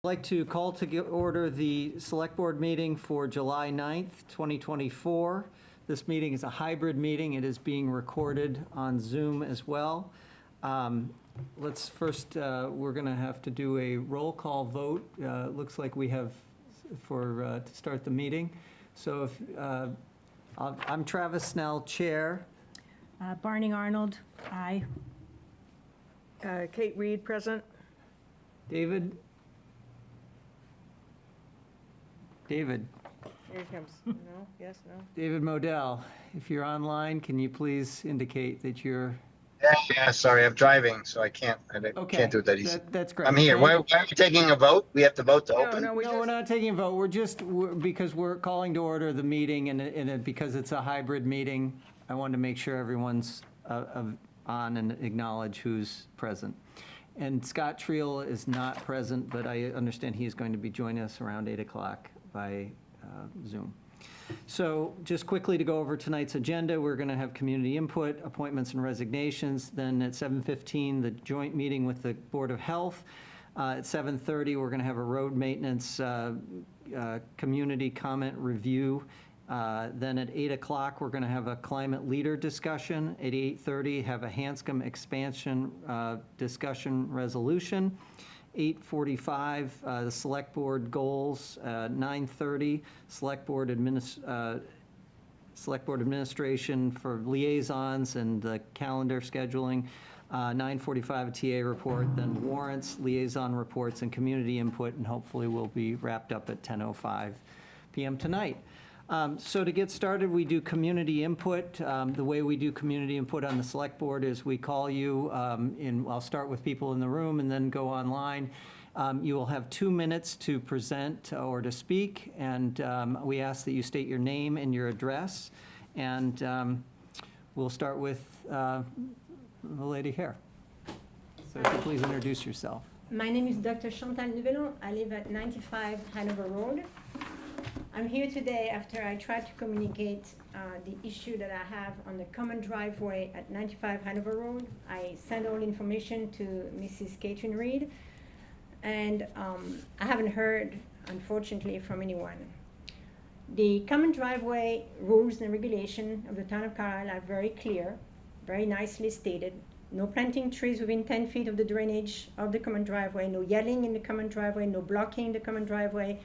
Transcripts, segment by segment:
I'd like to call to order the Select Board meeting for July 9th, 2024. This meeting is a hybrid meeting. It is being recorded on Zoom as well. Let's first, we're going to have to do a roll call vote. It looks like we have to start the meeting. So I'm Travis Snell, Chair. Barney Arnold, aye. Kate Reed, present. David? David? Here he comes. No, yes, no. David Modell, if you're online, can you please indicate that you're... Yeah, sorry, I'm driving, so I can't Okay, can't do it that easy. That's great. I'm here. Why are we taking a vote? We have to vote to open? No, No, we're not taking a vote. Because we're calling to order the meeting, and because it's a hybrid meeting, I wanted to make sure everyone's on and acknowledge who's present. And Scott Triel is not present, but I understand he's going to be joining us around 8 o'clock by Zoom. So just quickly to go over tonight's agenda, we're going to have community input, appointments and resignations. Then at 7:15, the joint meeting with the Board of Health. At 7:30, we're going to have a road maintenance community comment review. Then at 8 o'clock, we're going to have a climate leader discussion. At 8:30, have a Hanscom expansion discussion resolution. 8:45, the Select Board goals. 9:30, Select Board Administration for liaisons and the calendar scheduling. 9:45, a TA report, then warrants, liaison reports, and community input, and hopefully we'll be wrapped up at 10:05 p.m. tonight. So to get started, we do community input. The way we do community input on the Select Board is we call you, I'll start with people in the room and then go online. You will have 2 minutes to present or to speak, and we ask that you state your name and your address. And we'll start with the lady here. So if you please introduce yourself. My name is Dr. Chantal Nouvelon. I live at 95 Hanover Road. I'm here today after I tried to communicate the issue that I have on the common driveway at 95 Hanover Road. I sent all information to Mrs. Catherine Reed, and I haven't heard, unfortunately, from anyone. The common driveway rules and regulation of the town of Carlisle are very clear, very nicely stated. No planting trees within 10 feet of the drainage of the common driveway, no yelling in the common driveway, no blocking the common driveway,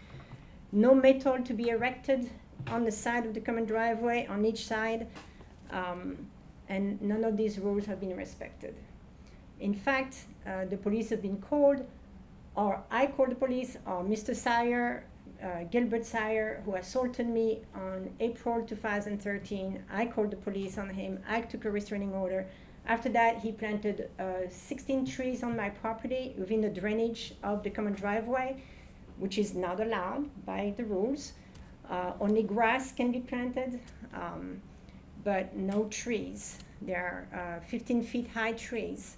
no metal to be erected on the side of the common driveway on each side, and none of these rules have been respected. In fact, the police have been called, or I called the police, or Mr. Sire, Gilbert Sire, who assaulted me on April 2013. I called the police on him. I took a restraining order. After that, he planted 16 trees on my property within the drainage of the common driveway, which is not allowed by the rules. Only grass can be planted, but no trees. There are 15 feet high trees.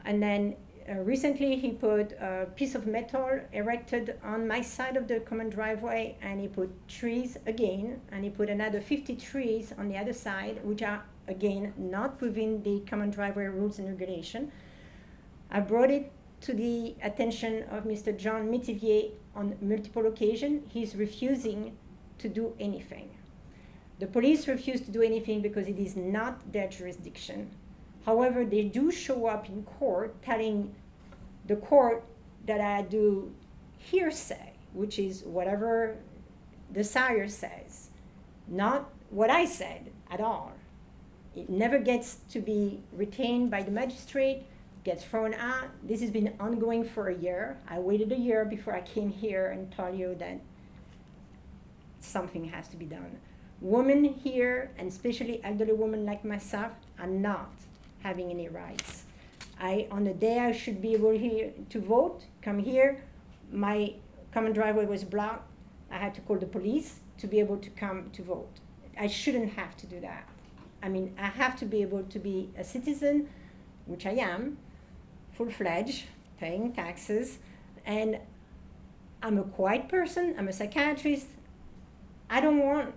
And then recently he put a piece of metal erected on my side of the common driveway, and he put trees again, and he put another 50 trees on the other side, which are again not within the common driveway rules and regulation. I brought it to the attention of Mr. John Mitivier on multiple occasions. He's refusing to do anything. The police refuse to do anything because it is not their jurisdiction. However, they do show up in court telling the court that I do hearsay, which is whatever the sire says, not what I said at all. It never gets to be retained by the magistrate, gets thrown out. This has been ongoing for a year. I waited a year before I came here and told you that something has to be done. Women here, and especially elderly women like myself, are not having any rights. On the day I should be able here to vote, come here, my common driveway was blocked. I had to call the police to be able to come to vote. I shouldn't have to do that. I mean, I have to be able to be a citizen, which I am, full-fledged, paying taxes, and I'm a quiet person, I'm a psychiatrist. I don't want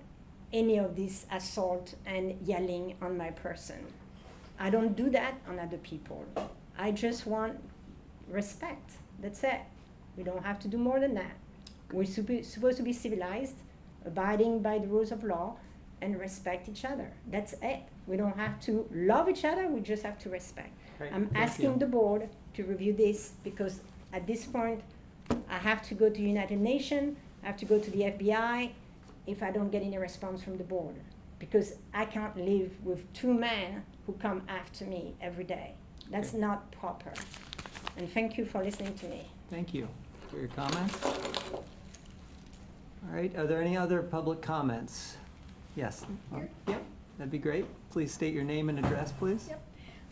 any of this assault and yelling on my person. I don't do that on other people. I just want respect, that's it. We don't have to do more than that. We're supposed to be civilized, abiding by the rules of law, and respect each other. That's it. We don't have to love each other, we just have to respect. Great, I'm thank asking you. the board to review this because at this point, I have to go to United Nations, I have to go to the FBI if I don't get any response from the board. Because I can't live with two men who come after me every day. That's Okay. not proper. And thank you for listening to me. Thank you for your comments. All right, are there any other public comments? Yes. Yep, that'd be great. Please state your name and address, please. Yep.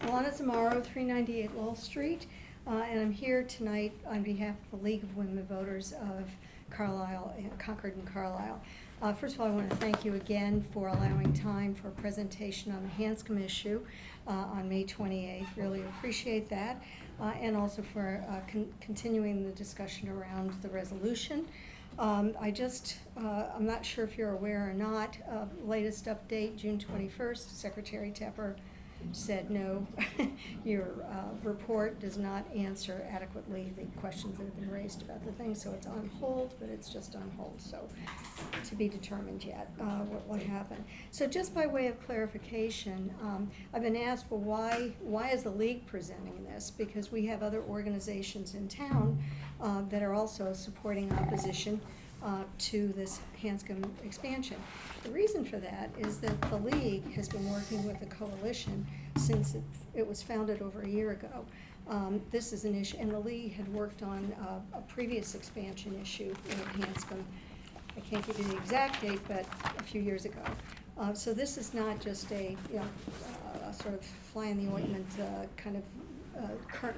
Alana Zamaro, 398 Lowell Street, and I'm here tonight on behalf of the League of Women Voters of Carlisle, Concord and Carlisle. First of all, I want to thank you again for allowing time for a presentation on the Hanscom issue on May 28th. Really appreciate that. And also for continuing the discussion around the resolution. I'm not sure if you're aware or not, latest update, June 21st, Secretary Tepper said no, your report does not answer adequately the questions that have been raised about the thing, so it's on hold, but it's just on hold, so to be determined yet what will happen. So just by way of clarification, I've been asked, well, why is the league presenting this? Because we have other organizations in town that are also supporting opposition to this Hanscom expansion. The reason for that is that the league has been working with the coalition since it was founded over a year ago. This is an issue, and the league had worked on a previous expansion issue in Hanscom. I can't give you the exact date, but a few years ago. So this is not just a sort of fly in the ointment kind of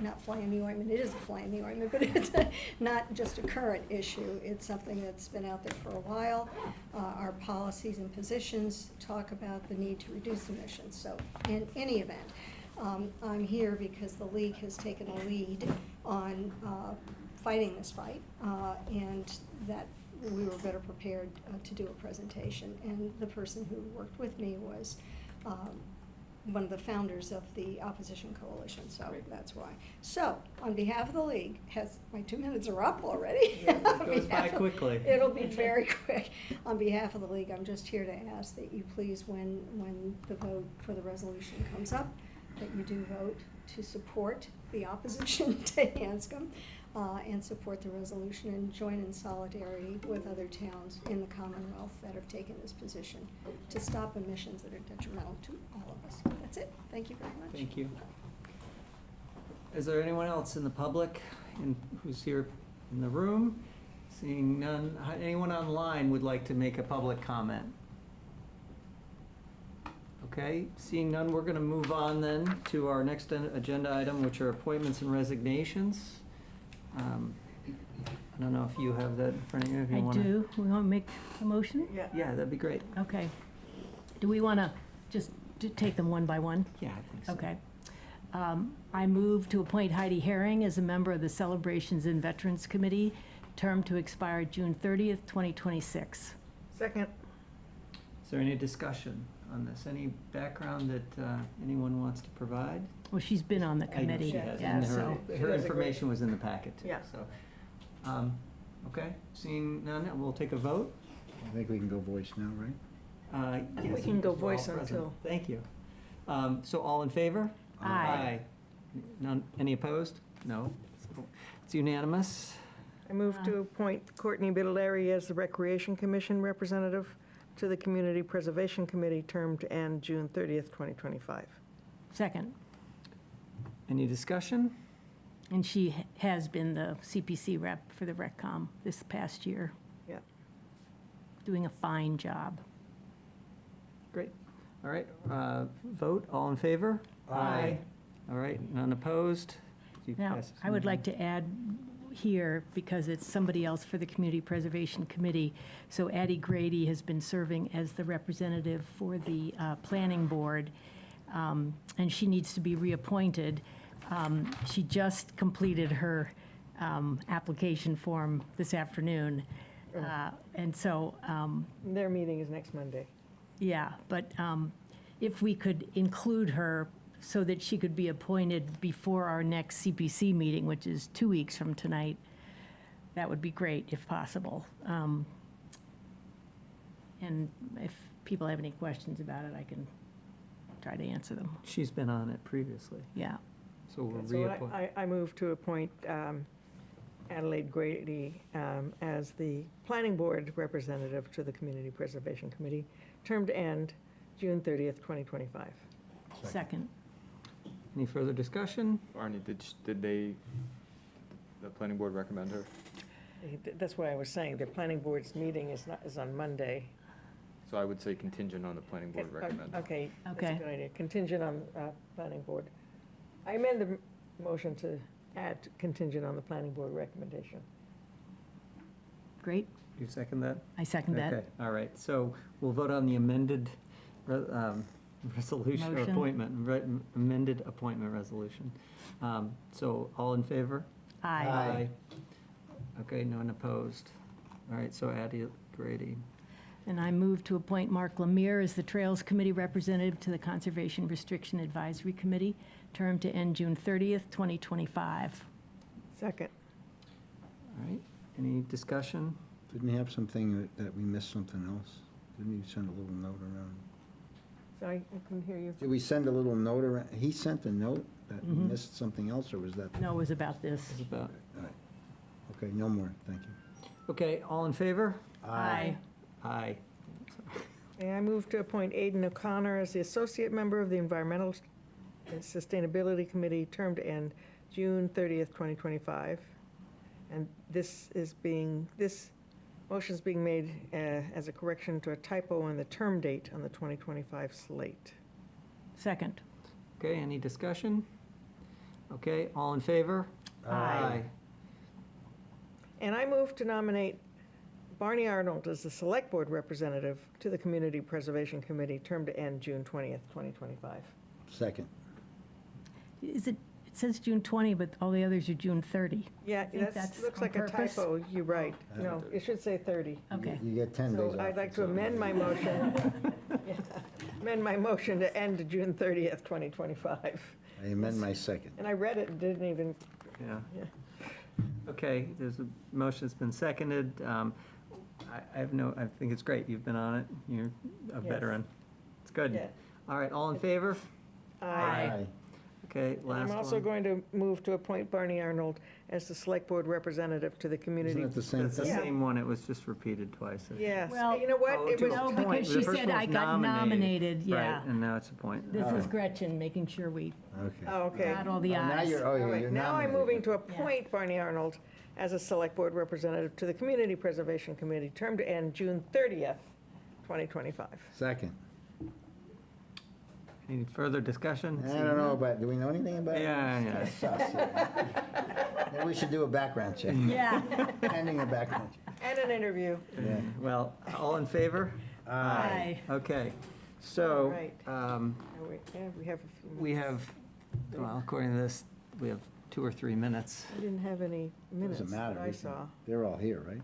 not fly in the ointment, it is a fly in the ointment, but it's not just a current issue. It's something that's been out there for a while. Our policies and positions talk about the need to reduce emissions. So in any event, I'm here because the league has taken a lead on fighting this fight, and that we were better prepared to do a presentation. And the person who worked with me was one of the founders of the opposition coalition, so that's why. So, on behalf of the league, my 2 minutes are up already. Yeah, it goes by quickly. It'll be very quick. On behalf of the league, I'm just here to ask that you please, when the vote for the resolution comes up, that you do vote to support the opposition to Hanscom, and support the resolution and join in solidarity with other towns in the Commonwealth that have taken this position to stop emissions that are detrimental to all of us. That's it. Thank you very much. Thank you. Is there anyone else in the public who's here in the room? Seeing none, anyone online would like to make a public comment? Okay, seeing none, we're going to move on then to our next agenda item, which are appointments and resignations. I don't know if you have that in front of you, if you I want to. do. We want to make a motion? Yeah. Yeah, that'd be great. Okay. Do we want to just take them one by one? Yeah, I think so. Okay. I move to appoint Heidi Herring as a member of the Celebrations and Veterans Committee, term to expire June 30th, 2026. Second. Is there any discussion on this? Any background that anyone wants to provide? Well, she's been on the I know committee. she has, Yeah, and so, She her does a information was in the packet too. Yeah. So, okay, seeing none, we'll take a vote. I think we can go voice now, right? Yes, We can go because we're all voice present. until- Thank you. So all in favor? Aye. None, any opposed? No. It's unanimous. I move to appoint Courtney Bittleri as the Recreation Commission representative to the Community Preservation Committee, term to end June 30th, 2025. second. Any discussion? And she has been the CPC rep for the RecCom this past year. Yeah. Doing a fine job. Great. All right, vote, all in favor? Aye. All right, none opposed? You Now, pass. I would like to add here, because it's somebody else for the Community Preservation Committee, so Addie Grady has been serving as the representative for the Planning Board, and she needs to be reappointed. She just completed her application form this afternoon, and so, Their meeting is next Monday. yeah, but if we could include her so that she could be appointed before our next CPC meeting, which is 2 weeks from tonight, that would be great if possible. And if people have any questions about it, I can try to answer them. She's been on it previously, Yeah. so we'll So reappoint. I move to appoint Adelaide Grady as the planning board representative to the Community Preservation Committee, term to end June 30th, 2025. Second. Any further discussion? Barney, did the planning board recommend her? That's why I was saying, the planning board's meeting is on Monday. So I would say contingent on the planning board recommend. Okay, that's a Okay. good idea. Contingent on planning board. I amend the motion to add contingent on the planning board recommendation. Great. You second that? I second that. Okay, all right, so we'll vote on the amended resolution or Motion. appointment, amended appointment resolution. So all in favor? Aye. Okay, none opposed. All right, so Addie Grady. And I move to appoint Mark Lemire as the Trails Committee representative to the Conservation Restriction Advisory Committee, term to end June 30th, 2025. Second. All right, any discussion? Didn't you have something that we missed something else? Didn't you send a little note around? Sorry, I couldn't hear you. Did we send a little note around? He sent a note that we missed something else, or was that? No, it was about this. It's about, All right. Okay, no more, thank you. okay, all in favor? Aye. Aye. Okay, I move to appoint Aidan O'Connor as the associate member of the Environmental and Sustainability Committee, term to end June 30th, 2025. And this motion's being made as a correction to a typo in the term date on the 2025 slate. Second. Okay, any discussion? Okay, all in favor? Aye. And I move to nominate Barney Arnold as the Select Board representative to the Community Preservation Committee, term to end June 20th, 2025. Second. It says June 20, but all the others are June 30. Yeah, think that that's looks on like a purpose. typo, you're right. No, it should say 30. Okay. You get 10 days So off. I'd like to so- amend my motion, amend my motion to end June 30th, 2025. I amend my second. And I read it and didn't even, Yeah. Yeah. Okay, there's a motion that's been seconded. I think it's great. You've been on it. You're a Yes. veteran. It's good. Yeah. All right, all in favor? I. Okay, And last I'm also one. going to move to appoint Barney Arnold as the Select Board representative to the Isn't Community. it the same It's the thing? Yeah. same one. It was just repeated twice. Yes, Well- you know what? Oh, It to was, No, appoint. because The she first said one I was got nominated, yeah. Right, and now it's appointed. This is Gretchen, making sure we Okay. oh, okay. got all the Oh, now ayes. you're, oh, All yeah, right, you're now I'm nominated. moving to appoint Barney Arnold as a Select Board representative to the Community Preservation Committee, term to end June 30th, 2025. Second. Any further discussion? I don't know about, do we know anything about it? Yeah, yeah. It's sus, yeah. Maybe we should do a background check, Yeah. pending a background check. And an interview. Yeah. Well, all in favor? Aye. Okay, so, Right. Oh, wait, yeah, we have a few minutes. we have, well, according to this, we have 2 or 3 minutes. I didn't have any minutes Doesn't matter. that I we can- saw. They're all here, right?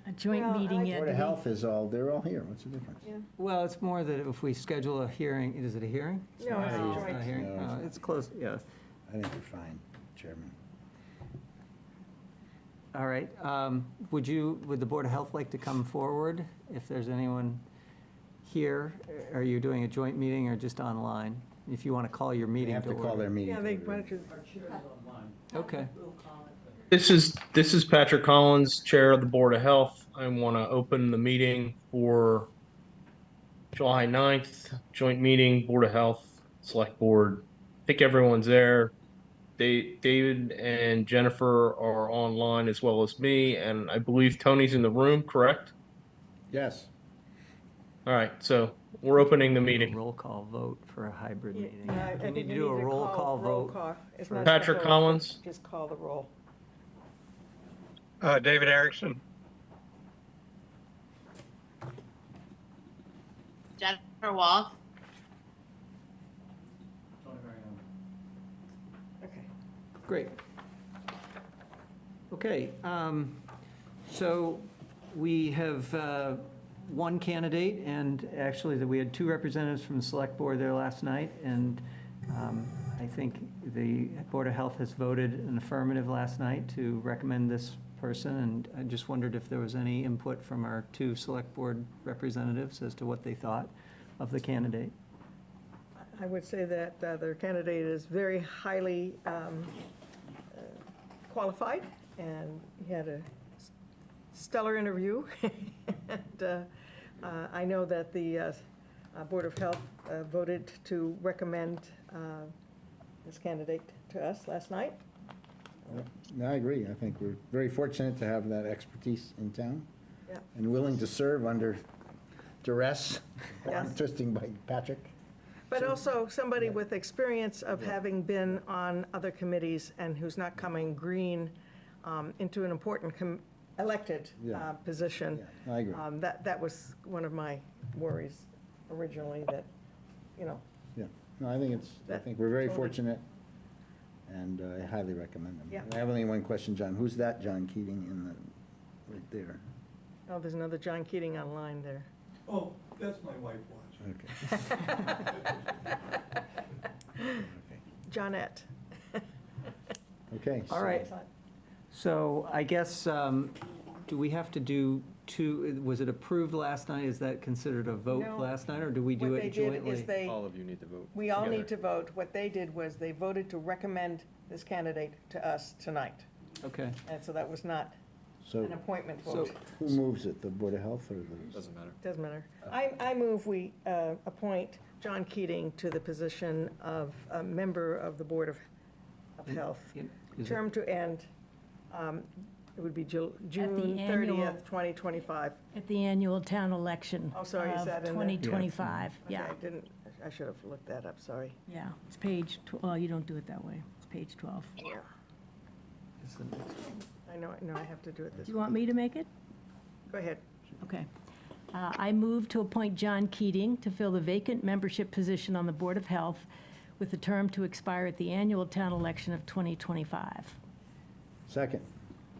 A joint Well, I meeting like- yet. Board of Health is all, they're all here. What's the difference? Yeah. Well, it's more that if we schedule a hearing, is it a hearing? No, it's a It's not joint. a hearing? No, it's not. It's close, yeah. I think you're fine, Chairman. All right, would the Board of Health like to come forward? If there's anyone here, are you doing a joint meeting or just online? If you want to call your They meeting have to to call their order. meeting. Yeah, to they, order. why don't you, Okay, This is Patrick Collins, Chair of the Board of Health. I want to open the meeting for July 9th, joint meeting, Board of Health, Select Board. I think everyone's there. David and Jennifer are online as well as me, and I believe Tony's in the room, correct? Yes. All right, so we're opening the meeting. roll call vote for a hybrid meeting. yeah, I You think need to do a roll call vote. It's for- not Patrick just a- Collins. Just call the roll. David Erickson. Jennifer Wall. Okay. Great. Okay, so we have one candidate, and actually, we had 2 representatives from the Select Board there last night, and I think the Board of Health has voted an affirmative last night to recommend this person, and I just wondered if there was any input from our two Select Board representatives as to what they thought of the candidate. I would say that their candidate is very highly qualified, and he had a stellar interview. And I know that the Board of Health voted to recommend this candidate to us last night. No, I agree. I think we're very fortunate to have that expertise in town. Yeah. And willing to serve under duress, Yes. interesting by Patrick. But also somebody with experience of having been on other committees and who's not coming green into an important elected Yeah. position. Yeah, I agree. That was one of my worries originally, that, you know, Yeah, no, I That- think we're very totally. fortunate, and I highly recommend him. Yeah. I have only one question, John. Who's that John Keating in the, right there? oh, there's another John Keating online there. Oh, that's my wife watching. Okay. Johnette. Okay. All right. So I guess, do we have to do two, was it approved last night? Is that considered a vote No. last night, or do we do What they it did jointly? is they, All of you need to vote. we all need to together. vote. What they did was they voted to recommend this candidate to us tonight. Okay, And so that was not So an appointment so, vote. who moves it, the Board of Health or the? Doesn't matter. Doesn't matter. I move we appoint John Keating to the position of a member of the Board of Health. is it- Term to end, it would be June annual- 30th, 2025. At the annual town election Oh, sorry, is of that in the- 2025. Okay, Yeah, I should have looked that up, sorry. yeah. It's page, well, you don't do it that way. It's page 12. is the next one. I know I have to do it this Do way. you want me to make it? Go ahead. Okay. I move to appoint John Keating to fill the vacant membership position on the Board of Health with a term to expire at the annual town election of 2025. Second.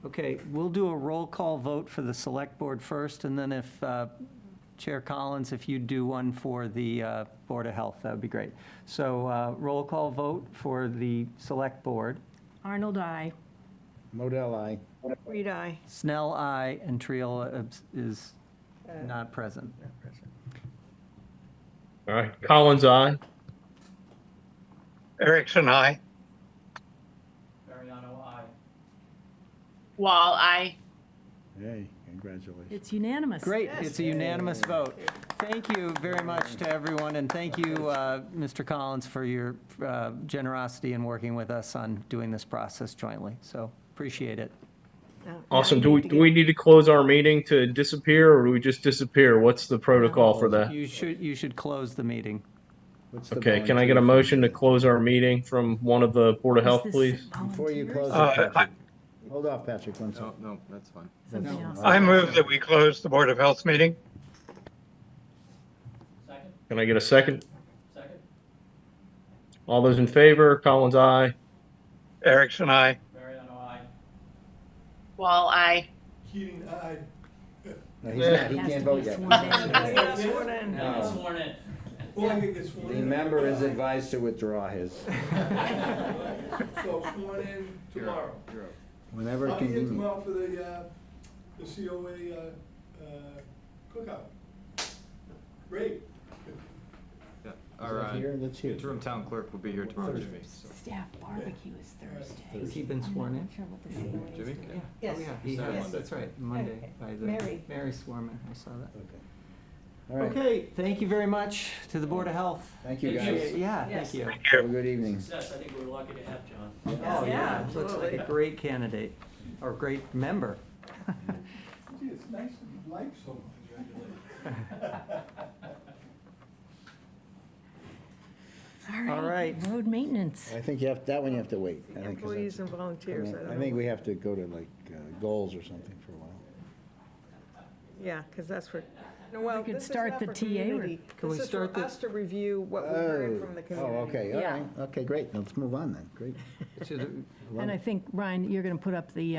Okay, we'll do a roll call vote for the Select Board first, and then if, Chair Collins, if you do one for the Board of Health, that would be great. So roll call vote for the Select Board. Arnold, I. Modell, aye. Reed, aye. Snell, aye, and Triola is not present. Not present. All right, Collins, aye. Erickson, aye. Mariano, aye. Wall, I. Yay, congratulations. It's unanimous. Great, Yes. it's a unanimous vote. Thank you very much to everyone, and thank you, Mr. Collins, for your generosity in working with us on doing this process jointly. So appreciate it. Now Awesome. you Do we, need to do we need to close our meeting to disappear, or do we just disappear? What's the protocol for that? You should close the meeting. What's the Okay, can I get a volunteer? motion to close our meeting from one of the Board of Health, Is this please? Before you close Uh, it, Patrick. Hold off, Patrick, one No, second. no, that's fine. Something else. I move that we close the Board of Health meeting. Can I get a second? All those in favor, Collins, aye. Erickson, aye. Wall, I. Keating, aye. No, he's not, he Has can't to vote be yet. sworn in. You're not sworn in. No. Well, I get sworn The in. member is advised to withdraw his, So sworn in tomorrow. You're up. whenever I'll be here convenient. tomorrow for the COA cookout. Great. Yeah. Is Our that here? That's here. interim town clerk will be here tomorrow, Jimmy. So. Staff barbecue is Thursday. Has he been sworn in? I'm not sure what the COA is Jimmy? doing. Yes. Oh, yeah, he Said has, Monday. that's right, Monday. by the- Mary. Mary Swarman, I saw that. Okay. All right, Okay, thank you very much to the Board of Health. thank you, guys. Yeah, Yes. thank you. Have a good evening. Success. I think we're lucky to have John. Oh, Yeah, looks like absolutely. a great candidate, or great member. Gee, it's nice to be liked so much. All right. Road maintenance. I think you have, that one you have to wait. I think 'cause Employees that's- and volunteers, I don't know. I think we have to go to like goals or something for a while. Yeah, because that's for, no, well, could this is start not the for TA or- community. Can we This is start for the- us to review what we heard from the community. Oh, okay, all Yeah. right. Okay, great. Let's move on then. Great. And I think, Ryan, you're going to put up the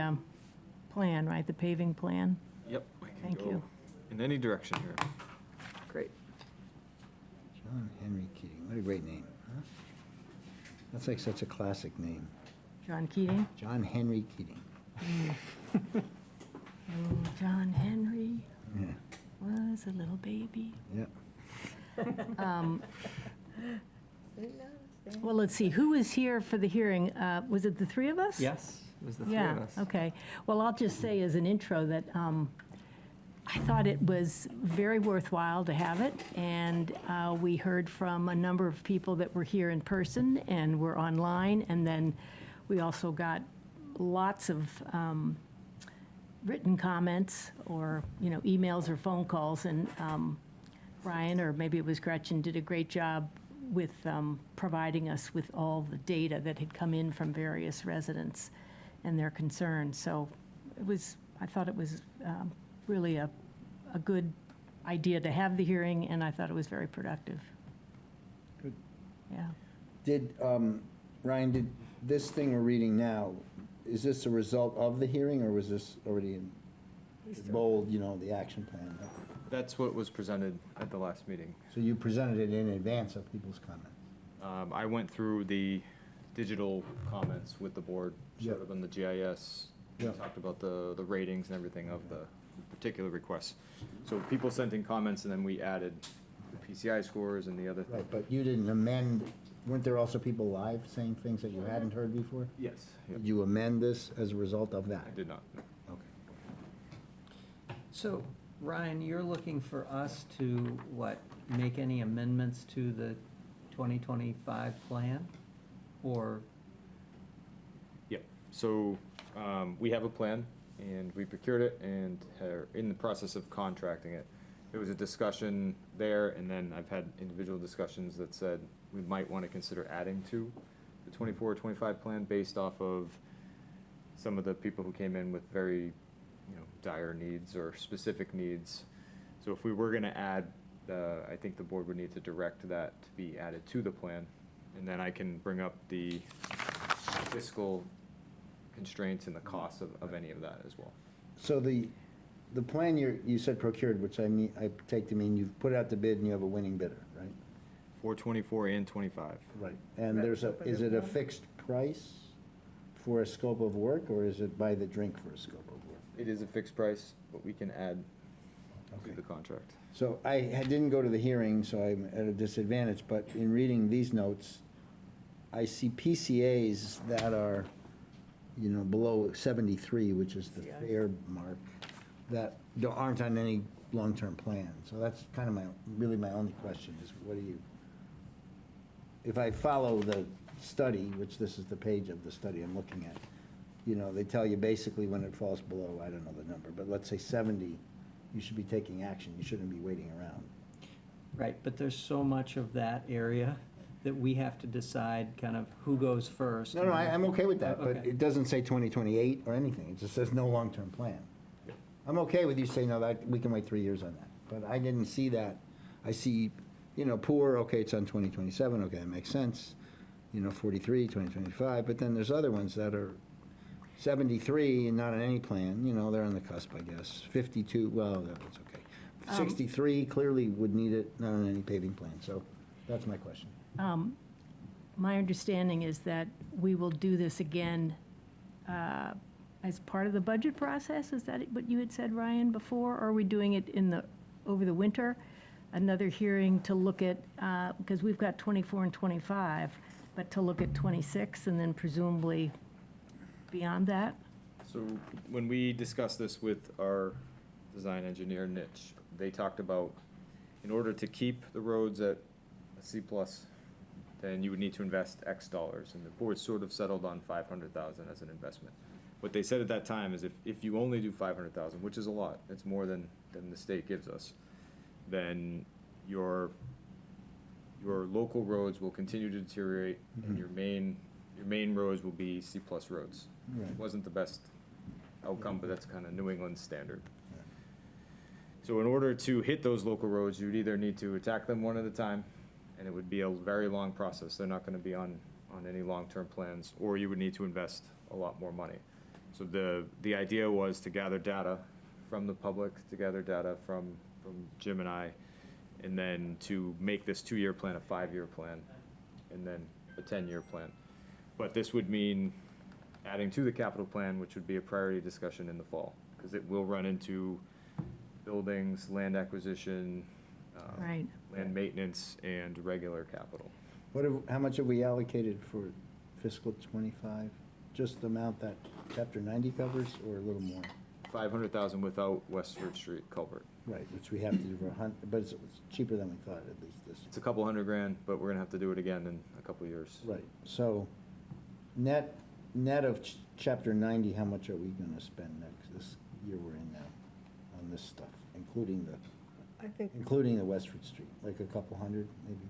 plan, right? The paving plan? Yep. I can Thank go you. in any direction here. Great. John Henry Keating. What a great name. Huh? That's like such a classic name. John Keating? John Henry Keating. Oh, John Henry Yeah, was a little baby. yeah. Well, let's see, who was here for the hearing? Was it the three of us? Yes, it was the three Yeah, of us. okay. Well, I'll just say as an intro that I thought it was very worthwhile to have it, and we heard from a number of people that were here in person and were online, and then we also got lots of written comments or, emails or phone calls, and Brian, or maybe it was Gretchen, did a great job with providing us with all the data that had come in from various residents and their concerns. So I thought it was really a good idea to have the hearing, and I thought it was very productive. Good. Yeah. Did, Ryan, did this thing we're reading now, is this a result of the hearing, or was this already in bold, the action plan? That's what was presented at the last meeting. So you presented it in advance of people's comments? I went through the digital comments with the board, showed Yep. up on the GIS, Yep. talked about the ratings and everything of the particular requests. So people sent in comments, and then we added the PCI scores and the other. Right, but you didn't amend, weren't there also people live saying things that you hadn't heard before? Yes. Yep. Did you amend this as a result of that? I did not. No. Okay. So, Ryan, you're looking for us to, make any amendments to the 2025 plan? Or, Yep. So we have a plan, and we procured it, and are in the process of contracting it. There was a discussion there, and then I've had individual discussions that said we might want to consider adding to the 24-25 plan based off of some of the people who came in with very, dire needs or specific needs. So if we were going to add, I think the board would need to direct that to be added to the plan, and then I can bring up the fiscal constraints and the costs of any of that as well. So the plan you said procured, which I take to mean you've put out the bid and you have a winning bidder, right? For 24 and 25. Right. And is it a fixed price for a scope of work, or is it by the drink for a scope of work? It is a fixed price, but we can add Okay. to the contract. So didn't go to the hearing, so I'm at a disadvantage, but in reading these notes, I see PCAs that are, below 73, which is the fair mark, that aren't on any long-term plan. So that's kind of really my only question is, if I follow the study, which this is the page of the study I'm looking at, they tell you basically when it falls below, I don't know the number, but let's say 70, you should be taking action. You shouldn't be waiting around. right, but there's so much of that area that we have to decide kind of who goes first. No, I'm okay with that, but Okay. it doesn't say 2028 or anything. It just says no long-term plan. I'm okay with you saying, no, that, we can wait 3 years on that. But I didn't see that. I see, poor, okay, it's on 2027, okay, that makes sense. 43, 2025, but then there's other ones that are 73 and not on any plan, they're on the cusp, I guess. 52, well, that's okay. 63 clearly would need it, not on any paving plan, so that's my question. My understanding is that we will do this again as part of the budget process. Is that what you had said, Ryan, before? Or are we doing it over the winter? Another hearing to look at, because we've got 24 and 25, but to look at 26 and then presumably beyond that? So when we discussed this with our design engineer, Niche, they talked about, in order to keep the roads at a C+, then you would need to invest X dollars, and the board sort of settled on 500,000 as an investment. What they said at that time is if you only do 500,000, which is a lot, it's more than the state gives us, then your local roads will continue to deteriorate, and your main roads will be C+ roads. Right. It wasn't the best outcome, but that's kind of New England standard. So in order to hit those local roads, you'd either need to attack them one at a time, and it would be a very long process. They're not going to be on any long-term plans, or you would need to invest a lot more money. So the idea was to gather data from the public, to gather data from Jim and I, and then to make this 2-year plan a 5-year plan, and then a 10-year plan. But this would mean adding to the capital plan, which would be a priority discussion in the fall, because it will run into buildings, land acquisition, Right. land maintenance, and regular capital. How much have we allocated for fiscal '25? Just the amount that chapter 90 covers, or a little more? 500,000 without Westford Street culvert. Right, which we have to do for but it's cheaper than we thought, at least this. It's a couple $100,000, but we're gonna have to do it again in a couple years. Right, so net of chapter 90, how much are we gonna spend this year we're in now on this stuff, including I think, the Westford Street, like a couple hundred, maybe?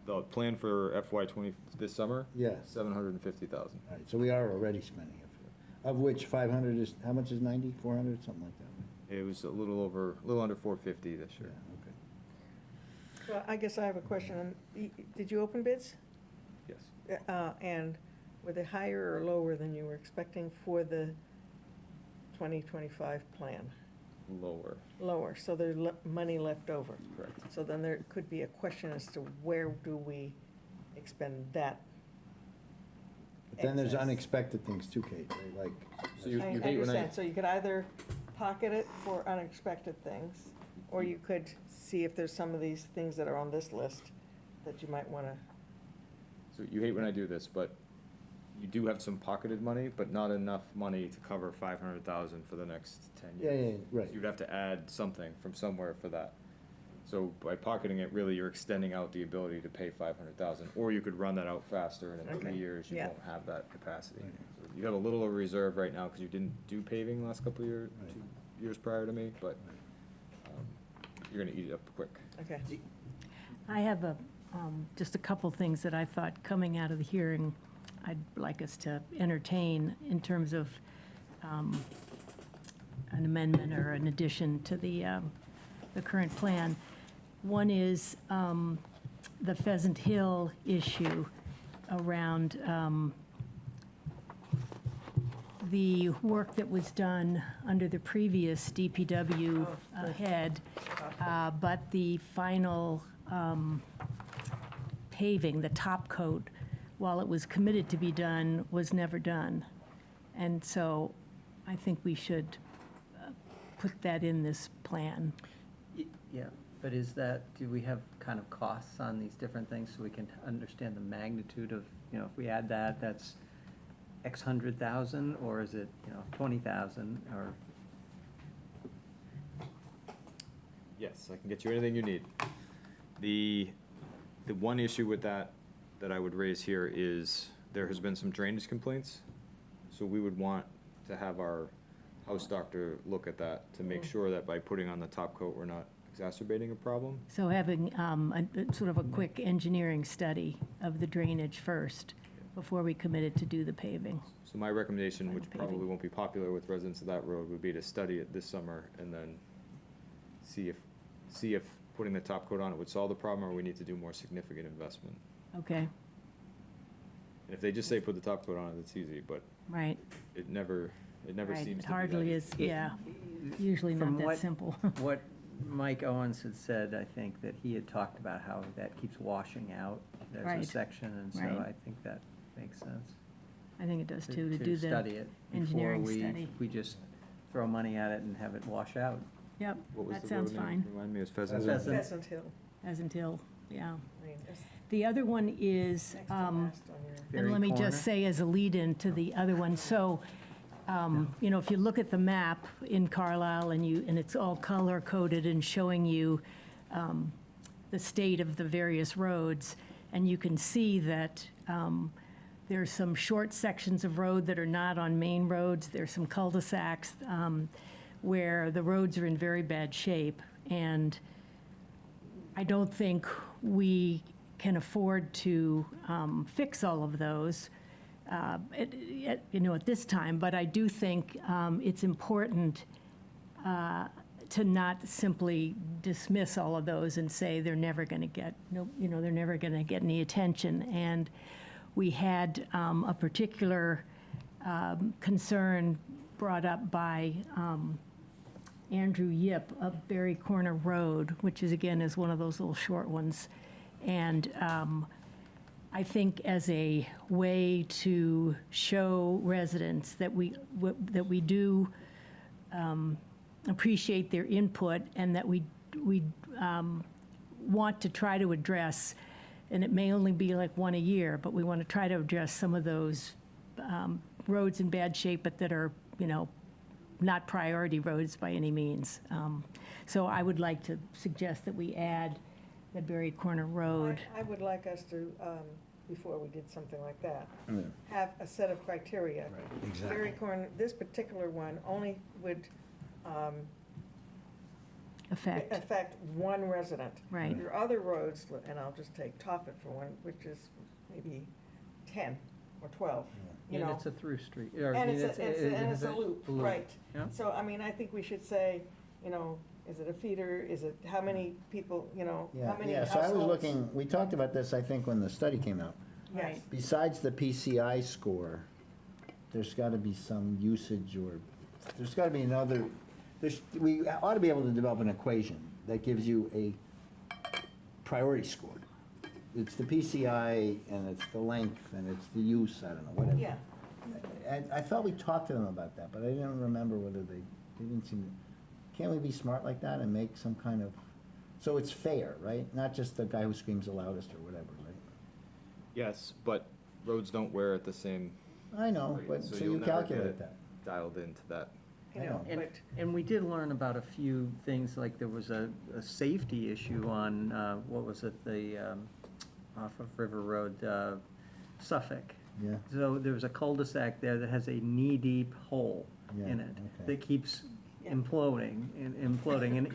The plan for FY '20 this summer? Yeah. 750,000. All right, so we are already spending it, of which 500 is, how much is 90, 400, something like that? It was a little under 450 this Yeah, year. okay. well, I guess I have a question. Did you open bids? Yes. And were they higher or lower than you were expecting for the 2025 plan? Lower. Lower, so there's money left over. Correct. So then there could be a question as to where do we expend that? But then there's excess? unexpected things too, Kate, right? Like, So you I hate when I, understand, so you could either pocket it for unexpected things, or you could see if there's some of these things that are on this list that you might want to, so you hate when I do this, but you do have some pocketed money, but not enough money to cover 500,000 for the next 10 yeah, years. yeah, right. So you'd have to add something from somewhere for that. So by pocketing it, really, you're extending out the ability to pay 500,000, or you could run that out faster, and in Okay. 3 years, you Yeah. won't have that capacity. Right. So you have a little of reserve right now, because you didn't do paving the last couple of years, Right. 2 years prior to me, but you're gonna eat it up quick. okay. I have just a couple things that I thought coming out of the hearing I'd like us to entertain in terms of an amendment or an addition to the current plan. One is the Pheasant Hill issue around the work that was done under the previous DPW head, but the final paving, the top coat, while it was committed to be done, was never done. And so I think we should put that in this plan. Yeah, but do we have kind of costs on these different things so we can understand the magnitude of, if we add that, that's X 100,000, or is it, 20,000, or? Yes, I can get you anything you need. The one issue with that I would raise here is there has been some drainage complaints. So we would want to have our house doctor look at that to make sure that by putting on the top coat, we're not exacerbating a problem. So having sort of a quick engineering study of the drainage first before we committed to do the paving. So my recommendation, which Paving. probably won't be popular with residents of that road, would be to study it this summer and then see if putting the top coat on it would solve the problem, or we need to do more significant investment. Okay, And if they just say put the top coat on it, it's easy, but right, it never right. seems to It be hardly that is, easy. yeah, usually not From that what- simple. What Mike Owens had said, I think that he had talked about how that keeps washing out. There's Right. a section, and so Right. I think that makes sense. I think it does too, to do the study it engineering before study. we just throw money at it and have it wash out. Yep, What was that the sounds road name? fine, Remind me, it was Pheasant. Pheasant. Pheasant Hill. as until, yeah. I mean, it's The other one is, next to last on your. and Very let me corner. just say as a lead-in to the other one, so, if you look at the map in Carlisle and it's all color-coded and showing you the state of the various roads, and you can see that there's some short sections of road that are not on main roads, there's some cul-de-sacs where the roads are in very bad shape, and I don't think we can afford to fix all of those, at this time. But I do think it's important to not simply dismiss all of those and say they're never going to get, they're never going to get any attention. And we had a particular concern brought up by Andrew Yip of Berry Corner Road, which is, again, is one of those little short ones. And I think as a way to show residents that we do appreciate their input and that we want to try to address, and it may only be like one a year, but we want to try to address some of those roads in bad shape, but that are, not priority roads by any means. So I would like to suggest that we add the Berry Corner Road. I would like us to, before we did something like that, Yeah. have a set of criteria. Exactly. Berry Corner, this particular one only would Effect, affect one resident. right. Your other roads, and I'll just take Tophet for one, which is maybe 10 or 12, you And know. it's a through street. or, And I mean, it's a loop, right. Yeah. So, I mean, I think we should say, is it a feeder, is it, how many people, how Yeah, many yeah, households? so I was looking, we talked about this, I think, when the study came out. Yes, Besides the PCI score, there's got to be some usage, or there's got to be another, we ought to be able to develop an equation that gives you a priority score. It's the PCI, and it's the length, and it's the use, I don't know, whatever. yeah. I thought we talked to them about that, but I didn't remember whether they didn't seem to, can't we be smart like that and make some kind of, so it's fair, right? Not just the guy who screams the loudest or whatever, right? Yes, but roads don't wear at the same I know, rate, but, so so you'll you never calculate get that. dialed into that. I know, And, but, and we did learn about a few things, like there was a safety issue on, what was it, off of River Road, Suffolk. Yeah, So there was a cul-de-sac there that has a knee-deep hole Yeah, in it okay. that keeps Yeah. imploding and imploding. And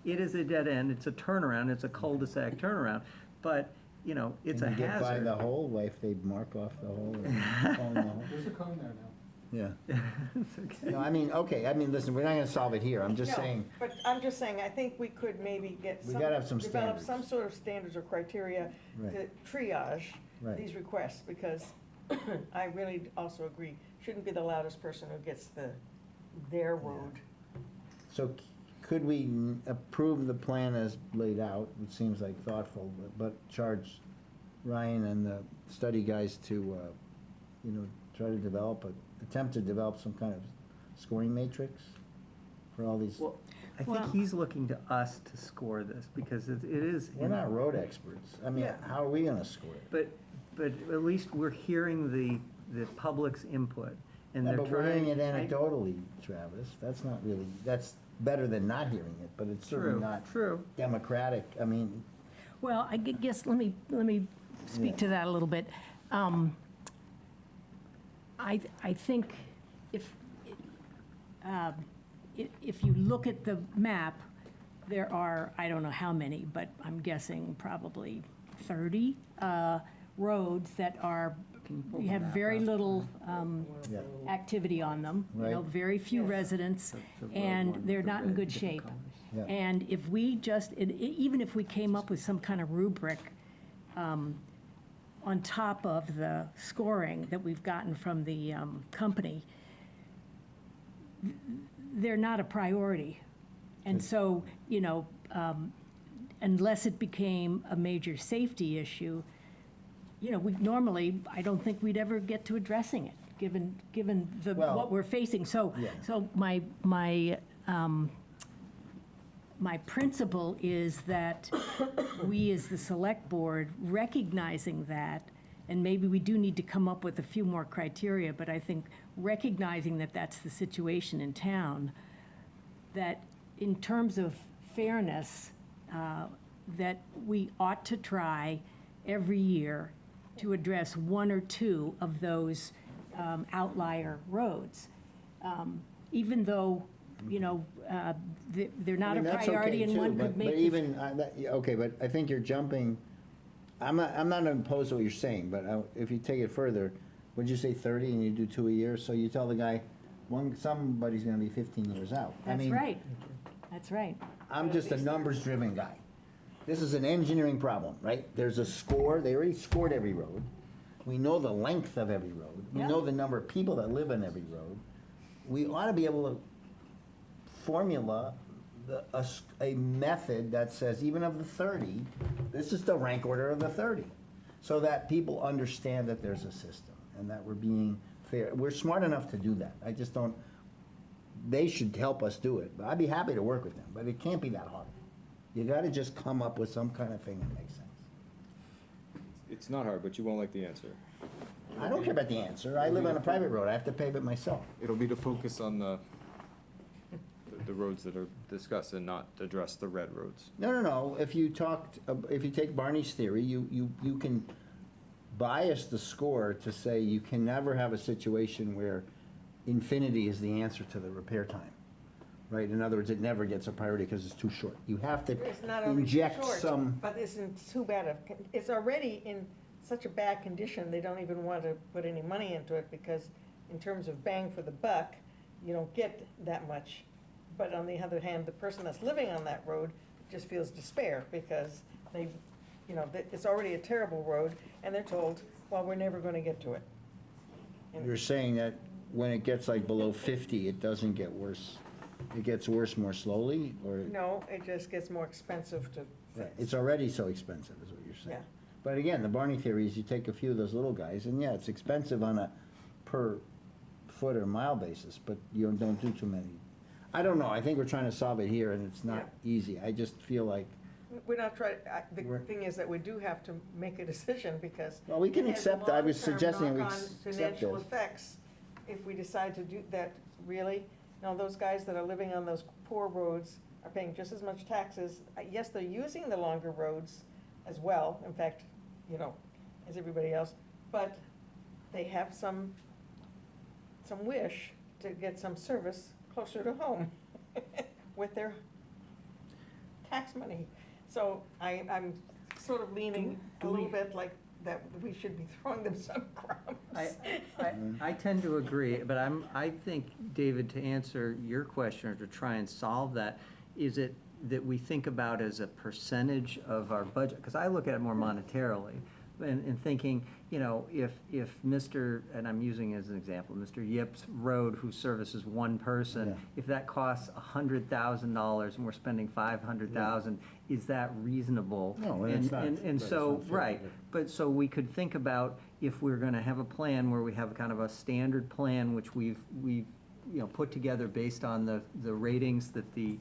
it is a dead end, it's a turnaround, it's a cul-de-sac turnaround, but, it's a Can you get by hazard. the hole, like if they mark off the hole or cone the hole? There's a cone there now. Yeah. It's okay. No, I mean, listen, we're not gonna solve it here, I'm just no, saying, but I'm just saying, I think we could maybe get We some. gotta have some develop standards. some sort of standards or criteria to Right. triage Right. these requests, because I really also agree, shouldn't be the loudest person who gets their road. so could we approve the plan as laid out, it seems like thoughtful, but charge Ryan and the study guys to, try to attempt to develop some kind of scoring matrix for all these? Well, I Well- think he's looking to us to score this, because it is. We're not road experts, I mean, Yeah. how are we gonna score it? But at least we're hearing the public's input, and Yeah, they're but we're hearing trying. it anecdotally, Travis, that's not really, that's better than not hearing it, but it's certainly not True. democratic, I mean, Well, I guess, let me speak Yeah. to that a little bit. I think if you look at the map, there are, I don't know how many, but I'm guessing probably 30 roads that are, pull you the have map very up? little yeah. activity on them, Right. very few residents, The road and one, they're the not in red, good different shape. colors. Yeah. And if we just, even if we came up with some kind of rubric on top of the scoring that we've gotten from the company, they're not a priority. And so, unless it became a major safety issue, we normally, I don't think we'd ever get to addressing it, given Well, what we're facing. So, yeah. so my principle is that we, as the select board, recognizing that, and maybe we do need to come up with a few more criteria, but I think recognizing that that's the situation in town, that in terms of fairness, that we ought to try every year to address one or two of those outlier roads. Even though, they're not I a mean, that's priority okay, and too, one but- could make. But this- even, okay, but I think you're jumping, I'm not opposed to what you're saying, but if you take it further, would you say 30 and you do 2 a year? So you tell the guy, somebody's gonna be 15 years out. I That's mean, right. That's right. I'm just a numbers-driven guy. This is an engineering problem, right? There's a score, they already scored every road. We know the length of every road. We Yeah. know the number of people that live on every road. We ought to be able to formula a method that says, even of the 30, this is the rank order of the 30. so that people understand that there's a system and that we're being fair. We're smart enough to do that. I just don't, they should help us do it. But I'd be happy to work with them, but it can't be that hard. You gotta just come up with some kind of thing that makes sense. It's not hard, but you won't like the answer. I don't care about the answer. I live on a private road. I have to pave it myself. It'll be to focus on the roads that are discussed and not address the red roads. No. If you take Barney's theory, you can bias the score to say you can never have a situation where infinity is the answer to the repair time. Right? In other words, it never gets a priority because it's too short. You have to It's not only inject short, some. but isn't too bad of, it's already in such a bad condition, they don't even want to put any money into it, because in terms of bang for the buck, you don't get that much. But on the other hand, the person that's living on that road just feels despair, because they, it's already a terrible road, and they're told, well, we're never going to get to it. And- You're saying that when it gets like below 50, it doesn't get worse. It gets worse more slowly, or? No, it just gets more expensive to Right, fix. it's already so expensive, is what you're saying. Yeah. But again, the Barney theory is you take a few of those little guys, and yeah, it's expensive on a per foot or mile basis, but you don't do too many. I don't know, I think we're trying to solve it here, and it's not easy. I just feel like, We're not trying, the We're- thing is that we do have to make a decision, because. well, we can it has accept, I was long-term suggesting we knock-on accept Financial this. effects, if we decide to do that, really. Now, those guys that are living on those poor roads are paying just as much taxes. Yes, they're using the longer roads as well, in fact, as everybody else, but they have some wish to get some service closer to home with their tax money. So I'm sort of leaning a little bit like that we should be throwing them some crumbs. I tend to agree, but I think, David, to answer your question or to try and solve that, is it that we think about as a percentage of our budget? Because I look at it more monetarily and thinking, if Mr., and I'm using as an example, Mr. Yip's road, who services one person, Yeah. if that costs $100,000 and we're spending $500,000, is that reasonable? No, and it's not- And right, it's so, not fair, right, yeah. but so we could think about if we're gonna have a plan where we have kind of a standard plan, which we've put together based on the ratings that the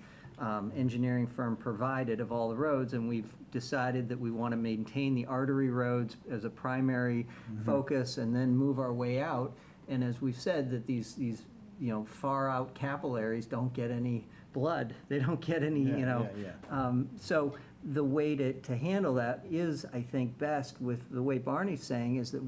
engineering firm provided of all the roads, and we've decided that we want to maintain the artery roads as a primary focus and then move our way out. And as we've said, that these far out capillaries don't get any blood. They don't get any, Yeah. So the way to handle that is, I think, best with the way Barney's saying, is that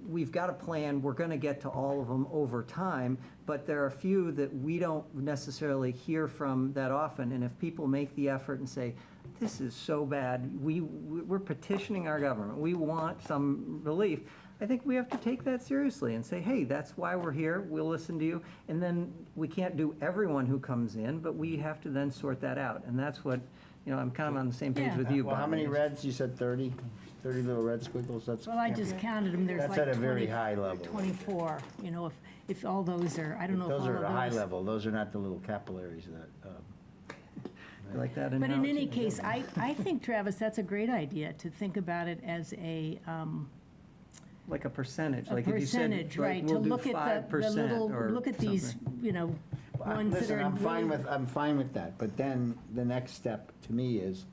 we've got a plan, we're gonna get to all of them over time, but there are a few that we don't necessarily hear from that often, and if people make the effort and say, this is so bad, we're petitioning our government, we want some relief, I think we have to take that seriously and say, hey, that's why we're here, we'll listen to you, and then we can't do everyone who comes in, but we have to then sort that out, and that's what, I'm kind of on the same page Yeah. with you, Well, how Barney. many reds? You said 30? 30 little red squiggles, that's. Well, I just counted them, there's That's like at a very 20 high level. 24, if all those are, I don't know if all Those of are those. at a high level, those are not the little capillaries that, You like that But in analogy? any case, I think, Travis, that's a great idea, to think about it as a Like a percentage, like if you said, percentage, like, right? To we'll do look at the 5% little, or look at these, something. ones that listen, are. I'm fine really- I'm fine with that, but then the next step to me is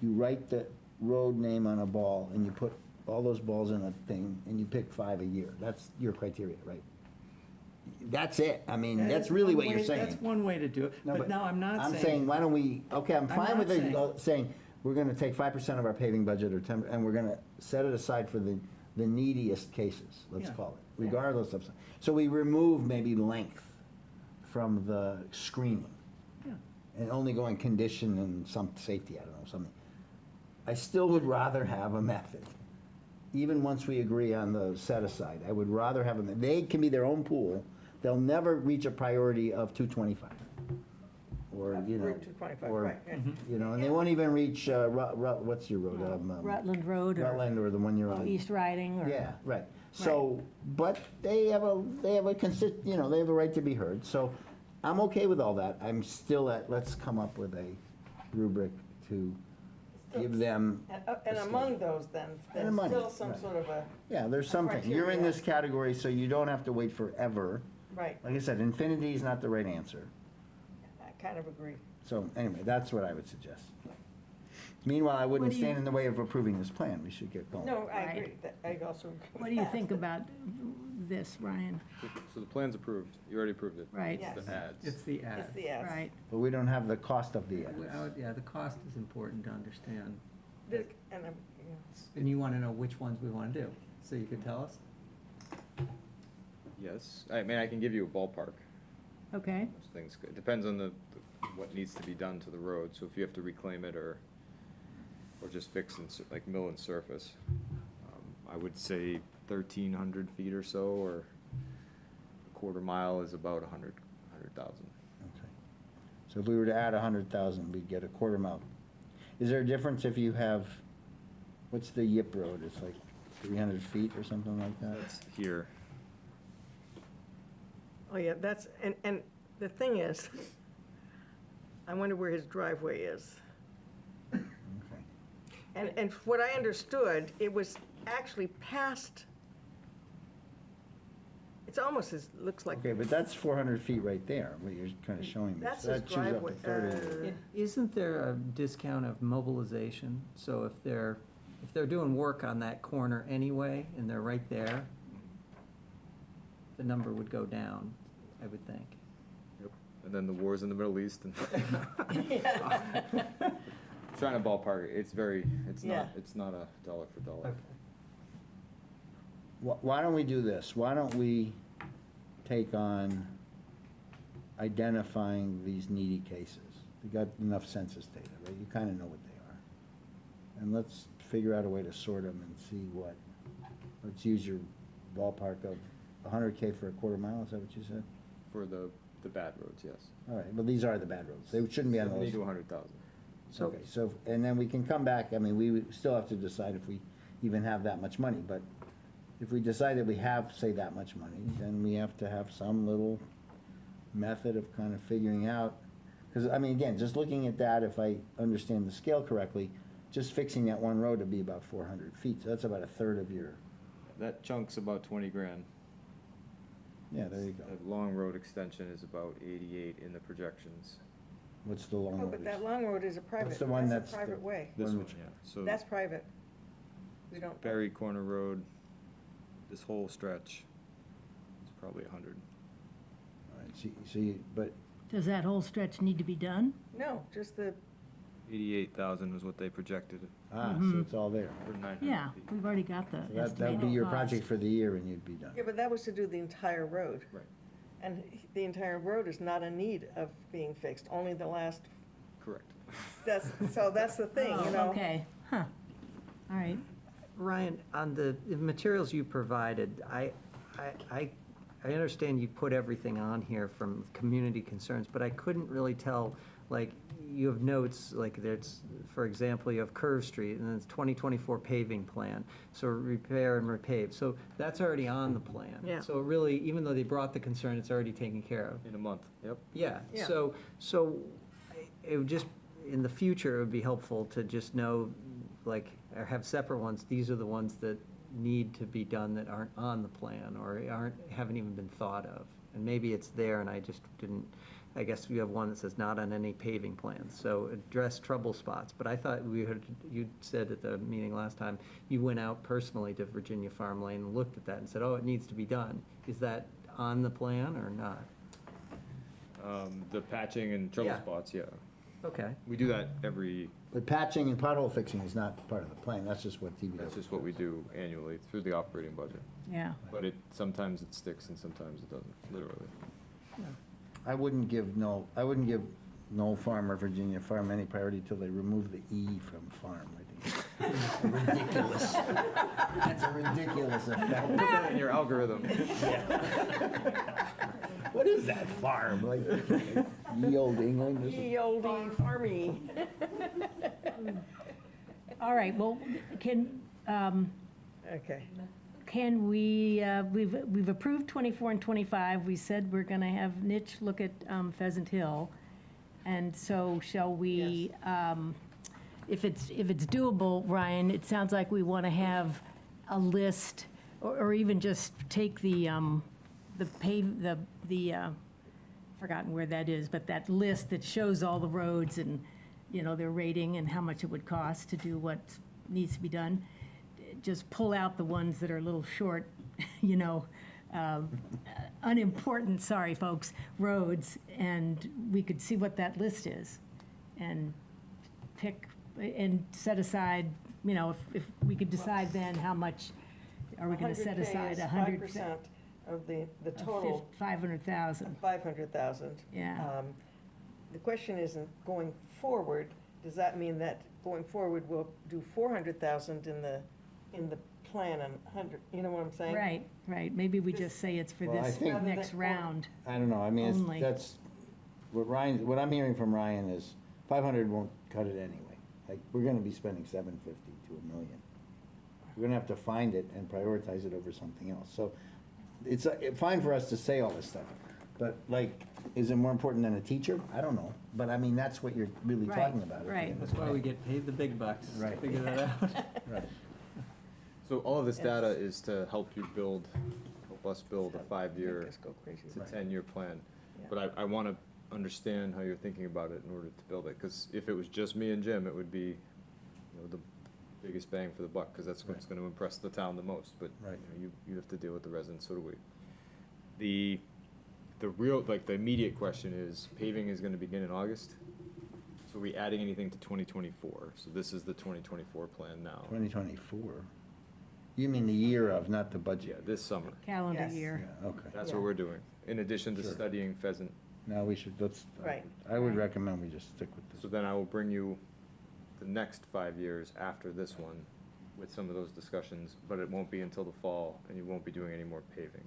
you write the road name on a ball and you put all those balls in a thing and you pick 5 a year. That's your criteria, right? That's it. I mean, that's really what you're saying. That's one way to do it, No, but no, I'm not I'm saying. saying, why don't we, okay, I'm fine not with it, saying- saying, we're gonna take 5% of our paving budget or 10, and we're gonna set it aside for the neediest cases, let's Yeah. call it, regardless of, so we remove maybe length from the screening. Yeah. And only go in condition and some safety, I don't know, something. I still would rather have a method. Even once we agree on the set aside, I would rather have them, they can be their own pool, they'll never reach a priority of 225. Or, Route 225, or, right, yeah. and they won't even reach, what's your road? Rutland Road or Rutland or the one you're on. East Riding or. Yeah, right. So, but they have a they have a right to be heard. So I'm okay with all that. I'm still let's come up with a rubric to give them, And among those, then, And the there's money, still some right. sort of a, yeah, there's something. You're in Criteria. this category, so you don't have to wait forever. right, Like I said, infinity is not the right answer. I kind of agree. So anyway, that's what I would suggest. Meanwhile, I wouldn't What do you- stand in the way of approving this plan. We should get going. No, I Right. agree, I also agree with What do you that. think about this, Ryan? So the plan's approved. You already approved it. Right. Yes. The ads. It's the ad. It's the ads. Right. But we don't have the cost of the ads. Yeah, the cost is important to understand. And I'm, you know, And you want to know which ones we want to do, so you could tell us? Yes. I mean, I can give you a ballpark. Okay. Most things, it depends on what needs to be done to the road. So if you have to reclaim it or just fix and, like mill and surface, I would say 1,300 feet or so, or a quarter mile is about 100,000. Okay. So if we were to add 100,000, we'd get a quarter mile. Is there a difference if you have, what's the Yip Road? It's like 300 feet or something like that? That's here. oh yeah, that's, and the thing is, I wonder where his driveway is. Okay. And what I understood, it was actually past, it's almost as, looks like, Okay, but that's 400 feet right there, what you're kind of showing me. that's So his that chews up a driveway. third of it. Isn't there a discount of mobilization? So if they're doing work on that corner anyway, and they're right there, the number would go down, I would think. Yep. And then the wars in the Middle East and trying to ballpark it. It's Yeah. not a dollar for dollar. Why don't we do this? Why don't we take on identifying these needy cases? We got enough census data, right? You kind of know what they are. And let's figure out a way to sort them and see let's use your ballpark of 100K for a quarter mile, is that what you said? For the bad roads, yes. All right, but these are the bad roads. They shouldn't be on the 70 list. to 100,000. Okay, so, and then we can come back, I mean, we still have to decide if we even have that much money, but if we decide that we have, say, that much money, then we have to have some little method of kind of figuring out, because, I mean, again, just looking at that, if I understand the scale correctly, just fixing that one road would be about 400 feet, so that's about a third of your, That chunk's about 20 grand. yeah, there you go. The long road extension is about 88 in the projections. What's the long oh, road? but that long road is a private, the one that's a that's private the- way. This One one, which- yeah. So That's private. We don't, Berry Corner Road, this whole stretch is probably 100. All right, so you, but, Does that whole stretch need to be done? no, just the, 88,000 was what they projected so it's all there. for 900 Yeah, feet. we've already got the So that'd be estimated your cost. project for the year and you'd be done. yeah, but that was to do the entire road. Right. And the entire road is not in need of being fixed, only the last, Correct. so that's the thing, you Oh, know? okay, huh, all right. Ryan, on the materials you provided, I understand you put everything on here from community concerns, but I couldn't really tell, like, you have notes, like there's, for example, you have Curve Street, and then it's 2024 paving plan, so repair and repave, so that's already on the plan. Yeah. So really, even though they brought the concern, it's already taken care of. In a month, yep. Yeah, Yeah. so it would just, in the future, it would be helpful to just know, like, or have separate ones, these are the ones that need to be done that aren't on the plan, or haven't even been thought of. And maybe it's there and I just didn't, I guess you have one that says not on any paving plans, so address trouble spots. But I thought you said at the meeting last time, you went out personally to Virginia Farm Lane and looked at that and said, oh, it needs to be done. Is that on the plan or not? The patching and trouble Yeah. spots, yeah. Okay. We do that every, But patching and pothole fixing is not part of the plan, that's just what DPW. that's just what we do annually through the operating budget. Yeah, But sometimes it sticks and sometimes it doesn't, literally. I wouldn't give Knoll Farm or Virginia Farm any priority till they remove the E from farm, I think. Ridiculous. That's a ridiculous effect. Put that in your algorithm. What is that farm, like ye old England? or something? Ye olde farmy. all right, well, Okay. can we, we've approved 24 and 25, we said we're gonna have Nitch look at Pheasant Hill, and so shall we, if it's doable, Ryan, it sounds like we want to have a list, or even just take forgotten where that is, but that list that shows all the roads and, their rating and how much it would cost to do what needs to be done. Just pull out the ones that are a little short, unimportant, sorry, folks, roads, and we could see what that list is, and pick, and set aside, if we could decide then how much are we gonna set 100K aside, is 100? 5% of the total, 500,000, 500,000. yeah. The question isn't going forward, does that mean that going forward we'll do 400,000 in the plan and 100, you know what I'm saying? Right, maybe we just say it's for Well, I this think- next round. I don't know, I mean, Only. that's, what I'm hearing from Ryan is 500 won't cut it anyway. Like, we're gonna be spending 750 to $1 million. We're gonna have to find it and prioritize it over something else. So it's fine for us to say all this stuff, but like, is it more important than a teacher? I don't know, but I mean, that's what you're really Right, talking about. at the right. end of That's the why day. we get paid the big bucks to Right. figure that out. Right. So all of this data is to help us build a Make 5-year us go crazy. to 10-year plan. Yeah. But I want to understand how you're thinking about it in order to build it, because if it was just me and Jim, it would be, the biggest bang for the buck, because that's what's going to impress the town the most, but Right. you have to deal with the residents, so do we. The real, the immediate question is, paving is going to begin in August, so are we adding anything to 2024? So this is the 2024 plan now. 2024? You mean the year of, not the Yeah, budget? this summer. Calendar Yes. year. Yeah, okay. That's Yeah. what we're doing, in addition to Sure. studying pheasant. No, we should, Right. I would recommend we just stick with So this. then I will bring you the next 5 years after this one with some of those discussions, but it won't be until the fall, and you won't be doing any more paving.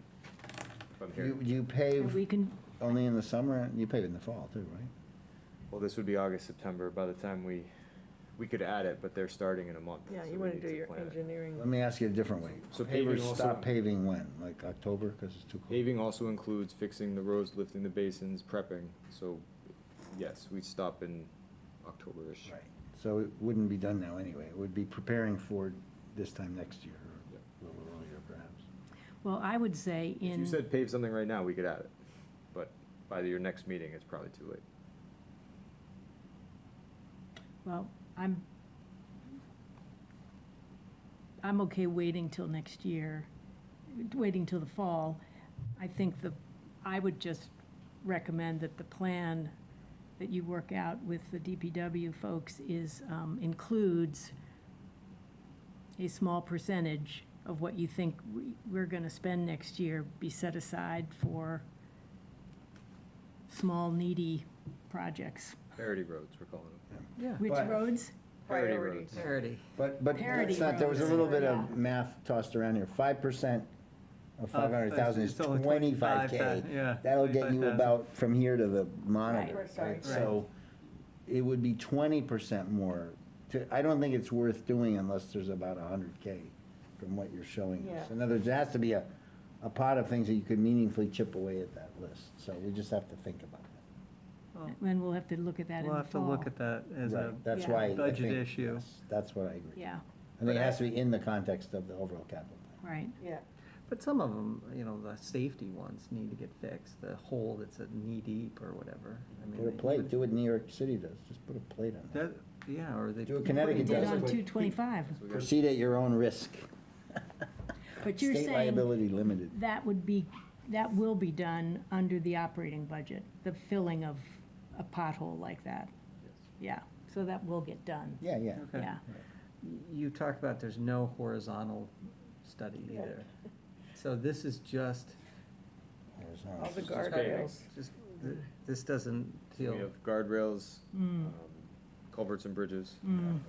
If I'm You hearing, you And pave we can, only in the summer, you pave in the fall too, right? well, this would be August, September, by the time we could add it, but they're starting in a month. Yeah, so you we want to need do your plan it. engineering. Let me ask you a different way. So paving Pavers also- stop paving when? Like October, because it's too cold? Paving also includes fixing the roads, lifting the basins, prepping, so yes, we stop in October-ish. Right, so it wouldn't be done now anyway. It would be preparing for this time next year, or a little earlier perhaps. well, I would say If in. you said pave something right now, we could add it, but by your next meeting, it's probably too late. Well, I'm okay waiting till next year, waiting till the fall. I think I would just recommend that the plan that you work out with the DPW folks includes a small percentage of what you think we're gonna spend next year be set aside for small needy projects. Parity roads, we're calling them. Yeah. Which But- roads? Parity Priorities. roads. Parity. But Parity that's not, there was a roads. little bit Yeah. of math tossed around here. 5% of 500,000 is It's only 25K. yeah, That'll get you 25,000. about from here to the monitor, Right. right? Right. So it would be 20% more. I don't think it's worth doing unless there's about 100K from what you're showing us. Yeah. In other words, there has to be a pot of things that you could meaningfully chip away at that list. So we just have to think about that. And we'll have to look at that in We'll the have to fall. look at that as a, Right, that's yeah. why I Budget think, issue. yes, that's what I agree. Yeah, I think it has to be in the context of the overall capital plan. right. Yeah, but some of them, the safety ones need to get fixed, the hole that's at knee deep or whatever. I mean, Put a plate, do what New York City does, just put a plate on That, it. yeah, or they. Do what We Connecticut did does. on but 225. So we got- Proceed at your own risk. But you're State saying liability limited. that will be done under the operating budget, the filling of a pothole like that. Yeah, so that will get done, Yeah, yeah. Okay. yeah. You talked about there's no horizontal study Yeah. either. So this is just, all the Just guardrails. this doesn't So we feel, have guardrails, Mm. culverts and bridges, Mm.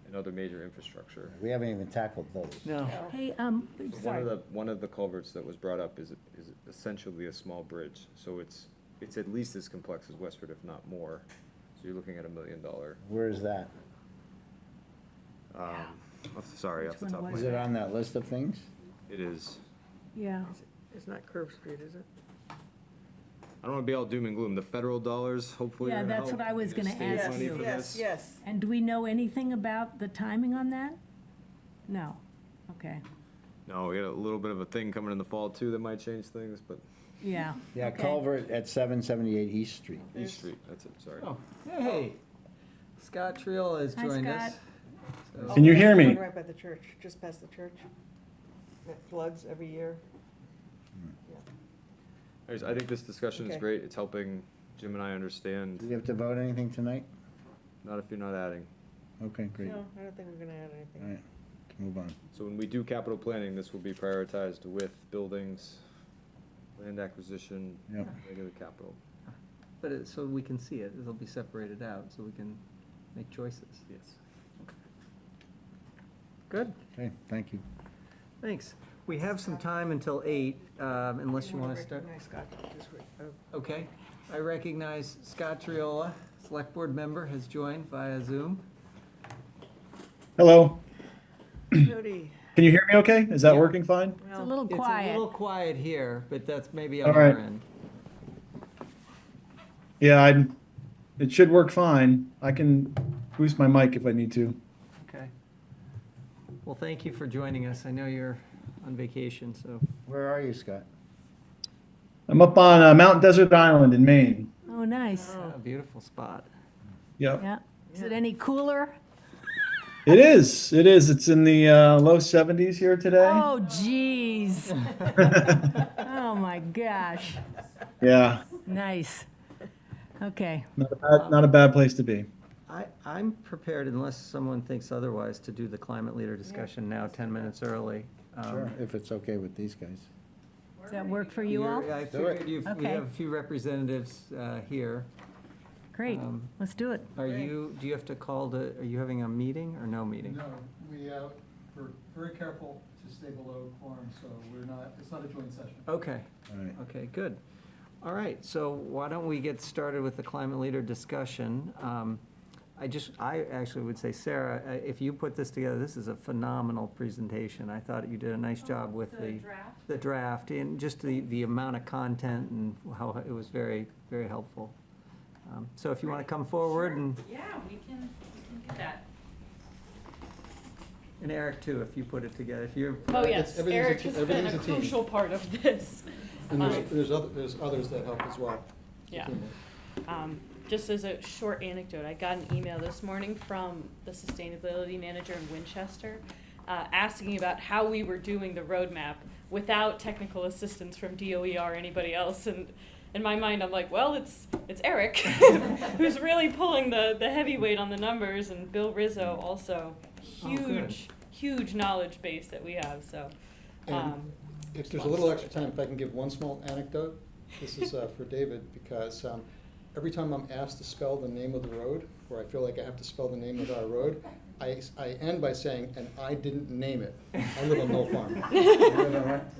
and other major infrastructure. We haven't even tackled those. no. Hey, So sorry. One of the culverts that was brought up is essentially a small bridge, so it's at least as complex as Westford, if not more. So you're looking at $1 million. Where is that? Sorry, Which off the one top of my was Is it head. on that list of things? It is. Yeah, It's not Curve Street, is it? I don't want to be all doom and gloom. The federal dollars, hopefully. Yeah, are that's what help. I was gonna State ask money you. for Yes, this. yes. And do we know anything about the timing on that? No. Okay. No, we got a little bit of a thing coming in the fall too that might change things, but Yeah. Yeah, Okay. culvert at 778 East Street. East Street, that's it, sorry. Oh, hey, Scott Triola has Hi, joined us. Scott. So- Can you hear That's the me? one right by the church, just past the church. That floods every year. Anyways, I think this discussion is Okay. great. It's helping Jim and I understand, Do we have to vote anything tonight? not if you're not adding. Okay, great. No, I don't think we're gonna add anything. All right, can move on. So when we do capital planning, this will be prioritized with buildings, land acquisition, Yep. regular capital. But so we can see it, it'll be separated out, so we can make choices. Yes. Good, Okay, thank you. thanks. We have some time until 8, unless you want to start. Recognize Scott, just Okay, I recognize Scott Triola, Select Board member, has joined via Zoom. Hello. Jody. Can you hear me okay? Is that Yeah. working fine? It's a little It's a quiet. little quiet here, but that's maybe on All right. our end. Yeah, it should work fine. I can boost my mic if I need to. Okay. Well, thank you for joining us. I know you're on vacation, so. Where are you, Scott? I'm up on Mount Desert Island in Maine. Oh, nice. A beautiful spot. Yep. Yeah. Is it any cooler? It is. It is. It's in the low 70s here today. Oh, geez. Oh, my gosh. Yeah, Nice. Okay. not a bad place to be. I'm prepared, unless someone thinks otherwise, to do the climate leader discussion now, 10 minutes early. Sure, if it's okay with these guys. Does that work for you all? I Do it. figured we Okay. have a few representatives here. Great. Um, Let's do it. Do you have to call are you having a meeting or no meeting? No, we're very careful to stay below quorum, so it's not a joint session. Okay, All right. okay, good. All right, so why don't we get started with the climate leader discussion? I actually would say, Sarah, if you put this together, this is a phenomenal presentation. I thought you did a nice job with the draft and just the amount of content and how it was very, very helpful. So if you want to come forward and Yeah, we can do that. Eric too, if you put it together, if you're. Oh, yes, everything's a Eric te- has been everything's a a team. crucial part of this. And there's others that help as well. Yeah. Just as a short anecdote, I got an email this morning from the sustainability manager in Winchester, asking about how we were doing the roadmap without technical assistance from DOE or anybody else. And in my mind, I'm like, well, it's Eric who's really pulling the heavy weight on the numbers, and Bill Rizzo also. good. Huge knowledge base that we have. So. And if there's a little extra time, if I can give one small anecdote, this is for David, because every time I'm asked to spell the name of the road, or I feel like I have to spell the name of our road, I end by saying, and I didn't name it. I live on Knoll Farm.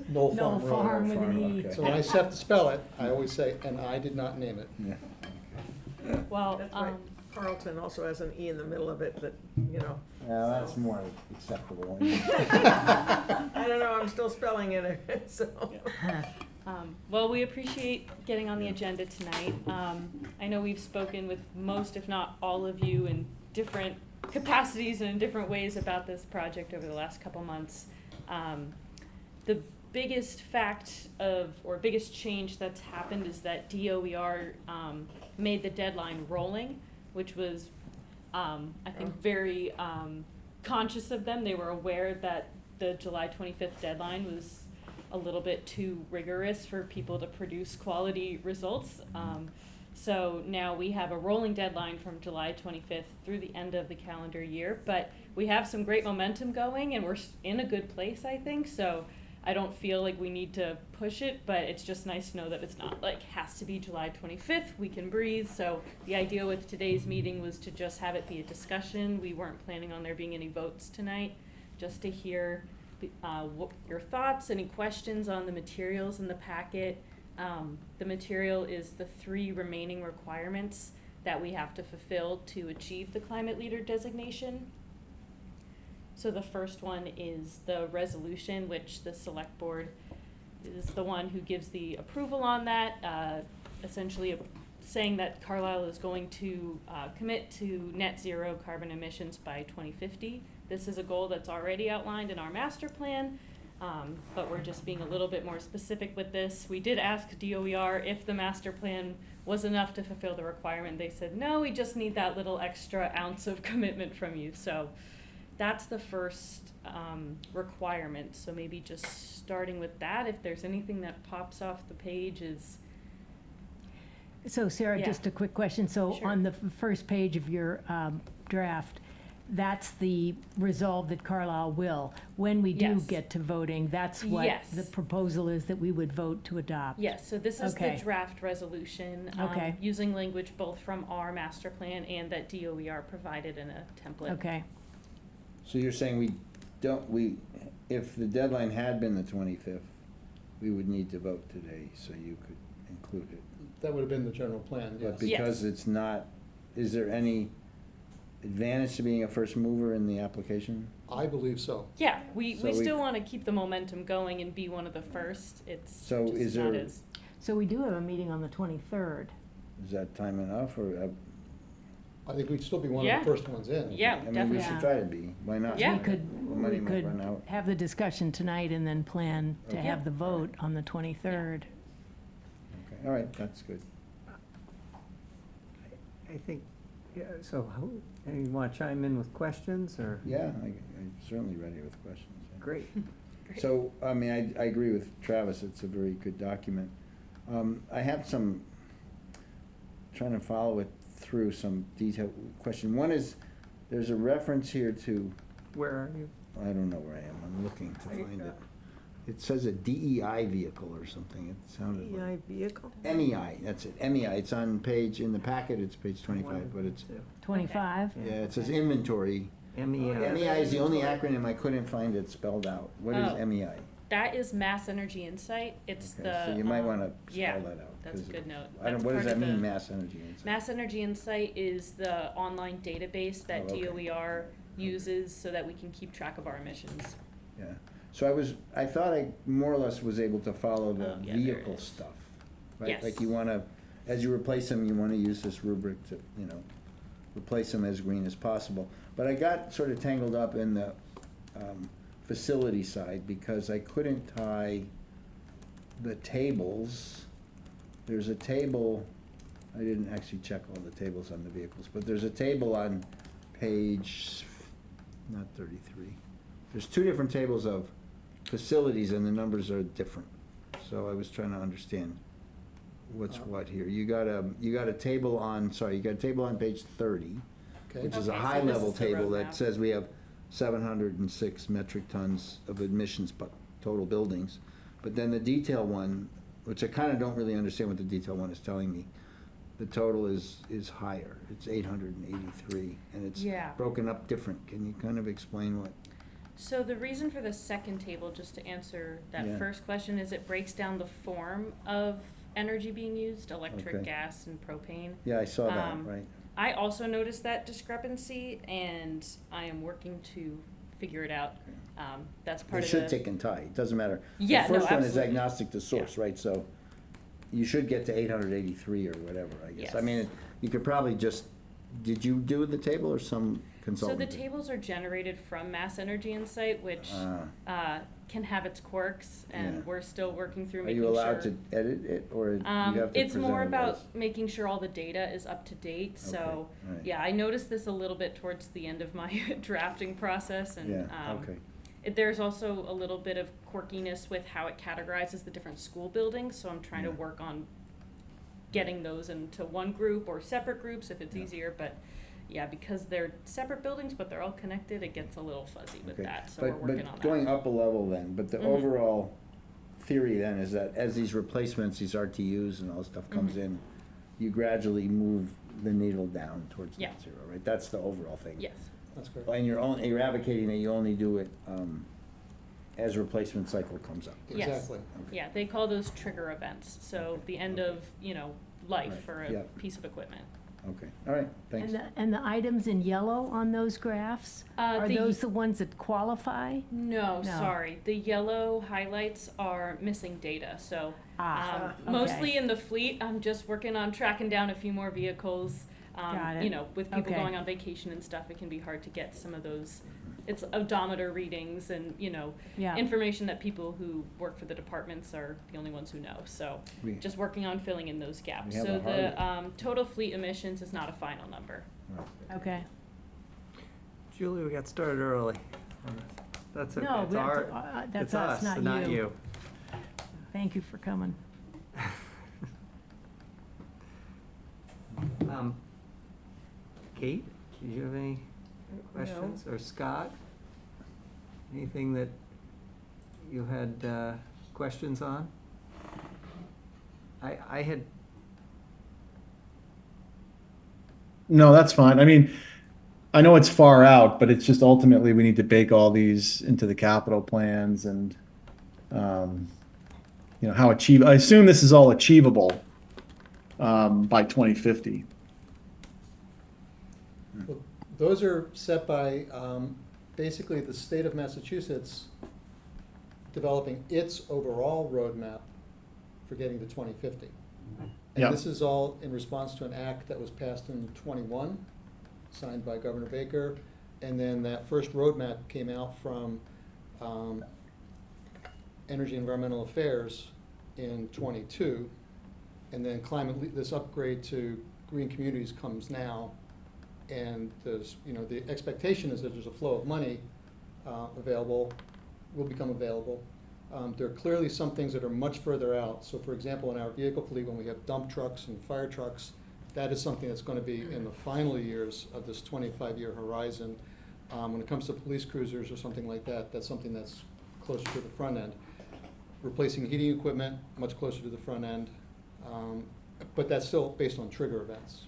Knoll No Farm Road. farm with an E. Okay. So when I have to spell it, I always say, and I did not name it. Yeah. Well, That's right. Carlton also has an E in the middle of it, but, Yeah, that's more acceptable. I don't know, I'm still spelling it, so. Well, we appreciate getting on the agenda tonight. I know we've spoken with most, if not all of you, in different capacities and in different ways about this project over the last couple months. The biggest biggest change that's happened is that DOER made the deadline rolling, which was, I think, very conscious of them. They were aware that the July 25th deadline was a little bit too rigorous for people to produce quality results. So now we have a rolling deadline from July 25th through the end of the calendar year, but we have some great momentum going and we're in a good place, I think. So I don't feel like we need to push it, but it's just nice to know that it's not like has to be July 25th. We can breathe. So the idea with today's meeting was to just have it be a discussion. We weren't planning on there being any votes tonight, just to hear what your thoughts, any questions on the materials in the packet. The material is the 3 remaining requirements that we have to fulfill to achieve the climate leader designation. So the first one is the resolution, which the select board is the one who gives the approval on that. essentially saying that Carlisle is going to commit to net zero carbon emissions by 2050. This is a goal that's already outlined in our master plan, but we're just being a little bit more specific with this. We did ask DOER if the master plan was enough to fulfill the requirement. They said, no, we just need that little extra ounce of commitment from you. So that's the first requirement. So maybe just starting with that, if there's anything that pops off the page is. So Sarah, Yeah. just a quick question. So Sure. on the first page of your draft, that's the resolve that Carlisle will. When we do Yes. get to voting, that's what Yes. the proposal is that we would vote to adopt. Yes, so this is Okay. the draft resolution, Okay. using language both from our master plan and that DOER provided in a template. Okay. So you're saying if the deadline had been the 25th, we would need to vote today, so you could include it. That would have been the general plan, yes. But because it's not, is there any advantage to being a first mover in the application? I believe so. Yeah, we So we- still want to keep the momentum going and be one of the first. It's So just is not there- as. So we do have a meeting on the 23rd. Is that time enough, or? I think we'd still be one of Yeah. the first ones in. Yeah, I mean, we definitely. should try to be, why not? Yeah. We could, The money we might could run out. have the discussion tonight and then plan to Okay. have the vote on the 23rd. Okay, all right, that's good. I think, yeah, so you want to chime in with questions, or? Yeah, I'm certainly ready with questions. yeah. Great. So, I mean, I agree with Travis, it's a very good document. I have trying to follow it through some detailed question. One is, there's a reference here to, Where are you? I don't know where I am, I'm looking to find it. It says a DEI vehicle or something, it sounded like. EI vehicle? MEI, that's it, MEI, it's on page, in the packet, it's page 25, but it's, 25? yeah, it says inventory. MEI. MEI is the only acronym I couldn't find it spelled out. What is Oh. MEI? That is Mass Energy Insight. It's Okay, the. so you might want to yeah, spell that out. that's a 'cause good note. I don't, That's what does part that of mean, the- mass energy? Insight? Mass Energy Insight is the online database that Oh, okay. DOER uses so that we can keep track of our emissions. Yeah, so I thought I more or less was able to follow the Oh, yeah, there it vehicle is. stuff, right? Yes. Like you want to, as you replace them, you want to use this rubric to, replace them as green as possible. But I got sort of tangled up in the facility side because I couldn't tie the tables. There's a table, I didn't actually check all the tables on the vehicles, but there's a table on page, not 33. There's two different tables of facilities and the numbers are different. So I was trying to understand what's what here. You got a table on page 30, Okay. which is a Okay, so high-level this is the table that roadmap. says we have 706 metric tons of emissions, but total buildings. But then the detail one, which I kind of don't really understand what the detail one is telling me, the total is higher. It's 883, and it's Yeah. broken up different. Can you kind of explain what? So the reason for the second table, just to answer that Yeah. first question, is it breaks down the form of energy being used, electric, Okay. gas, and propane. Yeah, I saw that, Um, right? I also noticed that discrepancy, and I am working to figure it out. That's part They of should the. tick and tie. It doesn't matter. Yeah, no, The first one is absolutely. agnostic to source, right? So you should get to 883 or whatever, I guess. I Yes. mean, you could probably just, did you do the table or some So consultant? the did? tables are generated from Mass Energy Insight, which can have its quirks, and Yeah. we're still working through Are making you allowed sure. to edit it, or you have to It's present more it about as- making sure all the data is up to date, so, Okay, right. yeah, I noticed this a little bit towards the end of my drafting process, and, Yeah, okay. There's also a little bit of quirkiness with how it categorizes the different school buildings, so I'm trying to Yeah. work on getting those into one group or separate groups if it's Yeah. easier, but, yeah, because they're separate buildings, but they're all connected, it gets a little fuzzy with Okay. that, so we're working on that. But going up a level then, but the Mhm. overall theory then is that as these replacements, these RTUs and all this stuff comes Mhm. in, you gradually move the needle down towards Yeah. net zero, right? That's the overall thing. Yes. That's correct. And you're advocating that you only do it as replacement cycle comes up. Yes. Exactly. Okay. Yeah, they call those trigger events, so Okay, the end okay. of, life Right, for a yeah. piece of equipment. Okay, all right, thanks. And the items in yellow on those graphs, are the- those the ones that qualify? No, No. sorry. The yellow highlights are missing data. So Okay. Mostly in the fleet, I'm just working on tracking down a few more vehicles. Got it. You know, with people Okay. going on vacation and stuff, it can be hard to get some of those, it's odometer readings and, you know, Yeah. information that people who work for the departments are the only ones who know. So We- just working on filling in those gaps. We have So a the total fleet emissions is not a final number. Okay. Julie, we got started early. That's okay. No, It's we have our- to- that's it's us, not not you. you. Thank you for coming. Kate, do you have any questions? Or Scott? Anything that you had questions on? I had, No, that's fine. I mean, I know it's far out, but it's just ultimately we need to bake all these into the capital plans and, you know, I assume this is all achievable by 2050. Well, those are set by basically the state of Massachusetts developing its overall roadmap for getting to 2050. And Yeah. this is all in response to an act that was passed in '21, signed by Governor Baker. And then that first roadmap came out from Energy and Environmental Affairs in '22. And then this upgrade to green communities comes now. And there's, you know, the expectation is that there's a flow of money will become available. There are clearly some things that are much further out. So for example, in our vehicle fleet, when we have dump trucks and fire trucks, that is something that's going to be in the final years of this 25-year horizon. When it comes to police cruisers or something like that, that's something that's closer to the front end. Replacing heating equipment, much closer to the front end. But that's still based on trigger events.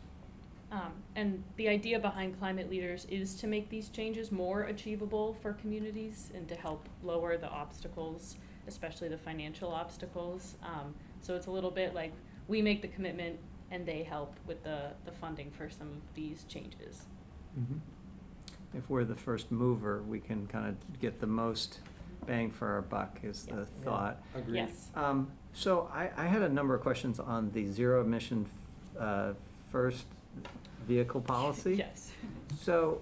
And the idea behind Climate Leaders is to make these changes more achievable for communities and to help lower the obstacles, especially the financial obstacles. So it's a little bit like we make the commitment and they help with the funding for some of these changes. if we're the first mover, we can kind of get the most bang for our buck is the thought. Agreed. Yes. So I had a number of questions on the zero emission first vehicle policy. Yes. So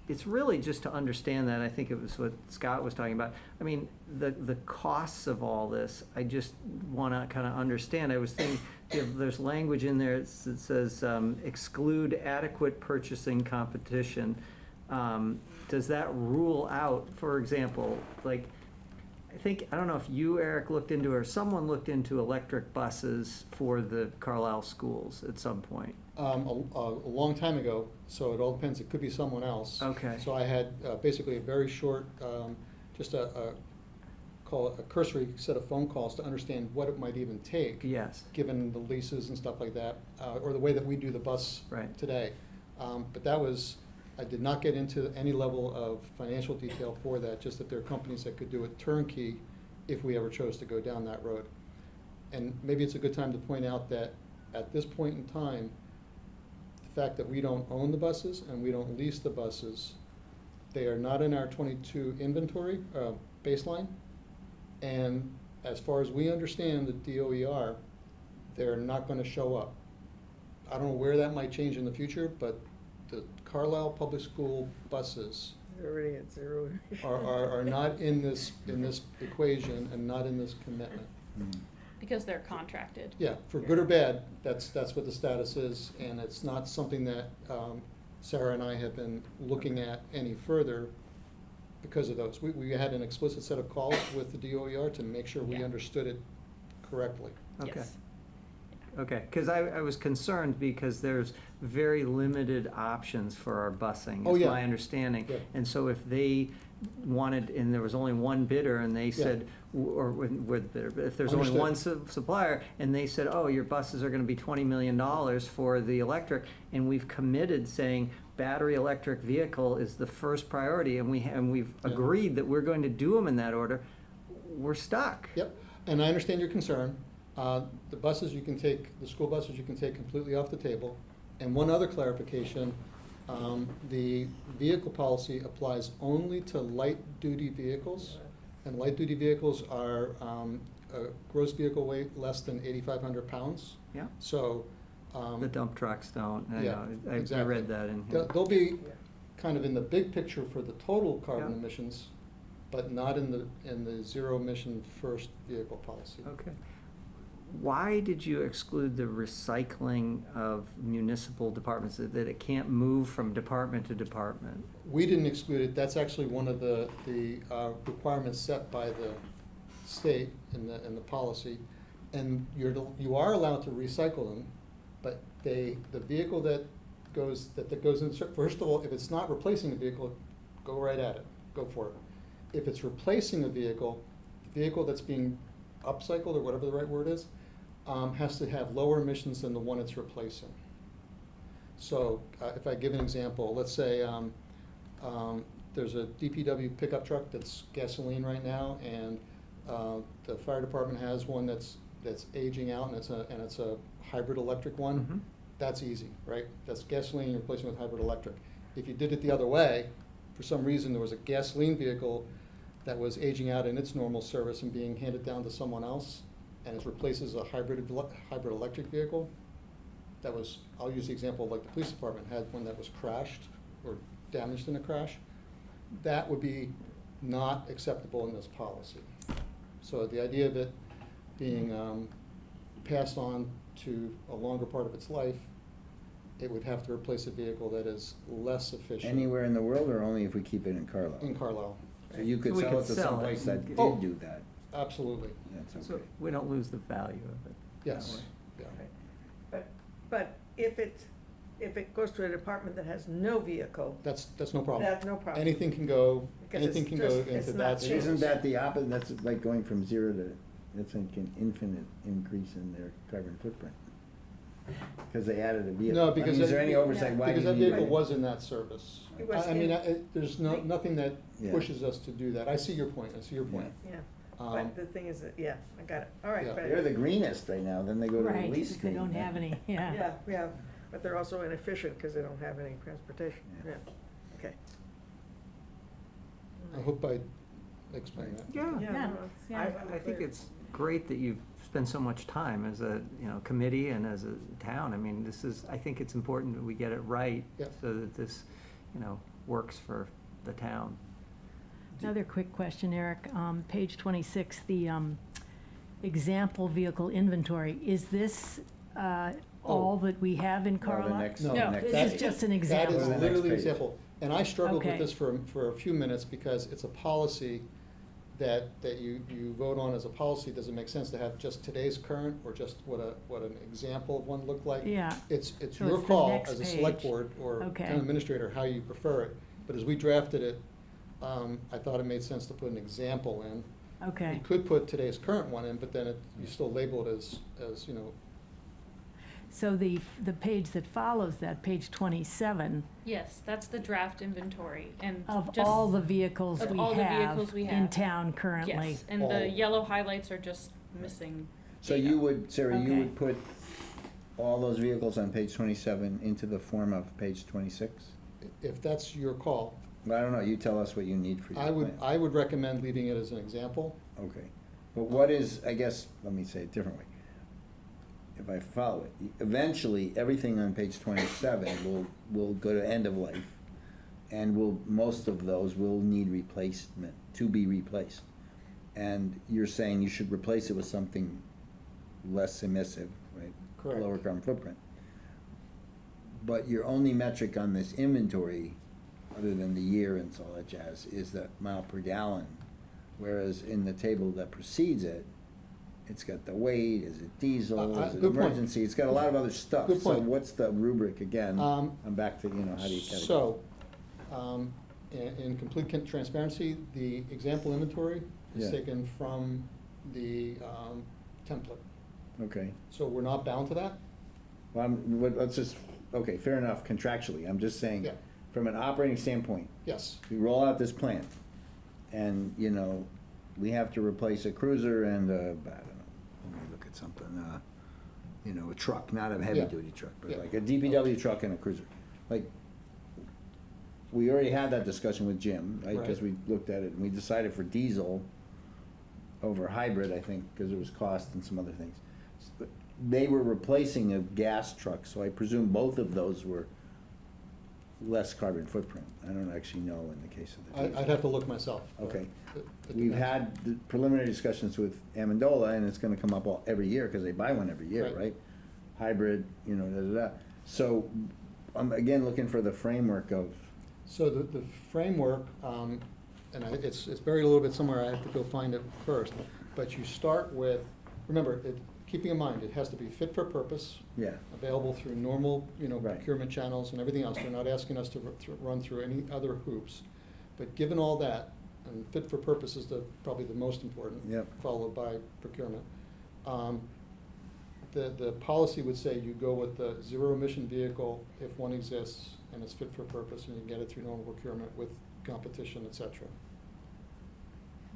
it's really just to understand that. I think it was what Scott was talking about. I mean, the costs of all this, I just want to kind of understand. I was thinking, if there's language in there that says exclude adequate purchasing competition. Does that rule out, for example, like, I don't know if you, Eric, looked into, or someone looked into electric buses for the Carlisle schools at some point? A long time ago, so it all depends. It could be someone else. Okay. So I had basically a very short, just a cursory set of phone calls to understand what it might even take. Yes. Given the leases and stuff like that, or the way that we do the bus Right. today. But that was, I did not get into any level of financial detail for that, just that there are companies that could do it turnkey if we ever chose to go down that road. And maybe it's a good time to point out that at this point in time, the fact that we don't own the buses and we don't lease the buses, they are not in our 22 inventory baseline. And as far as we understand the DOER, they're not going to show up. I don't know where that might change in the future, but the Carlisle Public School buses They're already at zero. are not in this equation and not in this commitment. Because they're contracted. Yeah, for good or bad, that's what the status is, and it's not something that Sarah and I have been looking at any further because of those. We had an explicit set of calls with the DOER to make sure we Yeah. understood it correctly. Okay. Yes. Okay, because I was concerned because there's very limited options for our busing, Oh, is yeah. my understanding. Yeah. And so if they wanted, and there was only one bidder, and they said, or with bidder, but if there's only Understood. one supplier, and they said, oh, your buses are gonna be $20 million for the electric, and we've committed saying battery electric vehicle is the first priority, and we've Yeah. agreed that we're going to do them in that order, we're stuck. Yep, and I understand your concern. The buses you can take, the school buses you can take completely off the table. And one other clarification, the vehicle policy applies only to light-duty vehicles. And light-duty vehicles are a gross vehicle weight less than 8,500 pounds. Yeah. So, The dump trucks don't. I yeah, know. I exactly. read that in here. They'll be kind of in the big picture for the total carbon Yeah. emissions, but not in the zero emission first vehicle policy. Okay. Why did you exclude the recycling of municipal departments, that it can't move from department to department? We didn't exclude it. That's actually one of the requirements set by the state in the policy. And you are allowed to recycle them, but the vehicle that goes in, first of all, if it's not replacing a vehicle, go right at it, go for it. If it's replacing a vehicle, the vehicle that's being upcycled, or whatever the right word is, has to have lower emissions than the one it's replacing. So if I give an example, let's say there's a DPW pickup truck that's gasoline right now, and the fire department has one that's aging out, and it's a hybrid electric one. Mhm. That's easy, right? That's gasoline you're replacing with hybrid electric. If you did it the other way, for some reason there was a gasoline vehicle that was aging out in its normal service and being handed down to someone else, and it replaces a hybrid electric vehicle, that was, I'll use the example of like the police department had one that was crashed or damaged in a crash, that would be not acceptable in this policy. So the idea of it being passed on to a longer part of its life, it would have to replace a vehicle that is less efficient. Anywhere in the world, or only if we keep it in Carlisle? In Carlisle. So you could So we sell could it to sell it someplace that and- did do that. Absolutely, That's So okay. we don't lose the value of it. yes. that way. Yeah. But if it goes to a department that has no vehicle, That's no problem. that's no problem. Anything can go, Because anything it's can go just- into it's that not But service. isn't that the opposite? That's like going from zero to, that's like an infinite increase in their carbon footprint. Because they added a vehicle. No, I mean, because is there that- any oversight? Why do Because you that need vehicle it? was in that service. It was I mean, in- there's nothing that Yeah. pushes us to do that. I see your point, I see your point. Yeah, Um, but the thing is that, yeah, I got it, all right. Yeah. but- They're the greenest right now, then they go to the Right, least if they green. don't have any, yeah. Yeah, yeah, but they're also inefficient because they don't have any transportation, Yeah. yeah, okay. I hope I explained that. Yeah. Yeah, no, yeah. I think it's great that you've spent so much time as a, committee and as a town. I mean, I think it's important that we get it right. Yeah. So that this, works for the town. Another quick question, Eric. Page 26, the example vehicle inventory, is this all that we have in Or the Carlisle? next- No, the next This is page. just an That example. is Or the next literally an page. example. And I struggled with Okay. this for a few minutes because it's a policy that you vote on as a policy. Does it make sense to have just today's current or just what an example of one looked like? Yeah. It's So your it's the call next as a select page. board or Okay. town administrator, how you prefer it. But as we drafted it, I thought it made sense to put an example in. Okay. You could put today's current one in, but then you still label it as So the page that follows that, page 27, Yes, that's the draft inventory and of just- all the vehicles of we all the have vehicles we in have. town currently. Yes, and All. the yellow highlights are just missing. So data. you would, Sarah, you Okay. would put all those vehicles on page 27 into the form of page 26? if that's your call. Well, I don't know, you tell us what you need for your plan. I would recommend leaving it as an example. Okay, but what is, I guess, let me say it differently. If I follow it, eventually, everything on page 27 will go to end of life, and most of those will need replacement, to be replaced. And you're saying you should replace it with something less emissive, right? Correct. Lower carbon footprint. But your only metric on this inventory, other than the year and all that jazz, is the mile per gallon. Whereas in the table that precedes it, it's got the weight, is it diesel, is it good point. emergency, it's got a lot of other stuff. Good point. So what's the rubric again? Um, I'm back to, how do you categorize? So, in complete transparency, the example inventory is Yeah. taken from the template. Okay, So we're not bound to that? well, let's just, okay, fair enough contractually, I'm just saying, Yeah. from an operating standpoint, Yes. we roll out this plan, and, we have to replace a cruiser and I don't know, let me look at something, a truck, not a heavy-duty truck, but Yeah. like a DPW truck and a cruiser. Like, we already had that discussion with Jim, right? Because Right. we looked at it, and we decided for diesel, over hybrid, I think, because it was cost and some other things. They were replacing a gas truck, so I presume both of those were less carbon footprint. I don't actually know in the case of the diesel. I'd have to look myself. Okay. It We've depends. had the preliminary discussions with Amendola, and it's gonna come up every year, because they buy one every year, Right. right? Hybrid, you know, da-da-da. So, I'm again looking for the framework of, So the framework, it's buried a little bit somewhere, I have to go find it first. But you start with, remember, keeping in mind, it has to be fit for purpose, yeah, available through normal, Right. procurement channels and everything else. They're not asking us to run through any other hoops. But given all that, and fit for purpose is probably the most important, Yep. followed by procurement. The policy would say you go with the zero emission vehicle if one exists and it's fit for purpose and you can get it through normal procurement with competition, et cetera.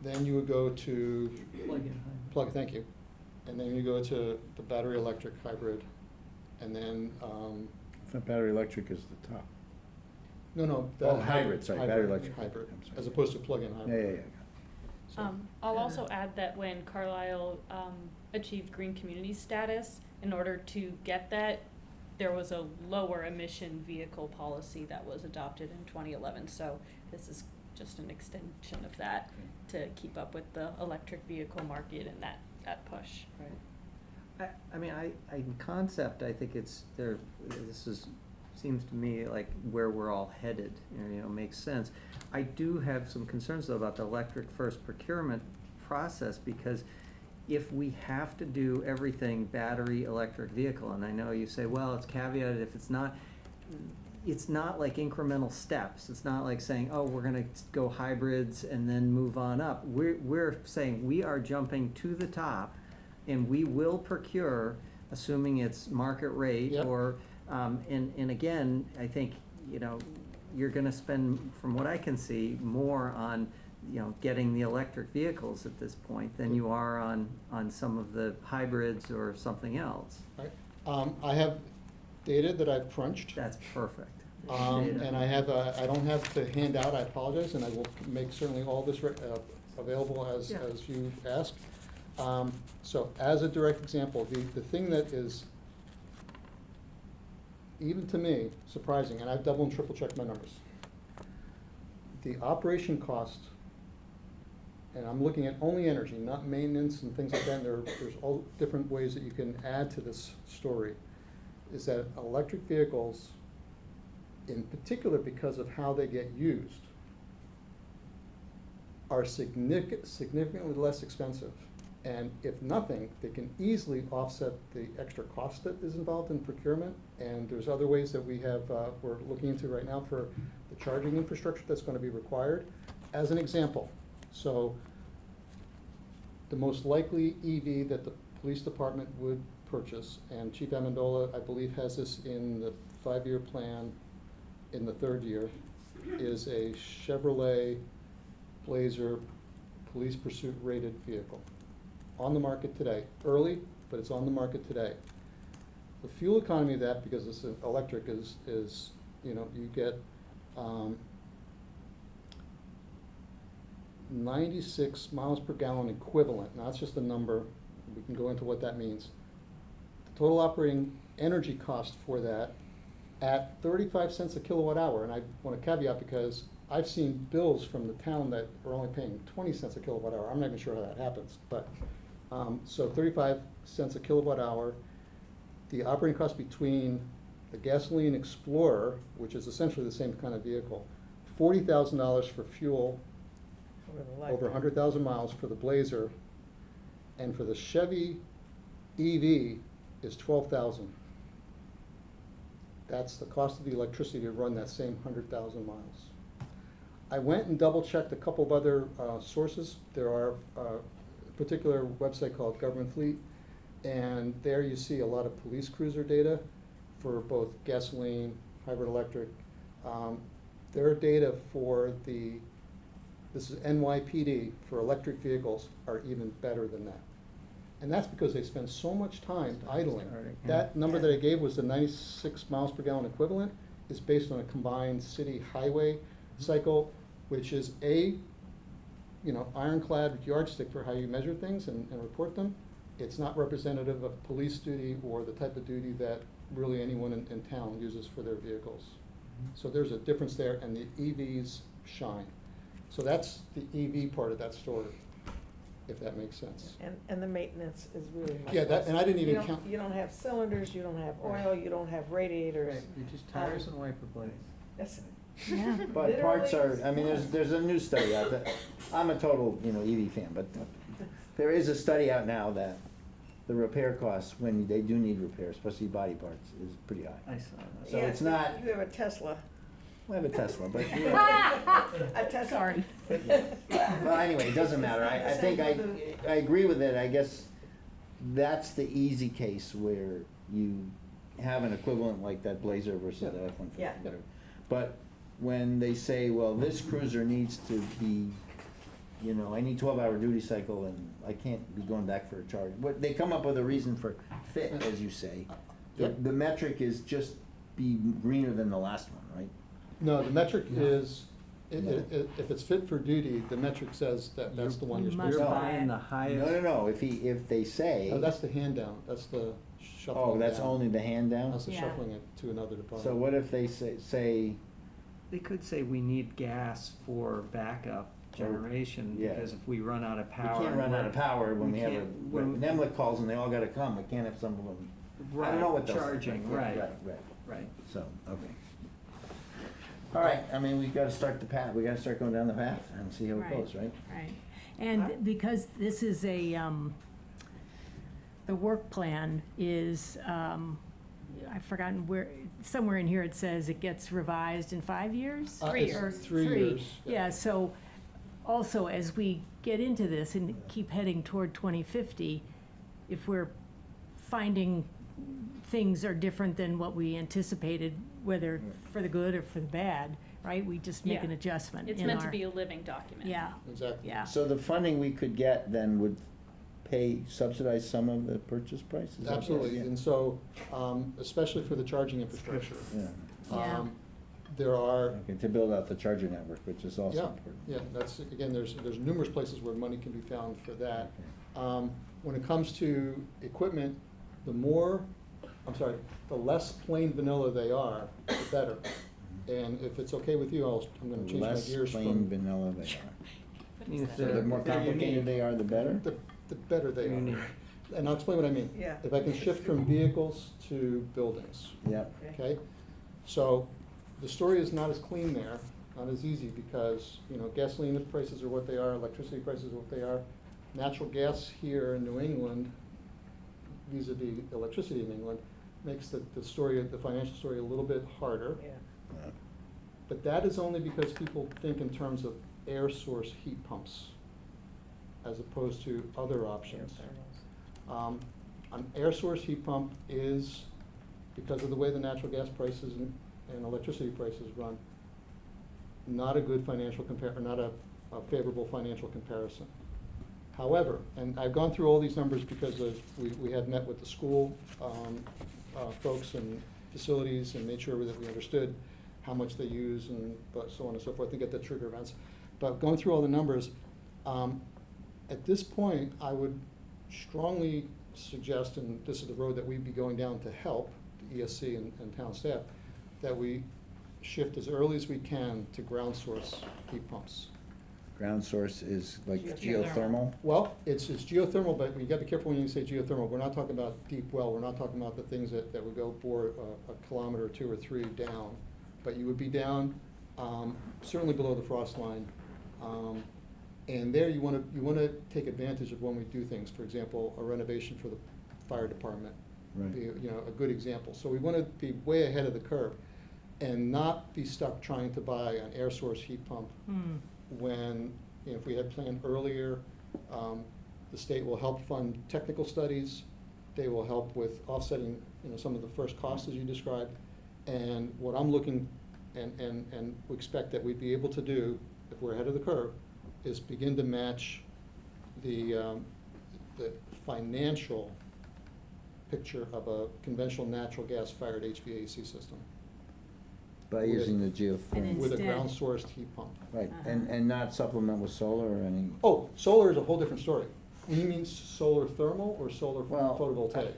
Then you would go to. Thank you. And then you go to the battery electric hybrid, and then, I thought battery electric is the top. no. Oh, hybrid, sorry, battery electric. Hybrid, I'm sorry. as opposed to plug-in Yeah, hybrid. yeah, yeah. So- I'll also add that when Carlisle achieved green community status, in order to get that, there was a lower emission vehicle policy that was adopted in 2011. So this is just an extension of that to keep up with the electric vehicle market and that push. Right. I mean, in concept, I think seems to me like where we're all headed, makes sense. I do have some concerns though about the electric first procurement process, because if we have to do everything battery electric vehicle, and I know you say, well, it's caveated if it's not like incremental steps. It's not like saying, oh, we're gonna go hybrids and then move on up. We're saying we are jumping to the top, and we will procure, assuming it's market rate. Yep. Or, and again, I think, you're gonna spend, from what I can see, more on, getting the electric vehicles at this point than you are on some of the hybrids or something else. Right. I have data that I've crunched. That's perfect. And I don't have the handout, I apologize, and I will make certainly all this available as you ask. So as a direct example, the thing that is, even to me, surprising, and I've double and triple checked my numbers. The operation cost, and I'm looking at only energy, not maintenance and things like that, and there's all different ways that you can add to this story, is that electric vehicles, in particular because of how they get used, are significantly less expensive. And if nothing, they can easily offset the extra cost that is involved in procurement. And there's other ways that we're looking into right now for the charging infrastructure that's going to be required. As an example, so the most likely EV that the police department would purchase, and Chief Amendola, I believe, has this in the 5-year plan in the 3rd year, is a Chevrolet Blazer police pursuit rated vehicle. On the market today, early, but it's on the market today. The fuel economy of that, because it's electric, is you get 96 miles per gallon equivalent. Now, that's just a number. We can go into what that means. The total operating energy cost for that at 35 cents a kilowatt hour, and I want to caveat because I've seen bills from the town that are only paying 20 cents a kilowatt hour. I'm not even sure how that happens, but so 35 cents a kilowatt hour. The operating cost between the gasoline Explorer, which is essentially the same kind of vehicle, $40,000 for fuel, over 100,000 miles for the Blazer, and for the Chevy EV is $12,000. That's the cost of the electricity to run that same 100,000 miles. I went and double-checked a couple of other sources. There are a particular website called Government Fleet, and there you see a lot of police cruiser data for both gasoline, hybrid electric. Their data for this is NYPD, for electric vehicles are even better than that. And that's because they spend so much time idling. That number that I gave was the 96 miles per gallon equivalent, is based on a combined city highway cycle, which is ironclad yardstick for how you measure things and report them. It's not representative of police duty or the type of duty that really anyone in town uses for their vehicles. So there's a difference there, and the EVs shine. So that's the EV part of that story, if that makes sense. And the maintenance is really much Yeah, that- less. and I didn't even You don't- count- You don't have cylinders, you don't have oil, you don't have radiators. You just tires and wiper blades. That's- Yeah. But parts are, Literally. I mean, there's a new study out there. I'm a total, EV fan, but there is a study out now that the repair costs, when they do need repair, especially body parts, is pretty high. I saw that. So Yeah, it's not, You have a Tesla. I have a Tesla, but, A Tesla. Sorry. well, anyway, it doesn't matter. I think I agree with it. I guess that's the easy case where you have an equivalent like that Blazer versus the F-150. Yeah. But when they say, well, this cruiser needs to be, I need 12-hour duty cycle and I can't be going back for a charge. They come up with a reason for fit, as you say. Yep. The metric is just be greener than the last one, right? No, the metric is, if it's fit for duty, the metric says that that's the one you're supposed You're to buy. buying the highest. No. If they say. Oh, that's the hand down, that's the shuffling Oh, that's down. only the hand down? That's the Yeah. shuffling it to another department. So what if they say, They could say we need gas for backup generation, Yeah. because if we run out of we power. can't run out of power when we have can't- a, when- when NEMLIC calls and they all gotta come, we can't have some of them. I Right, don't know what those. charging, right. Right, so, okay. All right, I mean, we gotta start the path, we gotta start going down the path and see how it Right. goes, right? Right. And because this is the work plan is, I've forgotten where, somewhere in here it says it gets revised in 5 years? It's Or 3 years. Yeah, so also as we get into this and keep heading toward 2050, if we're finding things are different than what we anticipated, whether for the good or for the bad, right? We just make an Yeah. adjustment. It's in meant to our- be a living document. Yeah, Exactly. yeah. So the funding we could get then would subsidize some of the purchase price? Is that right? Absolutely, Yeah. and so, especially for the charging infrastructure. Yeah, Yeah. There are, okay, to build out the charger network, which is also yeah, important. yeah, that's, again, there's numerous places where money can be found for that. When it comes to equipment, the less plain vanilla they are, the better. And if it's okay with you, I'm gonna change my Less gears plain from, vanilla they are. I mean, if So the more they're complicated unique. they are, the better? the better they Unique. are. And I'll explain what I mean. Yeah. If I can shift from vehicles to buildings. Yep. Okay, so the story is not as clean there, not as easy, because, gasoline prices are what they are, electricity prices are what they are. Natural gas here in New England, vis-à-vis electricity in England, makes the story, the financial story a little bit harder. Yeah. But that is only because people think in terms of air source heat pumps, as opposed to other options. An air source heat pump is, because of the way the natural gas prices and electricity prices run, not a good financial or not a favorable financial comparison. However, and I've gone through all these numbers because we had met with the school folks and facilities and made sure that we understood how much they use and so on and so forth to get the trigger events. But going through all the numbers, at this point, I would strongly suggest, and this is the road that we'd be going down to help the ESC and town staff, that we shift as early as we can to ground source heat pumps. Ground source is like Geothermal. geothermal? Well, it's geothermal, but you gotta be careful when you say geothermal. We're not talking about deep well, we're not talking about the things that would go bore a kilometer or 2 or 3 down. But you would be down, certainly below the frost line. And there you wanna take advantage of when we do things. For example, a renovation for the fire department. Right. Be, a good example. So we wanna be way ahead of the curve and not be stuck trying to buy an air source heat pump when, if we had planned earlier. The state will help fund technical studies. They will help with offsetting, some of the first costs as you described. And what I'm looking and we expect that we'd be able to do, if we're ahead of the curve, is begin to match the financial picture of a conventional natural gas fired HVAC system. By using the geothermal, with a Instead. ground sourced heat pump. right, and not supplement with solar or any, Oh, solar is a whole different story. You mean solar thermal or solar Well, photovoltaic?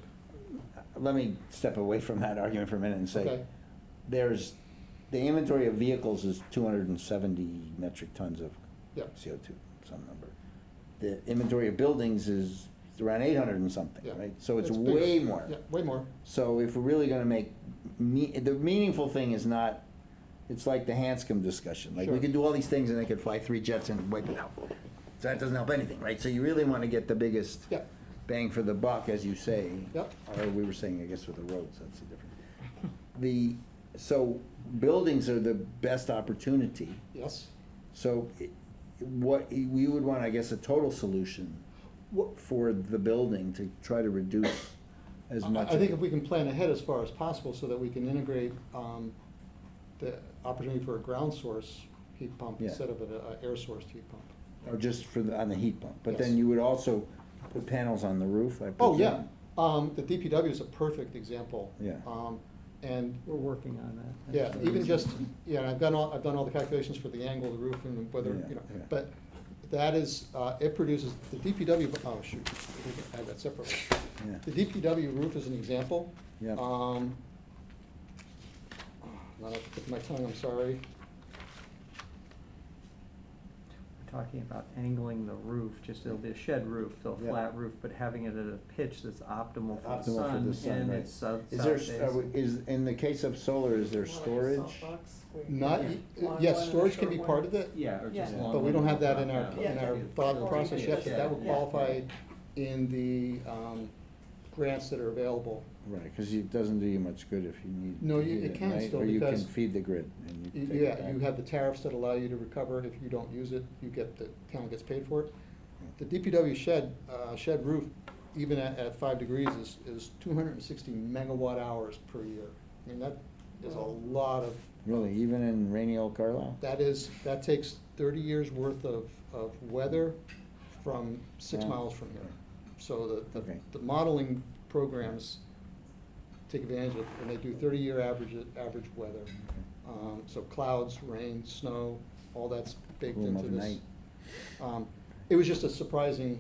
let me step away from that argument for a minute and say, Okay, there's, the inventory of vehicles is 270 metric tons of yeah, CO2, some number. The inventory of buildings is around 800 and something, Yeah. right? So it's bigger. way more. Yeah, way more. So if we're really gonna make, the meaningful thing is not, it's like the Hanscom discussion. Like, we Sure. could do all these things and they could fly 3 jets and wipe it out. So that doesn't help anything, right? So you really wanna get the biggest Yeah, bang for the buck, as you say. Yep. Or we were saying, I guess, with the roads, that's the difference. So buildings are the best opportunity. yes. So what, we would want, I guess, a total solution for the building to try to reduce as much. I think if we can plan ahead as far as possible so that we can integrate the opportunity for a ground source heat pump Yeah. instead of an air sourced heat pump. Or just for on the heat pump, but Yes. then you would also put panels on the roof, I Oh, presume? yeah. The DPW is a perfect example. Yeah. And We're working on that. yeah, even just, yeah, I've done all the calculations for the angle of the roof and whether, Yeah, you know, yeah. but that is, it produces, the DPW, oh, shoot, we can add that separately. Yeah. The DPW roof is an example. Yeah. Not off the tip of my tongue, I'm sorry. We're talking about angling the roof, just it'll be a shed roof, so a Yeah. flat roof, but having it at a pitch that's optimal for Optimal the for sun, the sun, and right. it's south Is there, facing. is, in the case of solar, is there storage? Not, yes, storage can be part of it, Yeah, or just Yeah. long. but we don't have that in ones. our, Yeah. in our thought process yet, but that would Yeah. qualify in the grants that are available. Right, because it doesn't do you much good if you need. No, to you- heat it can at night, still, Or you can because- feed the grid and you take it Yeah, back. you have the tariffs that allow you to recover. If you don't use it, you get, the town gets paid for it. The DPW shed roof, even at 5 degrees, is 260 megawatt hours per year. I mean, that is a lot of, Really, even in rainy old Carlisle? that takes 30 years worth of weather from 6 Yeah. miles from here. So Okay. the modeling programs take advantage of, and they do 30-year average weather. So clouds, rain, snow, all that's baked Cool 'em into this. overnight. It was just a surprising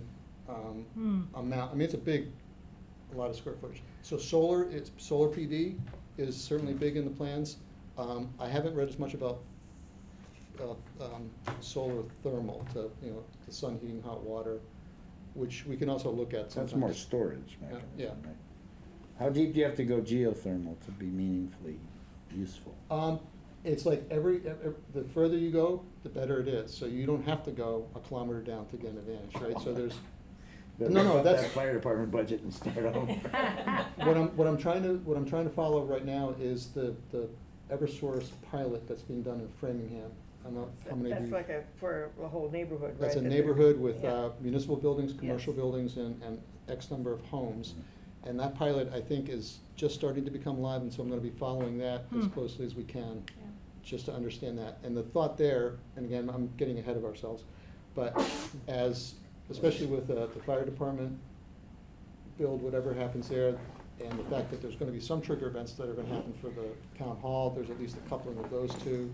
amount. I mean, it's a lot of square footage. So solar PV is certainly big in the plans. I haven't read as much about solar thermal to, the sun heating hot water, which we can also look at sometimes. That's more storage mechanism, Yeah. right? How deep do you have to go geothermal to be meaningfully useful? It's like the further you go, the better it is. So you don't have to go a kilometer down to get an advantage, right? So there's, no, that's. That fire department budget and start over. What I'm trying to follow right now is the Eversource pilot that's being done in Framingham. I don't know how many of That's you. like for a whole neighborhood, right? That's a that neighborhood with yeah. municipal buildings, commercial Yes. buildings, and X number of homes. And that pilot, I think, is just starting to become live, and so I'm gonna be following that as closely as we can, just to understand that. And the thought there, and again, I'm getting ahead of ourselves, but especially with the fire department build, whatever happens there, and the fact that there's gonna be some trigger events that are gonna happen for the town hall, there's at least a coupling of those two,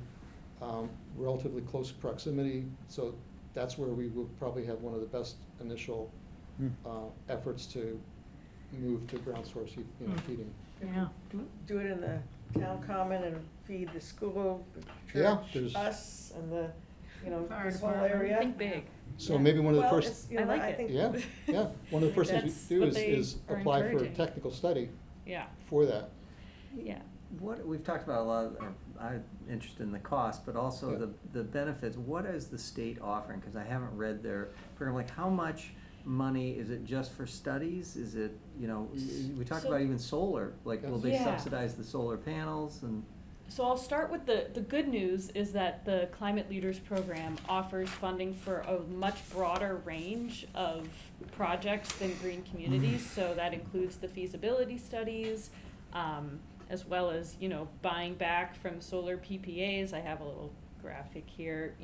relatively close proximity, so that's where we will probably have one of the best initial efforts to move to ground source heating. Yeah. Do it in the town common and feed the school, the Yeah, church, there's- us, and the, Fire this whole department. area. Think big. So Yeah. maybe one of the Well, first, it's, you I know, like I it. think. yeah, one of the first things That's we do what is they are apply for a encouraging. technical study Yeah, for that. yeah. What, we've talked about a lot, I'm interested in the cost, but also Yeah. the benefits. What is the state offering? Because I haven't read their program, like how much money, is it just for studies? Is it, we talked So- about even solar, like will they Yeah. subsidize the solar panels and? So I'll start with the good news is that the Climate Leaders Program offers funding for a much broader range of projects than green communities. So that includes the feasibility studies, as well as, buying back from solar PPAs. I have a little graphic here,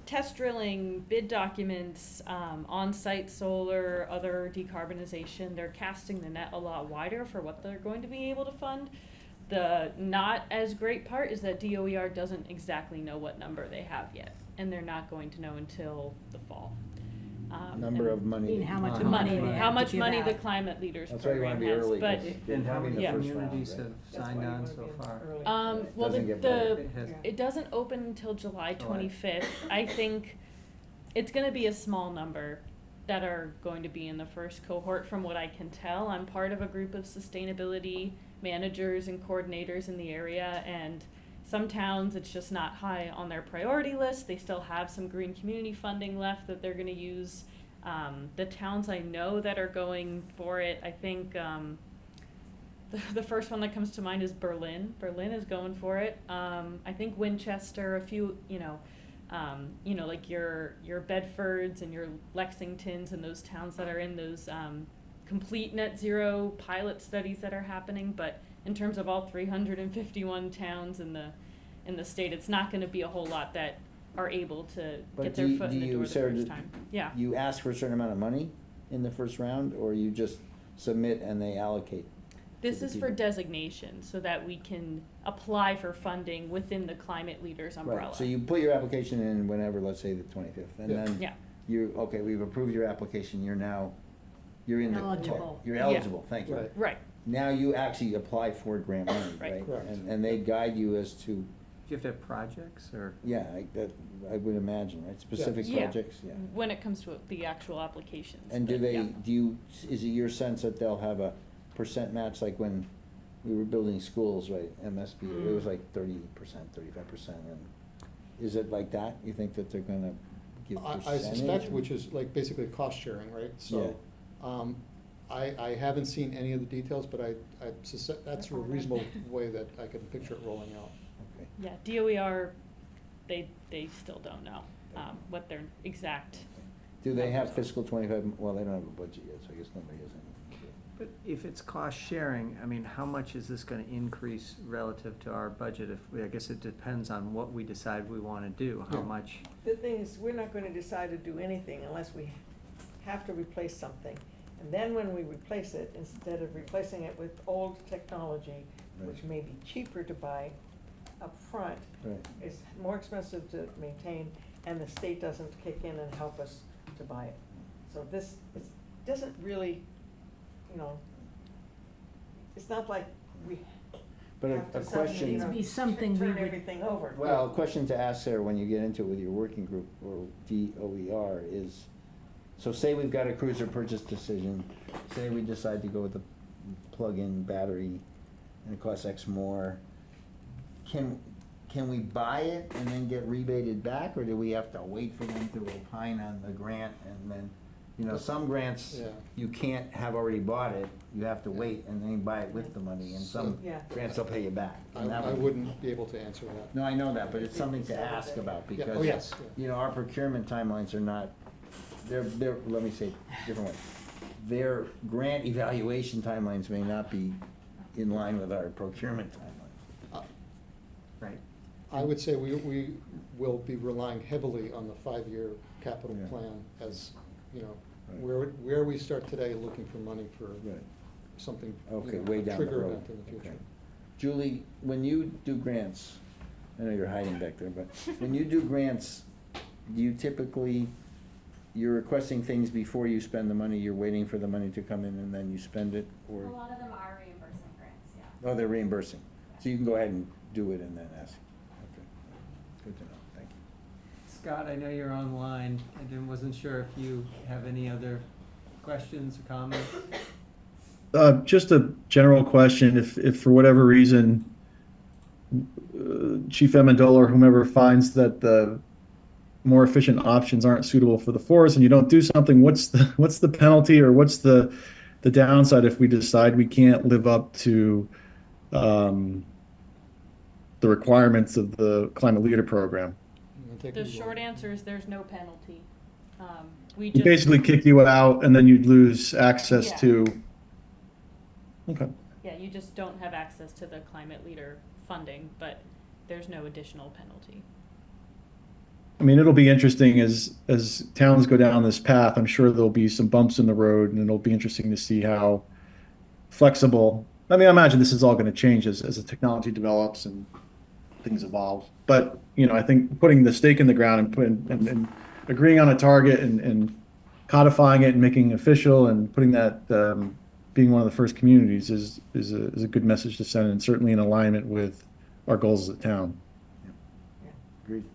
test drilling, bid documents, on-site solar, other decarbonization. They're casting the net a lot wider for what they're going to be able to fund. The not as great part is that DOER doesn't exactly know what number they have yet, and they're not going to know until the fall. Number and of money. How much How money much they how have to much give money out. the climate leaders That's why you want program to be has, early. but 'cause And how having many the Yeah. first round, communities right? have That's signed why you on wanna so be in far? early. well, Doesn't get better. It has- it doesn't open until July July. 25th. I think it's going to be a small number that are going to be in the first cohort from what I can tell. I'm part of a group of sustainability managers and coordinators in the area, and some towns it's just not high on their priority list. They still have some green community funding left that they're going to use. The towns I know that are going for it, I think the first one that comes to mind is Berlin. Berlin is going for it. I think Winchester, a few, like your Bedfords and your Lexingtons and those towns that are in those complete net zero pilot studies that are happening. But in terms of all 351 towns in the state, it's not going to be a whole lot that are able to But get their foot in the door the Sarah, first time. Yeah. You ask for a certain amount of money in the first round, or you just submit and they allocate? This the is for people? designation, so that we can apply for funding within the climate leaders umbrella. Right, so you put your application in whenever, let's say the 25th, and Yeah. then Yeah. okay, we've approved your application, you're in the. Eligible. You're Yeah. eligible, thank you. Right. Right. Now you actually apply for grant money, Right. right? Correct. And they guide you as to, Do you have to have projects or? yeah, I would imagine, right, specific Yeah. projects, yeah. When it comes to the actual applications. And but yeah. is it your sense that they'll have a percent match, like when we were building schools, right, MSB, it was like 30%, 35%, and is it like that? You think that they're gonna give I percentage? suspect, which is like basically cost sharing, right? So, I haven't seen any of the details, but I suspect that's a reasonable way that I can picture it rolling out. Okay. Yeah, DOER, they still don't know what their exact. Do they have fiscal 25, well, they don't have a budget yet, so I guess nobody has anything. But if it's cost sharing, I mean, how much is this gonna increase relative to our budget? I guess it depends on what we decide we wanna do, how Yeah. much. The thing is, we're not gonna decide to do anything unless we have to replace something. And then when we replace it, instead of replacing it with old technology, which Right. may be cheaper to buy up front, Right. it's more expensive to maintain, and the state doesn't kick in and help us to buy it. So this, it doesn't really, it's not like we But have to a suddenly, question. It'd be something we turn would- everything over. Well, a question to ask, Sarah, when you get into it with your working group, or DOER, is, so say we've got a cruiser purchase decision, say we decide to go with the plug-in battery, and it costs X more, can we buy it and then get rebated back, or do we have to wait for them to opine on the grant, and then, some grants, Yeah. you can't have already bought it, you have to wait and then buy it with the money, and some Yeah. grants will pay you back. and that I would- wouldn't be able to answer that. No, I know that, but it's something to ask about, Yeah. because, Oh, yes. our procurement timelines are not, they're, let me say it a different way. Their grant evaluation timelines may not be in line with our procurement timelines. Right. I would say we will be relying heavily on the 5-year capital Yeah. plan as, Right. where we start today looking for money for Right. something, Okay, a way down the trigger road. event in the future. Okay. Julie, when you do grants, I know you're hiding back there, but when you do grants, do you typically, you're requesting things before you spend the money, you're waiting for the money to come in and then you spend it, A or? lot of them are reimbursing grants, yeah. Oh, they're reimbursing, so you can go ahead and do it and then ask. Okay, good to know, thank you. Scott, I know you're online. Wasn't sure if you have any other questions or comments? Just a general question, if for whatever reason, Chief Amendola or whomever finds that the more efficient options aren't suitable for the forest and you don't do something, what's the penalty, or what's the downside if we decide we can't live up to the requirements of the Climate Leader Program? The short answer is there's no penalty. We We just. basically kick you out and then you'd lose access Yeah. to, okay. Yeah, you just don't have access to the climate leader funding, but there's no additional penalty. I mean, it'll be interesting as towns go down this path. I'm sure there'll be some bumps in the road, and it'll be interesting to see how flexible I mean, I imagine this is all going to change as the technology develops and things evolve. But, you know, I think putting the stake in the ground and putting, and agreeing on a target and codifying it and making it official and putting that, being one of the first communities is a good message to send, and certainly in alignment with our goals as a town. Agreed.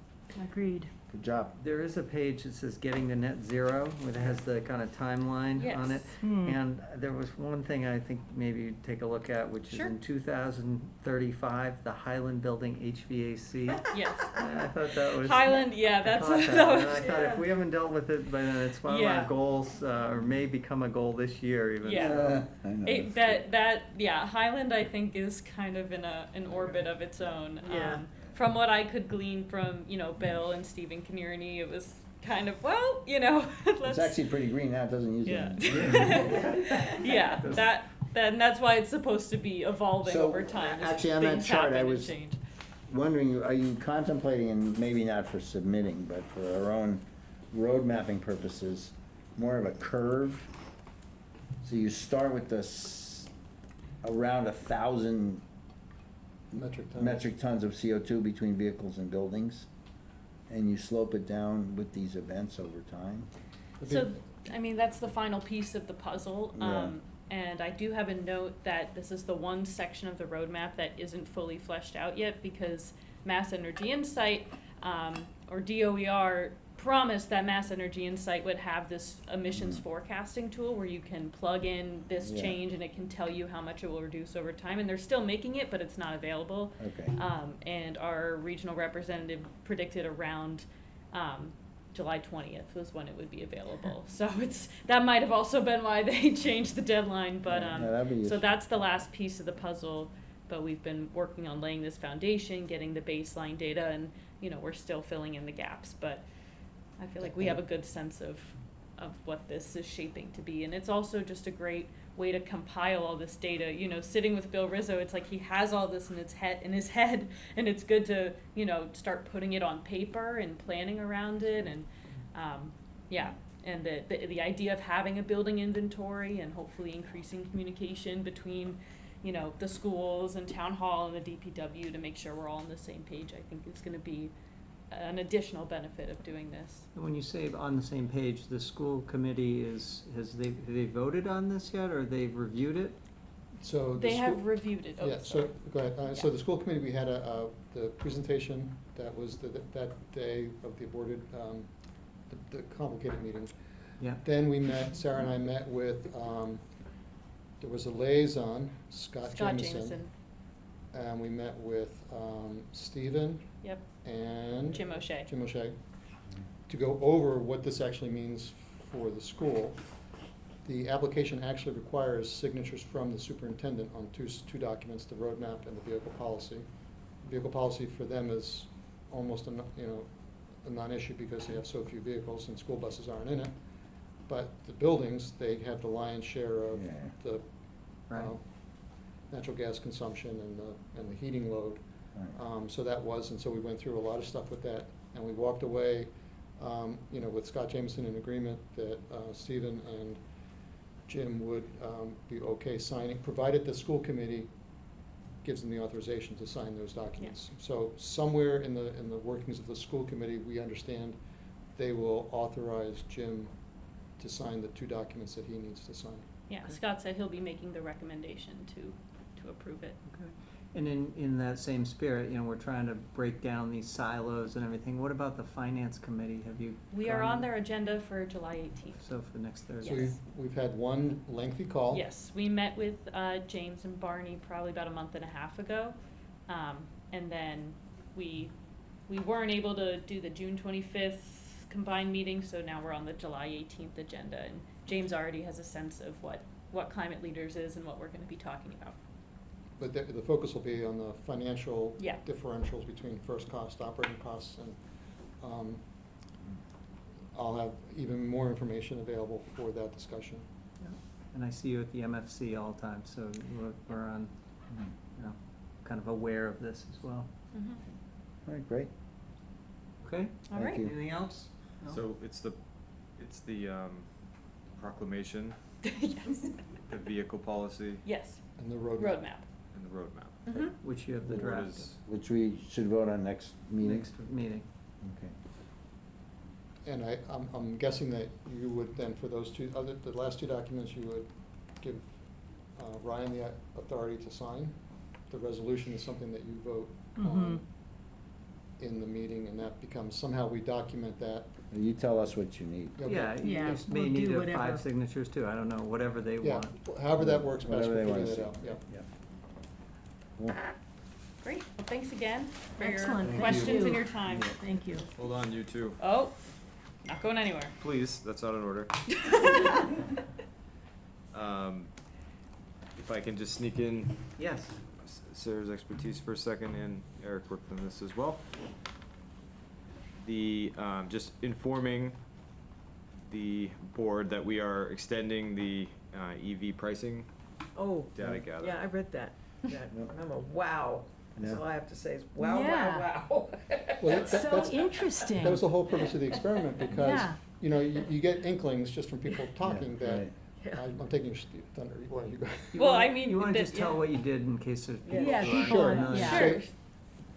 Agreed. Good job. There is a page that says getting to net zero, where it has the kind of timeline on it. Yes. And there was one thing I think maybe you'd take a look at, which is Sure. in 2035, the Highland Building HVAC. Yes. I thought that was. Highland, yeah, I that's, caught that that, was, and I thought if we haven't dealt with it by then, it's one of Yeah. our goals, or may become a goal this year even. Yeah. so. I know. yeah, Highland, I think, is kind of in an orbit of its own. Yeah. From what I could glean from, Bill and Stephen Kearney, it was kind of, well, It's let's. actually pretty green now, it doesn't use Yeah. it. Yeah, that's why it's supposed to be evolving So, over time. as actually, on that things chart, happen I and was change. wondering, are you contemplating, and maybe not for submitting, but for our own road mapping purposes, more of a curve? So you start with around 1,000 metric tons of CO2 between vehicles and buildings, and you slope it down with these events over time? So, I mean, that's the final piece of the puzzle. Yeah. And I do have a note that this is the one section of the roadmap that isn't fully fleshed out yet, because Mass Energy Insight, or DOER, promised that Mass Energy Insight would have this emissions forecasting tool where you can plug in this Yeah. change and it can tell you how much it will reduce over time. And they're still making it, but it's not available. Okay. And our regional representative predicted around July 20th was when it would be available. So that might have also been why they changed the deadline. But Yeah, that'd be so useful. that's the last piece of the puzzle. But we've been working on laying this foundation, getting the baseline data, and we're still filling in the gaps. But I feel like we have a good sense of what this is shaping to be. And it's also just a great way to compile all this data. Sitting with Bill Rizzo, it's like he has all this in his head, and it's good to, start putting it on paper and planning around it. And and the idea of having a building inventory and hopefully increasing communication between, the schools and town hall and the DPW to make sure we're all on the same page, I think is gonna be an additional benefit of doing this. And when you say on the same page, the school committee have they voted on this yet, or they've reviewed it? So the They have school- reviewed it. Oh, Yeah, sorry. so, go ahead. So Yeah. the school committee, we had the presentation, that was that day of the aborted, the complicated meeting. Yeah. Then we met, Sarah and I met with, there was a liaison, Scott Jameson. And we met with Stephen Yep, and Jim O'Shea. Jim O'Shea, to go over what this actually means for the school. The application actually requires signatures from the superintendent on two documents, the roadmap and the vehicle policy. Vehicle policy for them is almost a non-issue because they have so few vehicles and school buses aren't in it. But the buildings, they have the lion's share of Yeah. the Right. natural gas consumption and the heating load. Right. So that was, and so we went through a lot of stuff with that, and we walked away, with Scott Jameson in agreement that Stephen and Jim would be okay signing, provided the school committee gives them the authorization to sign those documents. So somewhere in the workings of the school committee, we understand they will authorize Jim to sign the two documents that he needs to sign. Yeah, Scott said he'll be making the recommendation to approve it. Okay. And in that same spirit, we're trying to break down these silos and everything. What about the finance committee? Have you? We are gone- on their agenda for July 18th. So for next Thursday? So Yes. we've had one lengthy call. Yes, we met with James and Barney probably about a month and a half ago. And then we weren't able to do the June 25th combined meeting, so now we're on the July 18th agenda. And James already has a sense of what Climate Leaders is and what we're going to be talking about. But the focus will be on the financial Yeah. differentials between first cost, operating costs, and I'll have even more information available for that discussion. Yeah. And I see you at the MFC all the time, so we're on, kind of aware of this as well. Mm-hmm. All right, great. Okay? All Thank right. you. Anything else? No? So it's the proclamation. Yes. The vehicle policy Yes, And the roadmap. roadmap. and the roadmap. Mhm. Which you have the Board draft is- Which we should vote on next meeting. next meeting. Okay. And I'm guessing that you would then, for those two, the last two documents, you would give Ryan the authority to sign. The resolution is something that you vote on in the meeting, and that becomes, somehow we document that. You tell us what you need. Okay. Yeah, Yeah, you may we'll need do a whatever. 5 signatures too, I don't know, whatever they Yeah, want. however that works best Whatever for they figuring wanna it see. out, yeah. Yeah. Cool. Great, well, thanks again for Excellent, your thank questions you. and your time. Thank you. Hold on, you two. Oh, not going anywhere. Please, that's out of order. If I can just sneak in Yes. Sarah's expertise for a second, and Eric worked on this as well. The, just informing the board that we are extending the EV pricing Oh, data gather. yeah, I read that. I'm a wow. That's Yeah. all I have to say is wow, Yeah. wow, wow. Well, That's that- so that's- interesting. That was the whole purpose of the experiment, because, Yeah. you know, you get inklings just from people talking Yeah, that, right. Yeah. I'm taking your thunder, why don't you go? You Well, wanna- I mean, You want to that- just tell yeah. what you did in case there's people. Yeah, who aren't people Sure. on- yeah. Sure.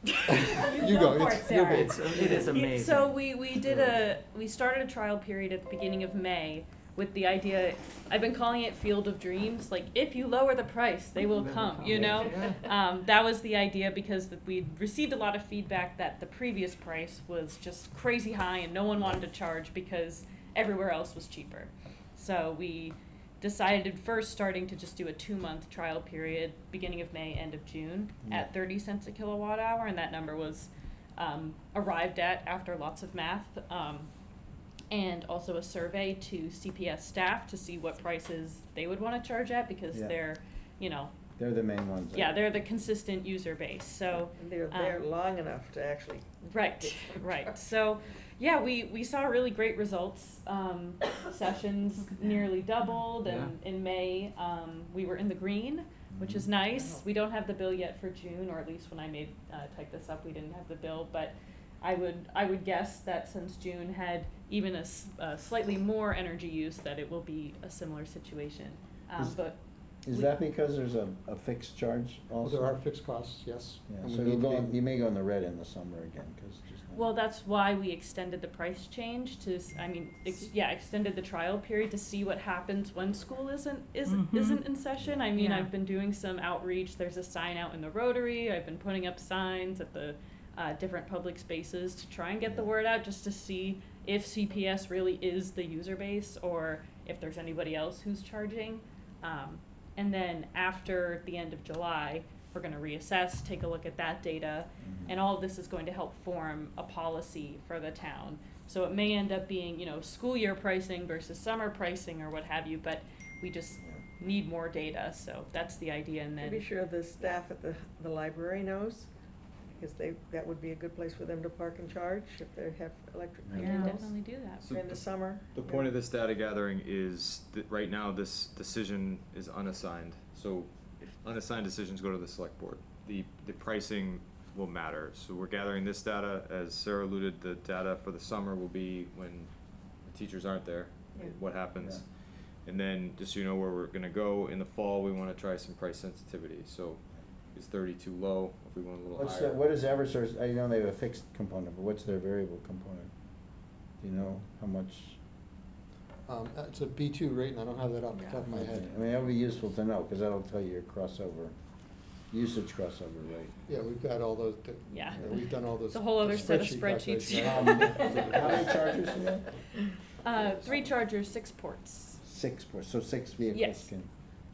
You go, for it's it, your Sarah. baby. It is amazing. So we started a trial period at the beginning of May with the idea, I've been calling it Field of Dreams, like, if you lower the price, they will come, you know? That was the idea, because we received a lot of feedback that the previous price was just crazy high and no one wanted to charge because everywhere else was cheaper. So we decided first starting to just do a 2-month trial period, beginning of May, end of June, at 30 cents a kilowatt hour, and that number was arrived at after lots of math. And also a survey to CPS staff to see what prices they would want to charge at, because Yeah. they're, you know, They're the main ones. yeah, they're the consistent user base, so. And they're there long enough to actually. Right, right. So, yeah, we saw really great results. Sessions nearly doubled, and in May, we were in the green, which is nice. Wow. We don't have the bill yet for June, or at least when I typed this up, we didn't have the bill, but I would guess that since June had even a slightly more energy use, that it will be a similar situation. But Is we- that because there's a fixed charge Well, also? there are fixed costs, yes. Yeah, and we so need to be- you may go in the red in the summer again, because just. Well, that's why we extended the price change to, extended the trial period to see what happens when school isn't in session. I mean, Yeah. I've been doing some outreach. There's a sign out in the Rotary. I've been putting up signs at the different public spaces to try and get the word out, just to see if CPS really is the user base, or if there's anybody else who's charging. And then after the end of July, we're gonna reassess, take a look at that data, and all of this is going to help form a policy for the town. So it may end up being, you know, school year pricing versus summer pricing or what have you, but we just need more data, so that's the idea, and then. Be sure the staff at the library knows, because that would be a good place for them to park and charge if they have electric We vehicles. can definitely do that. So In the summer. The point of this data gathering is that right now this decision is unassigned. So if unassigned decisions go to the select board, the pricing will matter. So we're gathering this data. As Sarah alluded, the data for the summer will be when the teachers aren't there, Yeah. what happens. And then, just so you know where we're gonna go, in the fall, we wanna try some price sensitivity. So is 30 too low? If we went a little higher. What is Eversource, I know they have a fixed component, but what's their variable component? Do you know how much? It's a B2 rate, and I don't have that off the top of my head. I mean, that would be useful to know, because that'll tell you your crossover, usage crossover rate. Yeah, we've got all those, Yeah. we've done all those. It's a whole other set of calculations. spreadsheets. How many chargers do you have? 3 chargers, 6 ports. 6, so 6 vehicles Yes. can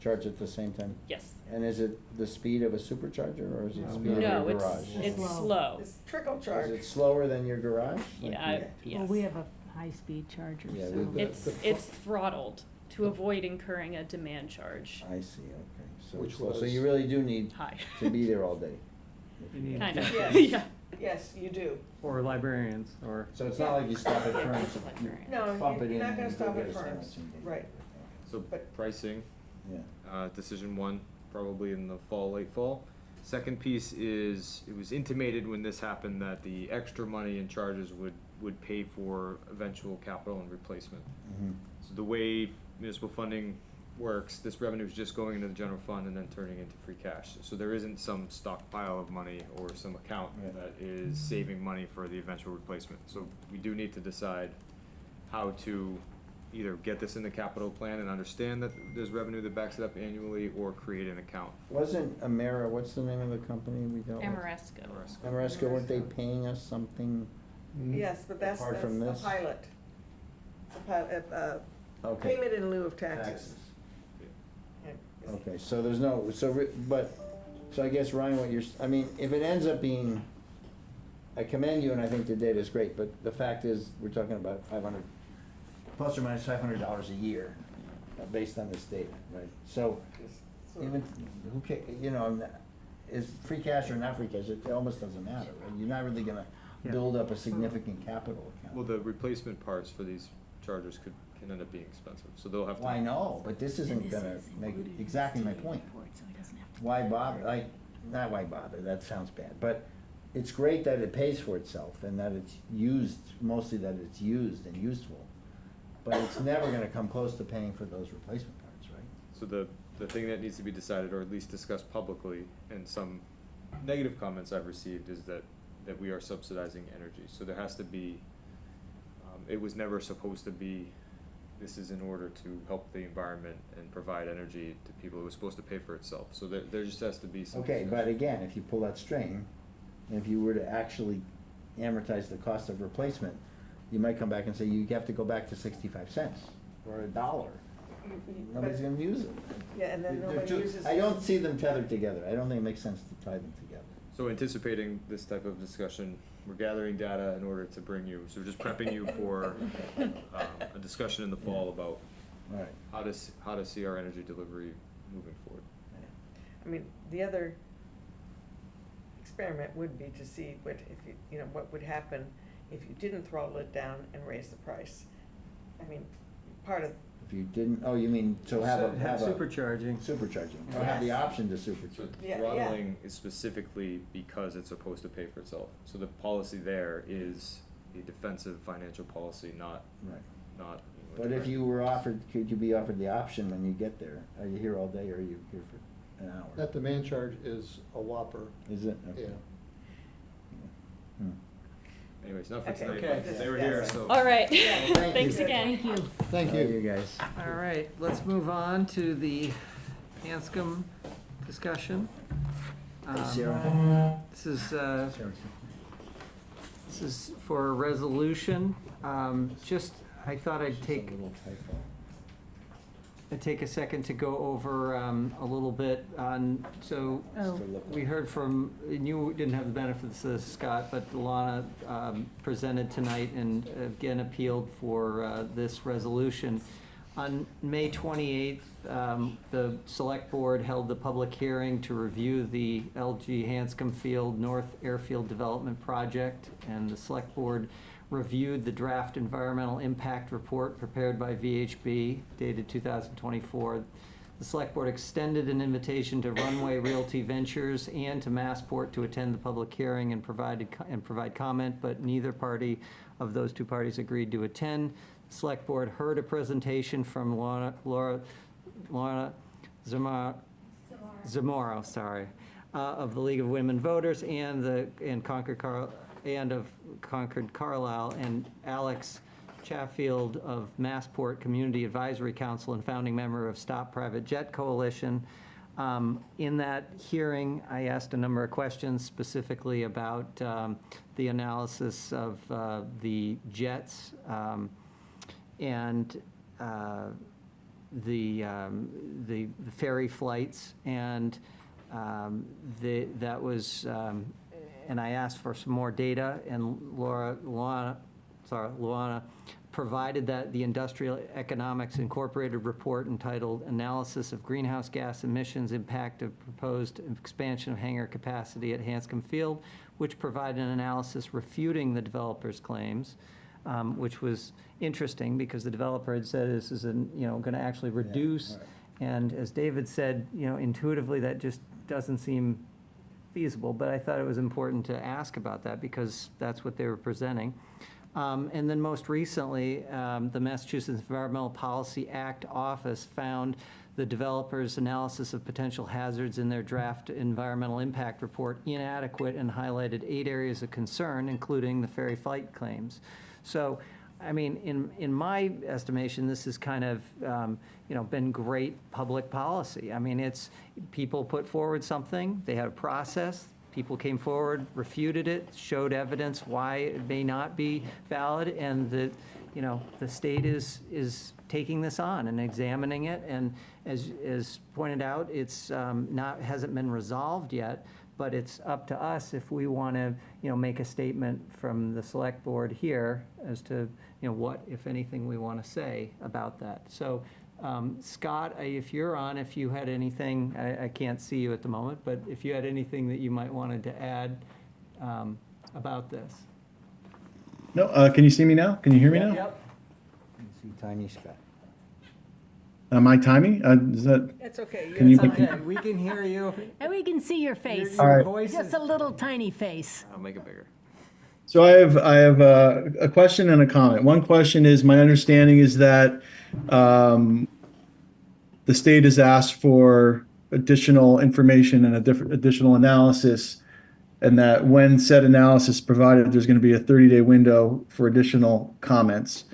charge at the same time? Yes. And is it the speed of a supercharger, or is it the speed of No, your it's, garage? it's Slow. slow. It's trickle Is charge. it slower than your garage? Like Yeah, you- yes. Well, we have a high-speed charger, Yeah, so. we've got- It's throttled to avoid incurring a demand charge. I see, okay. So Which it's slow. So was- you really do need High. to be there all day. You need- Kind of, Yes. yeah. Yes, you do. Or librarians, or. So it's not like you stop at Furnace, Librarian. No, pump it you're in not gonna and go stop get at a Furnace. sandwich and- Right. So But- pricing, Yeah. decision 1, probably in the fall, late fall. Second piece is, it was intimated when this happened that the extra money and charges would pay for eventual capital and replacement. Mhm. So the way municipal funding works, this revenue is just going into the general fund and then turning into free cash. So there isn't some stockpile of money or some account Right. that is saving money for the eventual replacement. So we do need to decide how to either get this in the capital plan and understand that there's revenue that backs it up annually, or create an account. Wasn't Amera, what's the name of the company we dealt with? Amoresco. Ameresco, weren't they paying us something? Yes, but that's Apart from a this? pilot. It's a pilot, Okay. payment in lieu of taxes. Yeah. Okay, so there's no, so I guess, Ryan, what you're, I mean, if it ends up being, I commend you, and I think the data's great, but the fact is, we're talking about plus or minus $500 a year, based on this data, right? So, even, who ca, you know, is free cash or not free cash, it almost doesn't matter, right? You're not really gonna Yeah. build up a significant capital account. Well, the replacement parts for these chargers can end up being expensive, so they'll have to. Well, I know, but this isn't gonna make, exactly my point. Why bother, like, not why bother, that sounds bad, but it's great that it pays for itself and that it's used, mostly that it's used and useful. But it's never gonna come close to paying for those replacement parts, right? So the thing that needs to be decided, or at least discussed publicly, and some negative comments I've received, is that we are subsidizing energy. So there has to be, it was never supposed to be, this is in order to help the environment and provide energy to people. It was supposed to pay for itself. So there just has to be some. Okay, but again, if you pull that string, and if you were to actually amortize the cost of replacement, you might come back and say, you have to go back to 65 cents or $1. Nobody's gonna use it. Yeah, and then They're nobody too- uses. I don't see them tethered together. I don't think it makes sense to tie them together. So anticipating this type of discussion, we're gathering data in order to bring you, so we're just prepping you for a discussion in the fall about Right. how to see our energy delivery moving forward. I mean, the other experiment would be to see what, if you know, what would happen if you didn't throttle it down and raise the price. I mean, part of, If you didn't, oh, you mean, so have a. Supercharging. Supercharging, or have the Yes. option to So supercharge. Yeah, throttling is specifically because it's supposed to pay for itself. So the policy there is a defensive financial policy, not. Right. Not. But if you were offered, could you be offered the option when you get there? Are you here all day or are you here for an hour? That demand charge is a whopper. Is it? Okay. Yeah. Hmm. Anyways, not for Okay. tonight, Okay. but they were Yeah. here, so. All right. Thank Thanks you. again. Thank you. Thank How are you. you guys? All right, let's move on to the Hanscom discussion. Hey, Sarah. This is, Sarah. this is for a resolution. Just, I thought I'd Just a take little typo. a second to go over a little bit on, so Oh. Just to look we like- heard from, and you didn't have the benefits of this, Scott, but Lana presented tonight and again appealed for this resolution. On May 28th, the Select Board held the public hearing to review the LG Hanscom Field North Airfield Development Project, and the Select Board reviewed the draft environmental impact report prepared by VHB dated 2024. The Select Board extended an invitation to Runway Realty Ventures and to Massport to attend the public hearing and provide comment, but neither party of those two parties agreed to attend. The Select Board heard a presentation from Laura Zamora, of the League of Women Voters and Concord Carlisle, and Alex Chatfield of Massport Community Advisory Council and founding member of Stop Private Jet Coalition. In that hearing, I asked a number of questions specifically about the analysis of the jets and the ferry flights, and that was, and I asked for some more data, and Luana provided that the Industrial Economics Incorporated report entitled Analysis of Greenhouse Gas Emissions Impact of Proposed Expansion of Hangar Capacity at Hanscom Field, which provided an analysis refuting the developer's claims, which was interesting because the developer had said this is going to actually reduce. right. And as David said, intuitively that just doesn't seem feasible, but I thought it was important to ask about that because that's what they were presenting. And then most recently, the Massachusetts Environmental Policy Act office found the developer's analysis of potential hazards in their draft environmental impact report inadequate and highlighted 8 areas of concern, including the ferry flight claims. So, I mean, in my estimation, this has kind of, been great public policy. I mean, it's, people put forward something, they had a process, people came forward, refuted it, showed evidence why it may not be valid, and the state is taking this on and examining it, and as pointed out, it's hasn't been resolved yet, but it's up to us if we want to, make a statement from the select board here as to, what, if anything, we want to say about that. So, Scott, if you're on, if you had anything, I can't see you at the moment, but if you had anything that you might wanted to add about this. No, can you see me now? Can you hear me now? Yep. See tiny Scott. Am I timing? Is that, That's okay. Can you- Okay, we can hear you. And we can see your face. Your All right. voice Just is, a little tiny face. I'll make it bigger. so I have a question and a comment. One question is, my understanding is that the state has asked for additional information and additional analysis, and that when said analysis is provided, there's going to be a 30-day window for additional comments.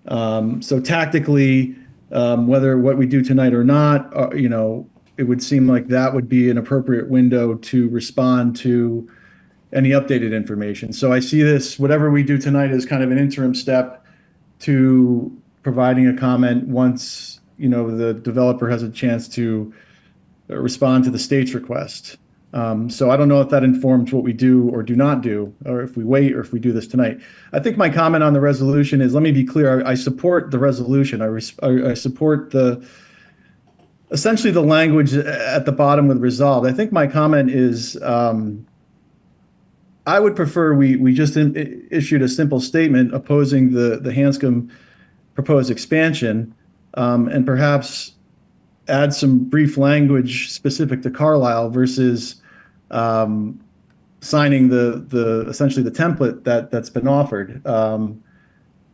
So tactically, whether what we do tonight or not, it would seem like that would be an appropriate window to respond to any updated information. So I see this, whatever we do tonight, as kind of an interim step to providing a comment once, the developer has a chance to respond to the state's request. So I don't know if that informs what we do or do not do, or if we wait, or if we do this tonight. I think my comment on the resolution is, let me be clear, I support the resolution. I support essentially the language at the bottom with resolved. I think my comment is, I would prefer we just issued a simple statement opposing the Hanscom proposed expansion, and perhaps add some brief language specific to Carlisle versus signing the essentially the template that's been offered.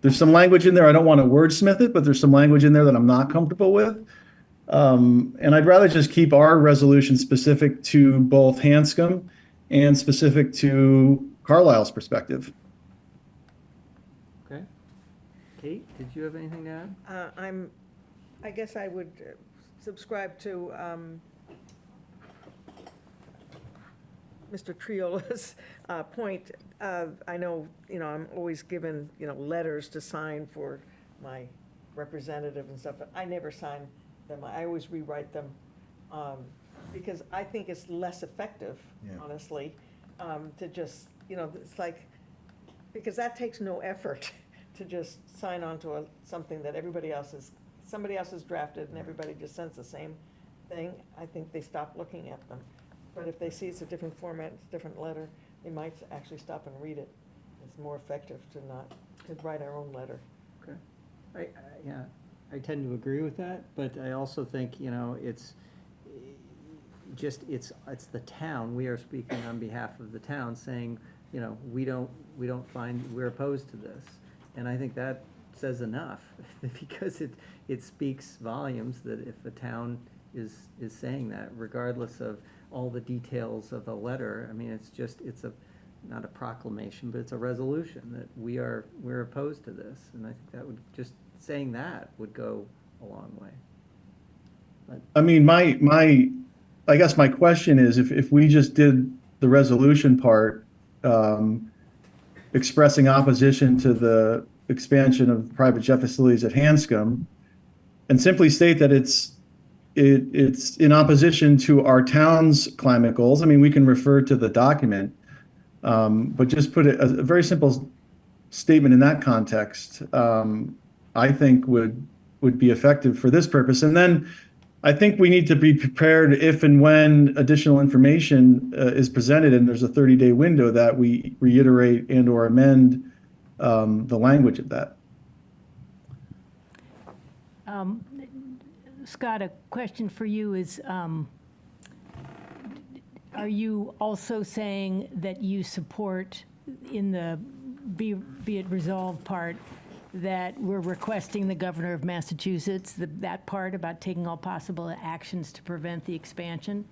There's some language in there, I don't want to wordsmith it, but there's some language in there that I'm not comfortable with. And I'd rather just keep our resolution specific to both Hanscom and specific to Carlisle's perspective. okay. Kate, did you have anything to add? I guess I would subscribe to Mr. Triola's point. I know, I'm always given, letters to sign for my representative and stuff, but I never sign them. I always rewrite them, because I think it's less effective, Yeah. honestly, to just, it's like, because that takes no effort to just sign on to something that somebody else has drafted and everybody just sends the same thing. I think they stop looking at them. But if they see it's a different format, it's a different letter, they might actually stop and read it. It's more effective to write our own letter. Okay. I tend to agree with that, but I also think, it's the town, we are speaking on behalf of the town, saying, we don't find, we're opposed to this. And I think that says enough, because it speaks volumes that if the town is saying that, regardless of all the details of the letter, I mean, it's not a proclamation, but it's a resolution that we're opposed to this. And I think that would, just saying that would go a long way. But, I mean, I guess my question is, if we just did the resolution part, expressing opposition to the expansion of private jet facilities at Hanscom, and simply state that it's in opposition to our town's climate goals. I mean, we can refer to the document, but just put a very simple statement in that context, I think would be effective for this purpose. And then I think we need to be prepared if and when additional information is presented and there's a 30-day window, that we reiterate and or amend the language of that. Scott, a question for you is, are you also saying that you support in the be it resolved part that we're requesting the governor of Massachusetts, that part about taking all possible actions to prevent the expansion.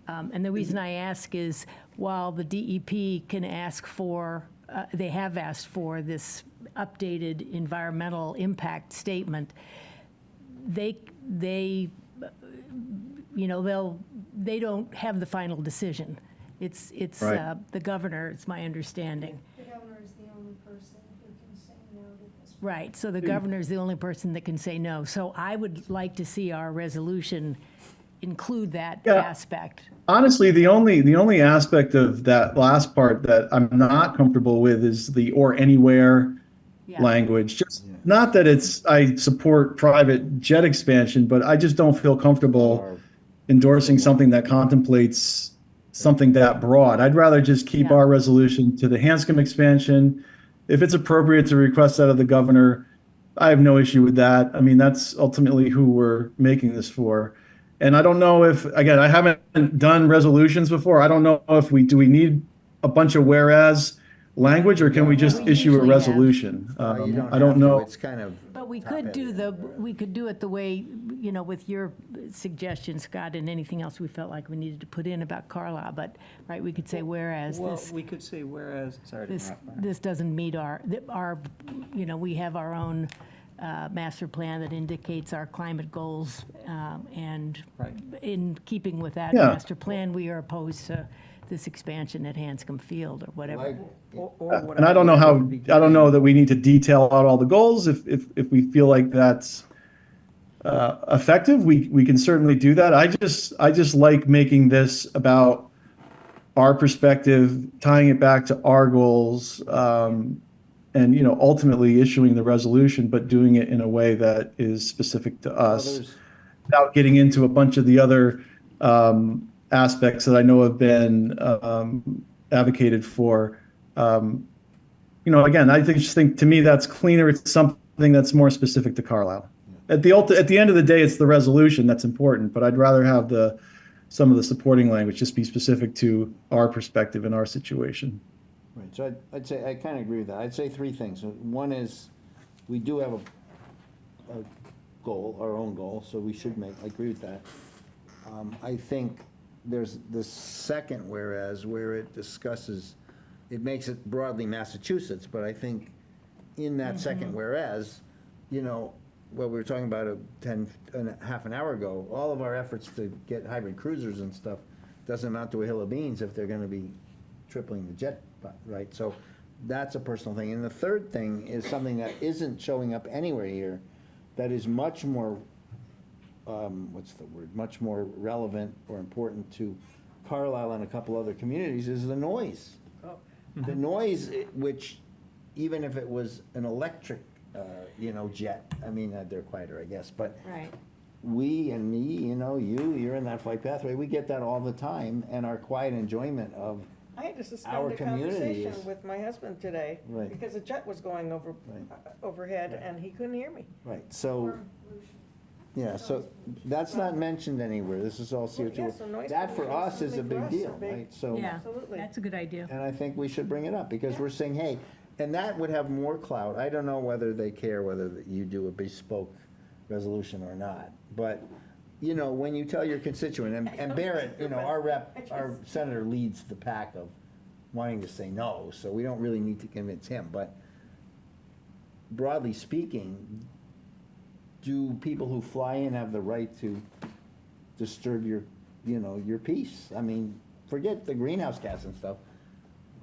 And the reason I ask is, while the DEP can ask for, they have asked for this updated environmental impact statement, they don't have the final decision. It's Right. the governor, it's my understanding. The governor is the only person who can say no to this. Right, so the governor is the only person that can say no. So I would like to see our resolution include that Yeah. aspect. Honestly, the only aspect of that last part that I'm not comfortable with is the "or anywhere" Yeah. language. Just not that I support private jet expansion, but I just don't feel comfortable endorsing something that contemplates something that broad. I'd rather just keep Yeah. our resolution to the Hanscom expansion. If it's appropriate to request that of the governor, I have no issue with that. I mean, that's ultimately who we're making this for. And I don't know if, again, I haven't done resolutions before. I don't know if we need a bunch of whereas language, or can we just We issue a usually have. resolution? You I have don't to. know. It's kind of. But we could do it the way, with your suggestions, Scott, and anything else we felt like we needed to put in about Carlisle. But, right, we could say whereas Well, this, we could say whereas, sorry to this, interrupt. this doesn't meet our, we have our own master plan that indicates our climate goals, and Right. in keeping with that Yeah. master plan, we are opposed to this expansion at Hanscom Field or whatever. Like, Or what And I don't know how, would be I don't know doing- that we need to detail out all the goals. If we feel like that's effective, we can certainly do that. I just like making this about our perspective, tying it back to our goals, and ultimately issuing the resolution, but doing it in a way that is specific to us, there's- without getting into a bunch of the other aspects that I know have been advocated for. Again, I just think, to me, that's cleaner. It's something that's more specific to Carlisle. At the end of the day, it's the resolution that's important, but I'd rather have some of the supporting language just be specific to our perspective and our situation. Right, so I'd say, I kind of agree with that. I'd say three things. One is, we do have a goal, our own goal, so we should I agree with that. I think there's the second whereas, where it discusses, it makes it broadly Massachusetts, but I think in that second whereas, what we were talking about half an hour ago, all of our efforts to get hybrid cruisers and stuff doesn't amount to a hill of beans if they're gonna be tripling the jet, right? So that's a personal thing. And the third thing is something that isn't showing up anywhere here, that is much more, much more relevant or important to Carlisle and a couple other communities, is the noise. The noise, which, even if it was an electric, jet, I mean, they're quieter, I guess, but Right. we and me, you're in that flight pathway, we get that all the time, and our quiet enjoyment of, I had to Our suspend a community conversation is- with my husband today Right. because a jet was going overhead and he couldn't hear me. right, so, yeah, so that's not mentioned anywhere, this is all CO2. yeah, so noise That for pollution is us is a something for big us, deal, a big- right? So, Yeah, Absolutely. that's a good idea. and I think we should bring it up, because we're saying, hey, and that would have more clout. I don't know whether they care whether you do a bespoke resolution or not, but, when you tell your constituent, and Barrett, our senator leads the pack of wanting to say no, so we don't really need to convince him, but broadly speaking, do people who fly in have the right to disturb your peace? I mean, forget the greenhouse gas and stuff.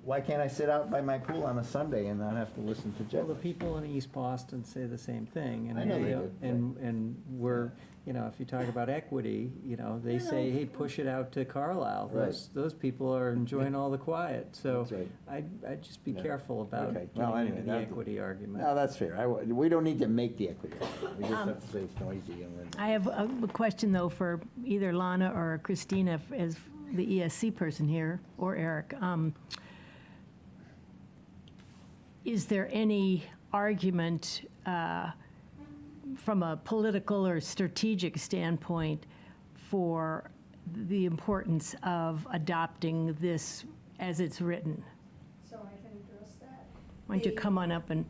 Why can't I sit out by my pool on a Sunday and not have to listen to jet? Well, the people in East Boston say the same thing. And I know they do. And we're, if you talk about equity, they say, hey, push it out to Carlisle. Right. Those people are enjoying all the quiet. So That's right. I'd just be careful about Okay. Well, getting anyway, into the that- equity argument. No, that's fair. We don't need to make the equity argument. We just have to say it's noisy and then. I have a question, though, for either Lana or Christina, as the ESC person here, or Eric. Is there any argument from a political or strategic standpoint for the importance of adopting this as it's written? So I can address that. Why don't you come on up and,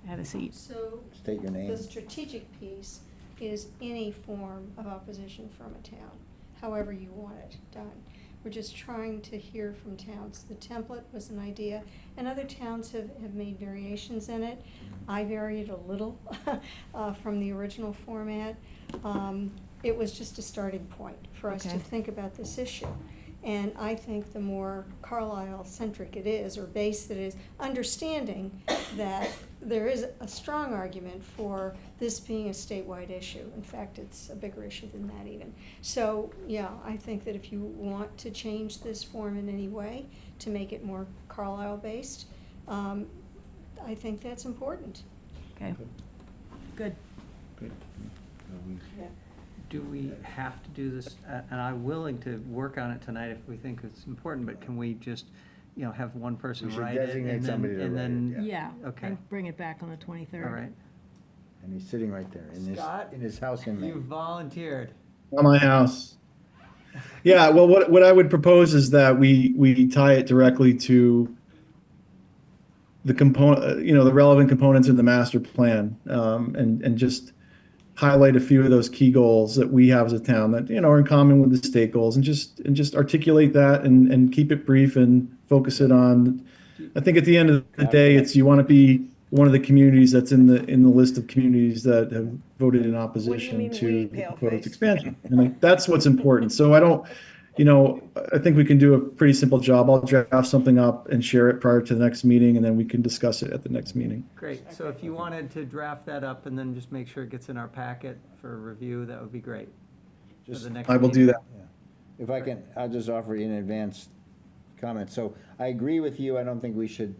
have a seat. So State your name. the strategic piece is any form of opposition from a town, however you want it done. We're just trying to hear from towns. The template was an idea, and other towns have made variations in it. I varied a little from the original format. It was just a starting point for us to Okay. think about this issue. And I think the more Carlisle-centric it is, or based it is, understanding that there is a strong argument for this being a statewide issue. In fact, it's a bigger issue than that even. So, yeah, I think that if you want to change this form in any way to make it more Carlisle-based, I think that's important. Okay, good. Do we have to do this, and I'm willing to work on it tonight if we think it's important, but can we just, have one person We should write it? designate and then- somebody to and write then- it, Yeah. Okay. And bring it back on the 23rd. All right. And he's sitting right there Scott? in his house in You Maine. volunteered. On my house. Yeah, well, what I would propose is that we tie it directly to the component, the relevant components in the master plan, and just highlight a few of those key goals that we have as a town that, are in common with the state goals, and just articulate that and keep it brief and focus it on. I think at the end of the day, you want to be one of the communities that's in the list of communities that have voted in opposition mean to we, the paleface? proposed expansion. And that's what's important. So I think we can do a pretty simple job. I'll draft something up and share it prior to the next meeting, and then we can discuss it at the next meeting. Great, so if you wanted to draft that up and then just make sure it gets in our packet for review, that would be great. For Just- the next I will do meeting. that. If I can, I'll just offer in advance comment. So I agree with you. I don't think we should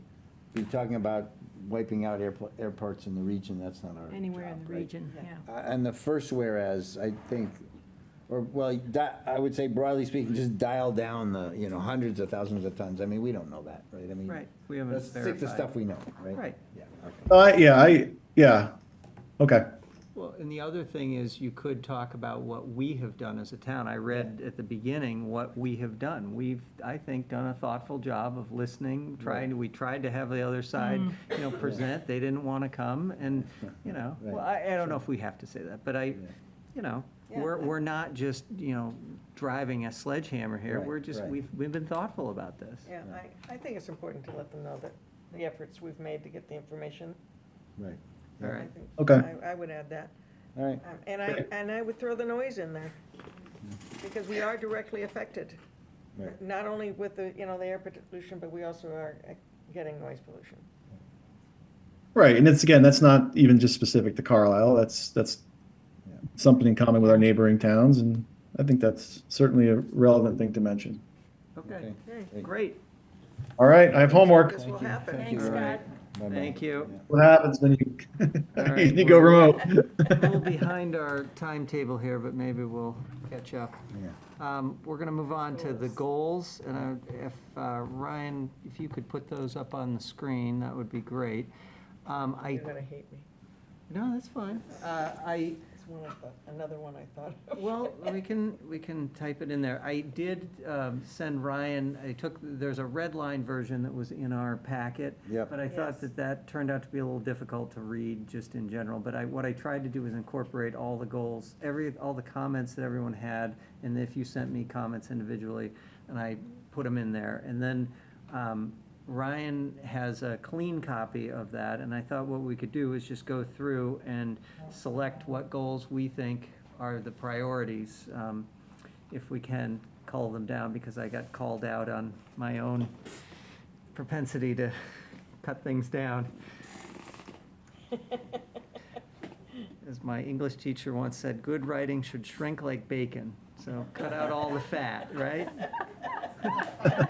be talking about wiping out airports in the region. That's not our Anywhere in job, the right? region, yeah. And the first whereas, I think, I would say broadly speaking, just dial down the, hundreds of thousands of tons. I mean, we don't know that, right? I mean, Right, we haven't let's stick to verified. stuff we know, right? Right. Yeah, okay. Yeah. Okay. Well, and the other thing is, you could talk about what we have done as a town. I read at the beginning what we have done. We've, I think, done a thoughtful job of listening, we tried to have the other side, present. They didn't want to come, and, well, I don't know if we have to say that, but we're not just, driving a sledgehammer here. Right, We're just, right. we've been thoughtful about this. Yeah, I think it's important to let them know that the efforts we've made to get the information. Right. All I right. think Okay. I would add that. All right. And I would throw the noise in there, because we are directly affected. Right. Not only with the, the air pollution, but we also are getting noise pollution. Right, and that's not even just specific to Carlisle. That's something in common with our neighboring towns, and I think that's certainly a relevant thing to mention. Okay, Okay. great. All right, I have homework. This will happen. Thanks, All right. Scott. Bye-bye. Thank you. Yeah. What happens when you, All right, you go remote? A little behind our timetable here, but maybe we'll catch up. Yeah. We're going to move on to the goals, and if, Ryan, if you could put those up on the screen, that would be great. You're gonna hate me. No, that's fine. It's another one I thought of. Well, we can type it in there. I did send Ryan, there's a red line version that was in our packet. Yep. But I thought Yes. that turned out to be a little difficult to read just in general. But what I tried to do was incorporate all the goals, all the comments that everyone had, and if you sent me comments individually, and I put them in there. And then Ryan has a clean copy of that, and I thought what we could do is just go through and select what goals we think are the priorities, if we can cull them down, because I got called out on my own propensity to cut things down. As my English teacher once said, good writing should shrink like bacon, so cut out all the fat, right?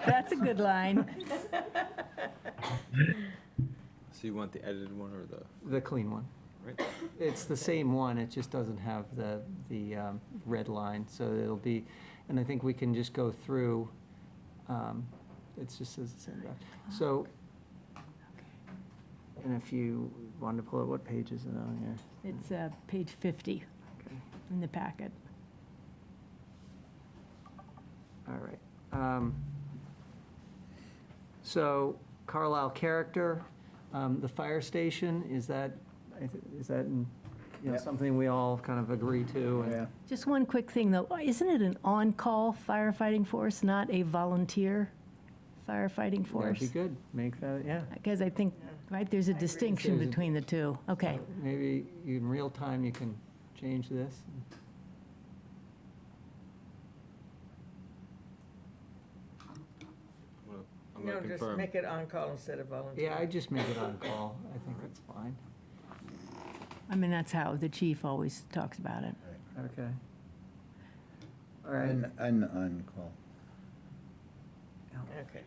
That's a good line. So you want the edited one or the, The clean one. right? It's the same one, it just doesn't have the red line, so it'll be, and I think we can just go through, it just says the same draft. So, and if you wanted to pull out, what page is it on here? It's page 50 Okay. in the packet. All right. So Carlisle character, The fire station, is that, Yeah. something we all kind of agree to? And- Yeah. Just one quick thing, though. Isn't it an on-call firefighting force, not a volunteer firefighting That'd be force? good, make that, yeah. Because I think, right, there's a distinction There's a- between the two. Okay. Maybe in real time you can change this. I'm No, gonna just confirm. make it on-call instead of volunteer. Yeah, I just make it on call. I think that's fine. I mean, that's how the chief always talks about it. Okay. All right. And on call. Okay.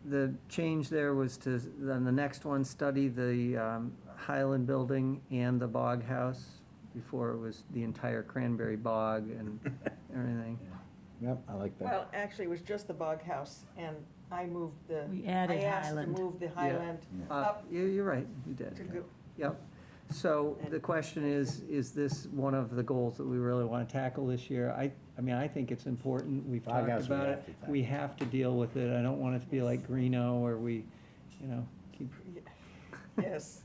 The change there was to, then the next one, study the Highland Building and the Bog House. Before it was the entire Cranberry Bog and everything. Yep, I like that. Well, actually, it was just the Bog House, and I moved the. We added I asked Highland. to move the Highland up You're right, you did. to go. Yep. So the question is this one of the goals that we really want to tackle this year? I mean, I think it's important. We've Bog talked House we about have it. to tackle. We have to deal with it. I don't want it to be like Greeno where we, keep, Yes,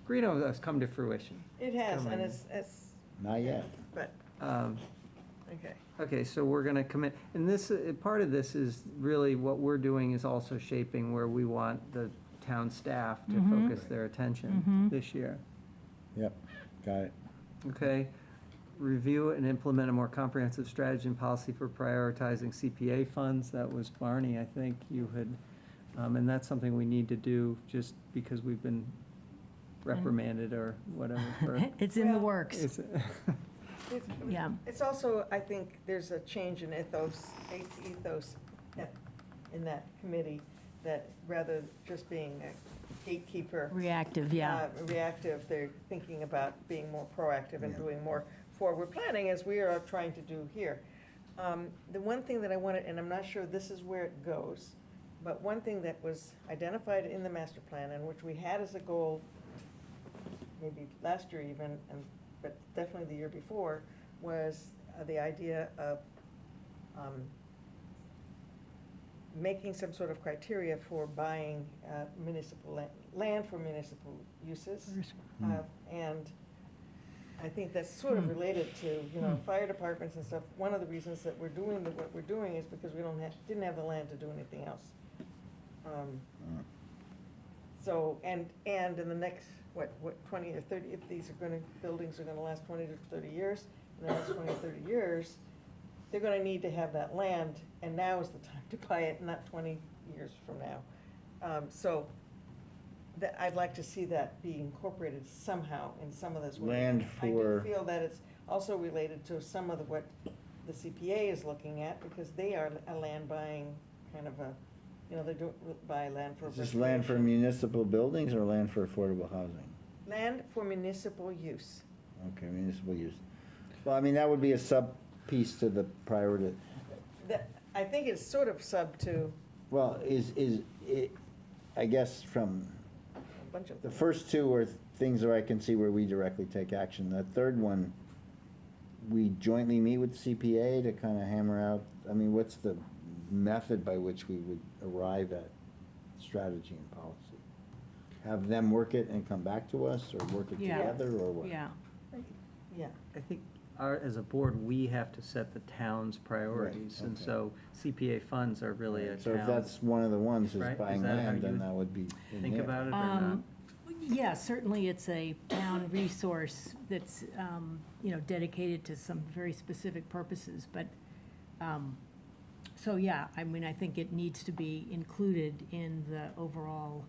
Greeno has come to fruition. it has, Come and on. it's, Not yet. but, Um, okay. Okay, so we're going to commit, and this, part of this is really what we're doing is also shaping where we want the town staff to focus their attention this year. Yep, got it. Okay? Review and implement a more comprehensive strategy and policy for prioritizing CPA funds. That was Barney, I think you had, and that's something we need to do just because we've been reprimanded or whatever for. It's in the Well, works. It's- Yeah. It's also, I think, there's a change in ethos in that committee, that rather just being a gatekeeper. Reactive, yeah. Reactive, they're thinking about being more proactive and Yeah. doing more forward planning, as we are trying to do here. The one thing that I wanted, and I'm not sure this is where it goes, but one thing that was identified in the master plan, and which we had as a goal, maybe last year even, but definitely the year before, was the idea of making some sort of criteria for buying municipal land for municipal uses. And I think that's sort of related to, fire departments and stuff. One of the reasons that we're doing what we're doing is because we didn't have the land to do anything else. So, and in the next, what, 20 or 30, if these buildings are gonna last 20 to 30 years, in the next 20 or 30 years, they're gonna need to have that land, and now is the time to buy it, not 20 years from now. So, I'd like to see that be incorporated somehow in some of this. Land I for- do feel that it's also related to some of what the CPA is looking at, because they are a land buying kind of a, they do buy land for. Is this land for recreation. municipal buildings or land for affordable housing? Land for municipal use. Okay, municipal use. Well, I mean, that would be a sub-piece to the priority. I think it's sort of sub to Well, is it, I guess from, a bunch of. the first two are things that I can see where we directly take action. The third one, we jointly meet with CPA to kind of hammer out, I mean, what's the method by which we would arrive at strategy and policy? Have them work it and come back to us, or work it Yeah. together, or what? Yeah. Yeah. I think as a board, we have to set the town's priorities, and okay. so CPA funds are really a town. So if that's one of the ones is Right, is buying that how land, then you that would be in Think there. about it or not? Yeah, certainly it's a town resource that's, dedicated to some very specific purposes, but, so yeah, I mean, I think it needs to be included in the overall,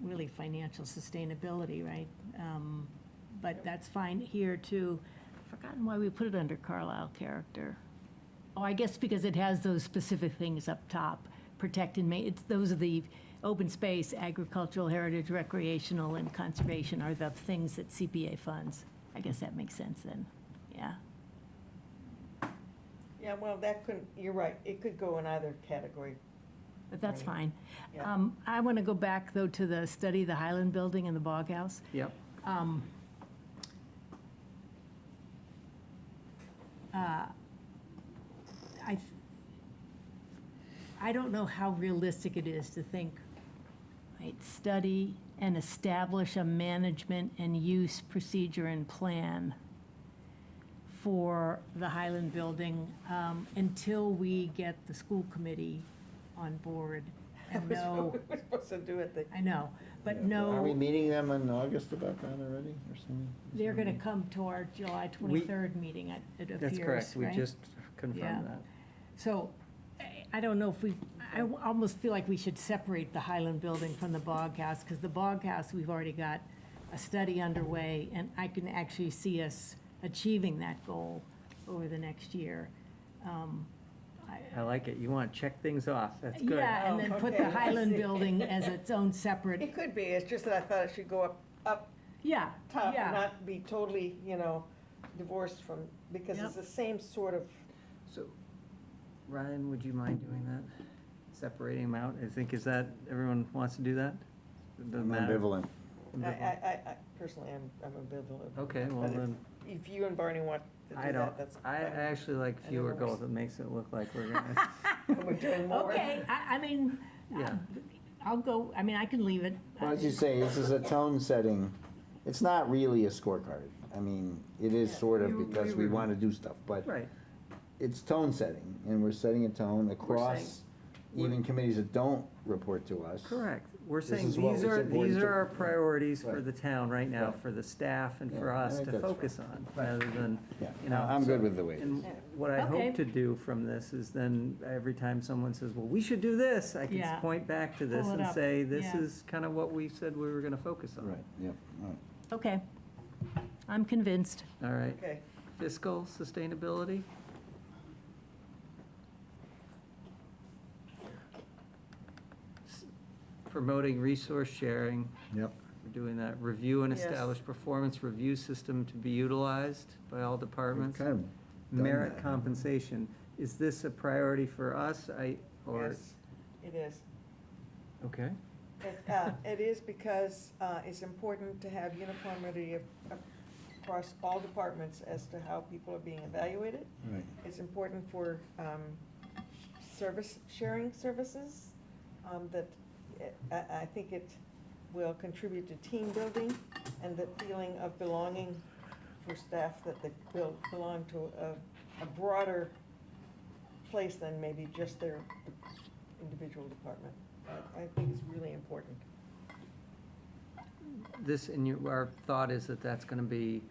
really financial sustainability, right? But that's fine here too. I've forgotten why we put it under Carlisle character. Oh, I guess because it has those specific things up top, protect and those are the open space, agricultural, heritage, recreational, and conservation are the things that CPA funds. I guess that makes sense then, yeah. Yeah, well, you're right, it could go in either category. But that's fine. Yeah. I want to go back, though, to the study, the Highland Building and the Bog House. Yep. I don't know how realistic it is to think right, study and establish a management and use procedure and plan for the Highland Building until we get the school committee on board and know, We're supposed to do it. I know, but Yeah, Are we no, meeting them in August about that already, or something? they're going to come to our July 23rd meeting, it appears, That's correct, we right? just Yeah. confirmed that. So I don't know if I almost feel like we should separate the Highland Building from the Bog House, because the Bog House, we've already got a study underway, and I can actually see us achieving that goal over the next year. I like it, you want to check things off, that's good. Yeah, and then Oh, put okay, the I Highland see. Building as its own separate, It could be, it's just that I thought it should go up yeah, top and yeah. not be totally, divorced from, because Yep. it's the same sort of, So, Ryan, would you mind doing that? Separating them out, is that, everyone wants to do that? It doesn't I'm matter? ambivalent. I personally, I'm ambivalent. Okay, well But if- then, If you and Barney want to I do don't, that, that's I fine. actually like I fewer never was- goals, it makes it look like we're gonna, We're doing more. Okay, I mean, yeah. I'll go, I mean, I can leave it. Well, as you say, this is a tone setting. It's not really a scorecard. I mean, it is sort of because we want to do stuff, but Right, it's tone setting, and we're setting a tone across even committees that don't report to us. correct. We're This saying is what these was are, important these to- are our priorities for Right. the town right now, Right. for the staff and Yeah, for I us think to that's focus on, rather than, Yeah, you know. I'm good so- with the way it And is. what I Okay. hope to do from this is then, every time someone says, well, we should do this, I can Yeah. point back to this Pull it and up. say, this Yeah. is kind of what we said we were gonna focus on. Right, yep, all right. Okay, I'm convinced. All right, Okay, fiscal sustainability? Promoting resource sharing, Yep. we're doing that. Review and Yes. establish performance review system to be utilized by all We've departments. kind of done Merit that. compensation, is this a priority for us? Or, yes, it is. okay, It is because it's important to have uniformity across all departments as to how people are being evaluated. Right. It's important for sharing services, that I think it will contribute to team building and the feeling of belonging for staff, that they belong to a broader place than maybe just their individual department. I think it's really important. this, and our thought is that that's gonna be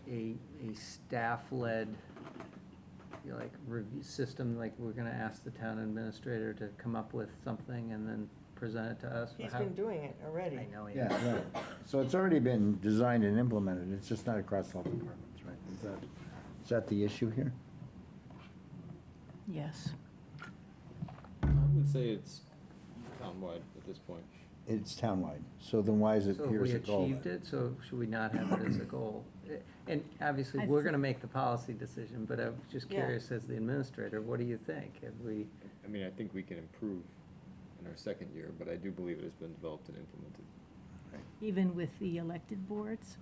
a staff-led, like, review system, like, we're gonna ask the town administrator to come up with something and then present it to us? He's How- been doing it already. I know he Yeah, has. right. So it's already been designed and implemented, it's just not across all departments, right? Is that the issue here? Yes. I would say it's townwide at this point. It's townwide, so then why is it So if here we as a goal? achieved it, so should we not have it as a goal? And obviously, I we're thi- gonna make the policy decision, but I'm just Yeah. curious, as the administrator, what do you think? Have we, I mean, I think we can improve in our second year, but I do believe it has been developed and implemented. Even with the elected boards?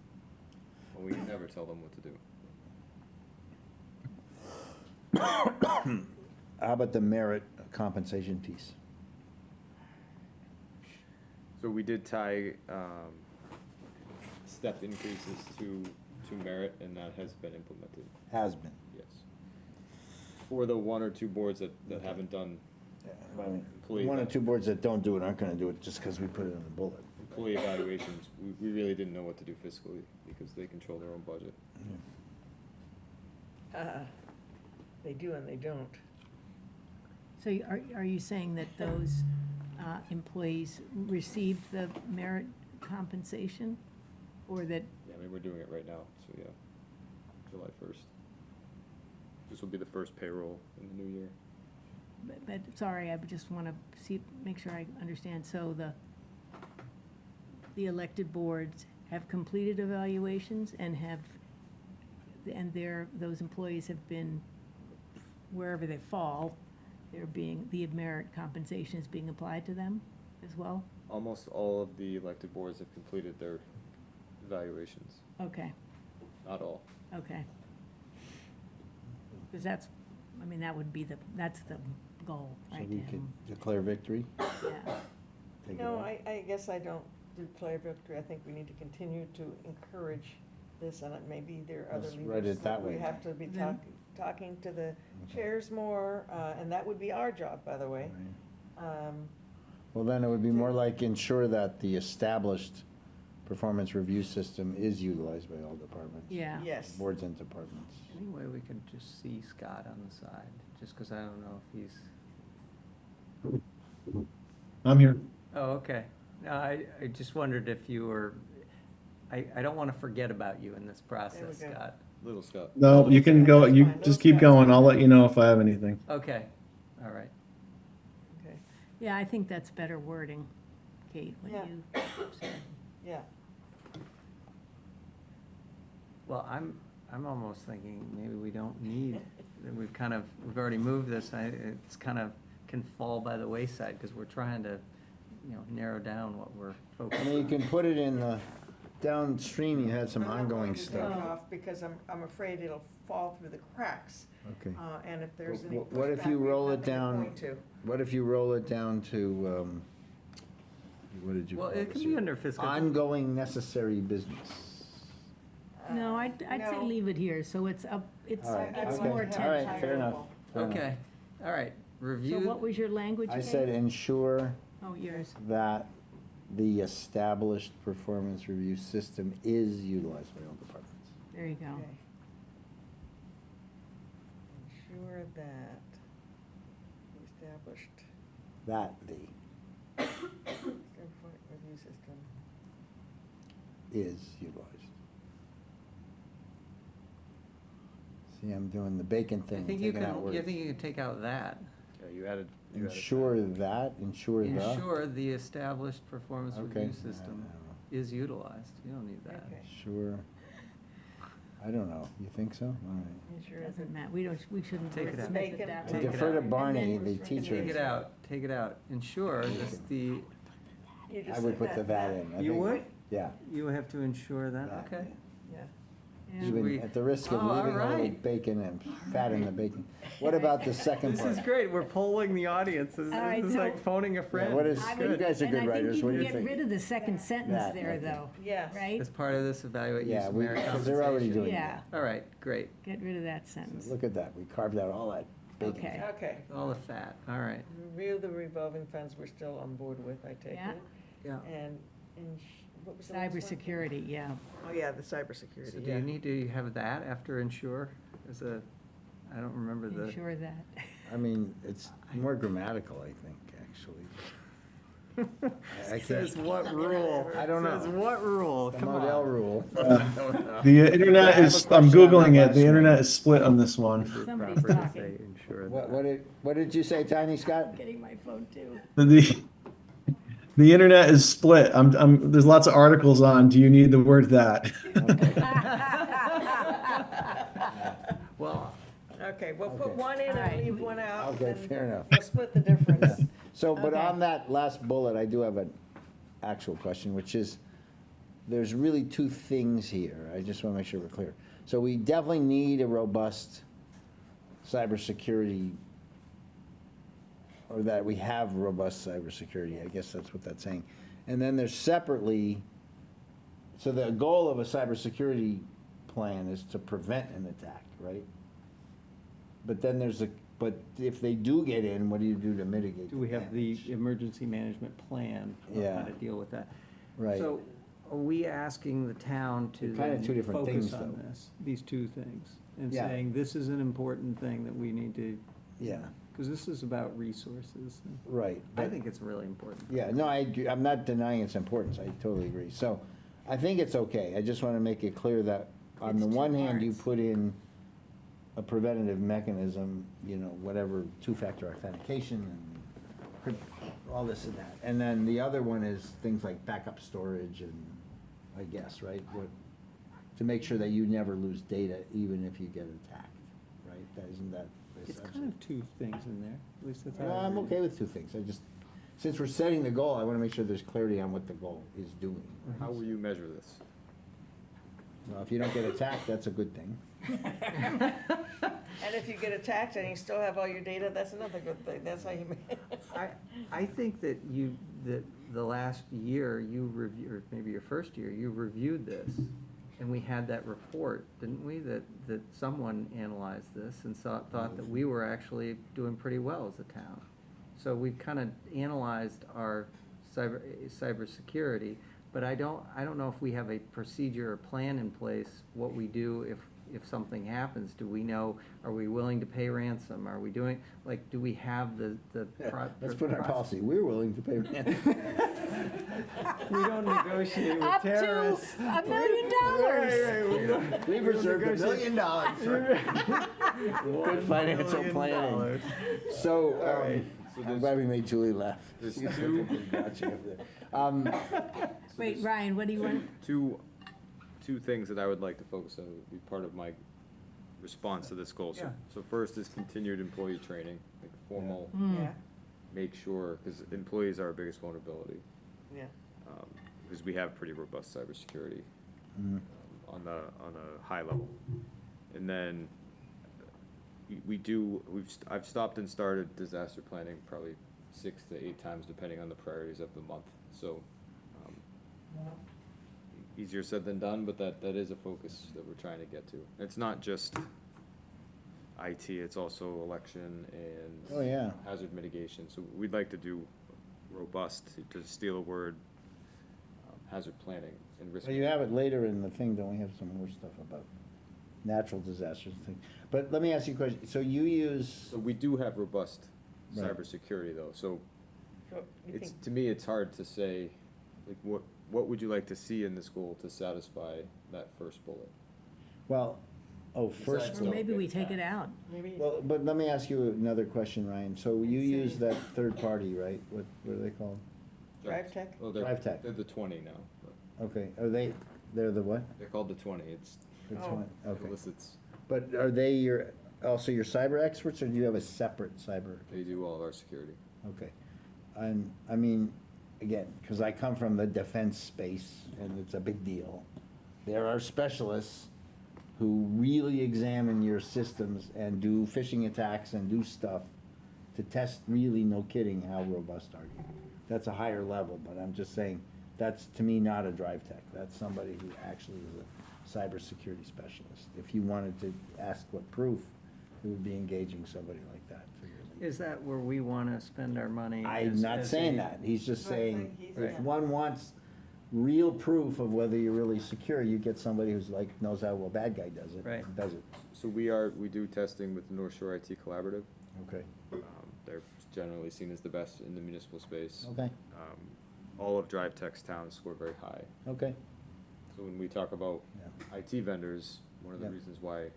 Well, we can never tell them what to do. How about the merit compensation piece? So we did tie step increases to merit, and that has been implemented, Has been. yes. For the one or two boards that haven't done I mean, Employee one or eval- two boards that don't do it aren't gonna do it just because we put it in the bullet. employee evaluations, we really didn't know what to do fiscally, because they control their own budget. They do and they don't. So are you saying that those employees received the merit compensation? Or that, Yeah, I mean, we're doing it right now, so yeah, July 1st. This will be the first payroll in the new year. but, sorry, I just want to make sure I understand. So the elected boards have completed evaluations and those employees have been, wherever they fall, the merit compensation is being applied to them as well? Almost all of the elected boards have completed their evaluations, Okay, not all. okay. Because that would be that's the goal, So right? we to could have declare victory, them- Yeah, take it No, out. I guess I don't declare victory. I think we need to continue to encourage this, and maybe there are other Let's levers. write it that way. We have to be Then- talking to the Okay. chairs more, and that would be our job, by the way. Right. Well, then it would be more like ensure that the established performance review system is utilized by all departments. Yeah. Yes. Boards and departments. Any way we could just see Scott on the side, just because I don't know if he's, I'm here. oh, okay. No, I just wondered if you were, I don't want to forget about you in this process, go. Scott. Little Scott. No, you can go, you Fine. just keep going. I'll let you know if I have anything. Okay, all right. Okay, Yeah, I think that's better wording, Kate, when Yeah. you said. yeah. Well, I'm almost thinking maybe we don't need, we've already moved this, it's kind of can fall by the wayside, because we're trying to, narrow down what we're I focusing mean, you on. can put it in the, downstream, you had some I'm not ongoing going to take it stuff. off because I'm afraid it'll fall through the cracks. Okay. And if there's any What if pushback, you we have roll it nothing to down, point to. what if you roll it down to, what did you call Well, it? it can be under fiscal. Ongoing necessary business. No, I'd say No. leave it here, so it's up, it's All right, it's okay. more All right, technical. fair enough. Fair enough. Okay, all right, So review. what was your language I again? said ensure Oh, yours. that the established performance review system is utilized by all departments. There you go. Okay. Ensure that the established That the review system. is utilized. See, I'm doing the bacon I thing, think you taking out can, words. I think you can take out that. Yeah, you added. Ensure that, ensure the. Ensure the established performance Okay. review system is utilized. You don't need that. Okay. Sure. I don't know. You think so? All right. Ensure that Doesn't matter, we shouldn't Take it out. dismiss Make it it- that I Take way. it defer out. to And Barney, then- the teacher. Take it out, take it out. Ensure that the, You I just would said put the that in. I you think. would? Yeah. You have to ensure that, that, okay. Yeah. Yeah. Even we- at the risk of Oh, all leaving all the right. bacon and fat in the bacon. What about the second This part? is great, we're polling the audience. This All right, is so- like phoning a friend. what is- I you would- guys are good writers. What do you And I think you think? can get rid of the second sentence That, there, okay. though, Yes. right? As part of this, evaluate use Yeah, of we, merit because they're already compensation. doing Yeah. that. All right, great. Get rid of that sentence. Look at that. We carved out all that bacon. Okay. Okay. All the fat, all right. Review the revolving funds we're still on board with, I take Yeah. it. Yeah. And, what was the last one? Cybersecurity, yeah. Oh, yeah, the So cybersecurity, do yeah. you need to have that after ensure as a, I don't remember the. Ensure that. I mean, it's more grammatical, I think, actually. I Says can't, what rule? I don't know. Says what rule? the Come Model on. rule. I don't know. The internet I have is, a I'm question on Googling that it. The last internet one. is split on this one. Somebody's Proper to talking. say ensure What did you say, Tiny Scott? I'm getting my phone too. The internet is split. There's lots of articles on, do you need the word that? Well, Okay, we'll put Okay. one in All right. and leave one out. Okay, and fair enough. We'll split the difference. So, but Okay. on that last bullet, I do have an actual question, which is, there's really two things here. I just want to make sure we're clear. So we definitely need a robust cybersecurity, or that we have robust cybersecurity. I guess that's what that's saying. And then there's separately, so the goal of a cybersecurity plan is to prevent an attack, right? But then but if they do get in, what do you do to mitigate do we the have the damage? emergency management plan of Yeah. how to deal with that? Right. So are we asking the town to They're kinda then two different things, focus on though. this, these two things? And Yeah. saying, this is an important thing that we need to, Yeah, because this is about resources. and right. I but- think it's really important. Yeah, no, I'm not denying its importance, I totally agree. So, I think it's okay, I just want to make it clear that, on It's the two one hand, you parts. put in a preventative mechanism, whatever, two-factor authentication, and all this and that. And then the other one is things like backup storage and, I guess, right? To make sure that you never lose data, even if you get attacked, right? Isn't that It's essentially? kind of two things in there, at least that's how Well, I I'm read it. okay with two things. Since we're setting the goal, I want to make sure there's clarity on what the goal is doing. How will you measure this? Well, if you don't get attacked, that's a good thing. And if you get attacked and you still have all your data, that's another good thing. That's how you make. I think that the last year you reviewed, or maybe your first year, you reviewed this, and we had that report, didn't we? That someone analyzed this and thought that we were actually doing pretty well as a town. So we've kind of analyzed our cybersecurity, but I don't know if we have a procedure or plan in place, what we do if something happens. Do we know, are we willing to pay ransom? Are we doing, like, do we have the Let's put in our policy, we're willing to pay rent. We don't negotiate with Up terrorists. to $1 million. We've reserved $1 million for good financial planning. So, I'm glad we made Julie laugh. There's She's two- like a big gotcha over there. Wait, Ryan, what do you want? Two things that I would like to focus on would be part of my response to this goal. Yeah. So first is continued employee training, like formal, Yeah, make sure, because employees are our biggest vulnerability. yeah. Because we have pretty robust cybersecurity Mhm. on a high level. And then I've stopped and started disaster planning probably 6 to 8 times depending on the priorities of the month. So easier said than done, but that is a focus that we're trying to get to. It's not just IT, it's also election and Oh, yeah. hazard mitigation. So we'd like to do robust, to steal a word, hazard planning and risk. Well, you have it later in the thing, don't we have some more stuff about natural disasters and things? But let me ask you a question, so you use, So we do have robust Right. cybersecurity though, so So you it's, think- to me, it's hard to say, like, what would you like to see in this goal to satisfy that first bullet? well, first, Besides Or don't maybe get we take it attacked. out. Maybe. well, but let me ask you another question, Ryan. So you use that third party, right? What are they called? Drive Tech? Oh, they're, Drive Tech. they're the 20 now. But Okay, they're the what? they're called the 20, it's, The Oh. 20, it okay. elicits, But are they also your cyber experts, or do you have a separate cyber? they do all of our security. Okay. And, I mean, again, because I come from the defense space, and it's a big deal. There are specialists who really examine your systems and do phishing attacks and do stuff to test, really, no kidding, how robust are you. That's a higher level, but I'm just saying, that's, to me, not a drive tech. That's somebody who actually is a cybersecurity specialist. If you wanted to ask what proof, it would be engaging somebody like that. Is that where we want to spend our money? I'm as- not as saying a- that, he's just Right, saying, he's- if yeah. one wants real proof of whether you're really secure, you get somebody who's like, knows how a bad guy does it. Right. and Does it, So we do testing with the North Shore IT Collaborative. okay, They're generally seen as the best in the municipal space. okay, All of Drive Tech's towns score very high. okay, So when we talk about yeah. IT vendors, one of the Yeah. reasons why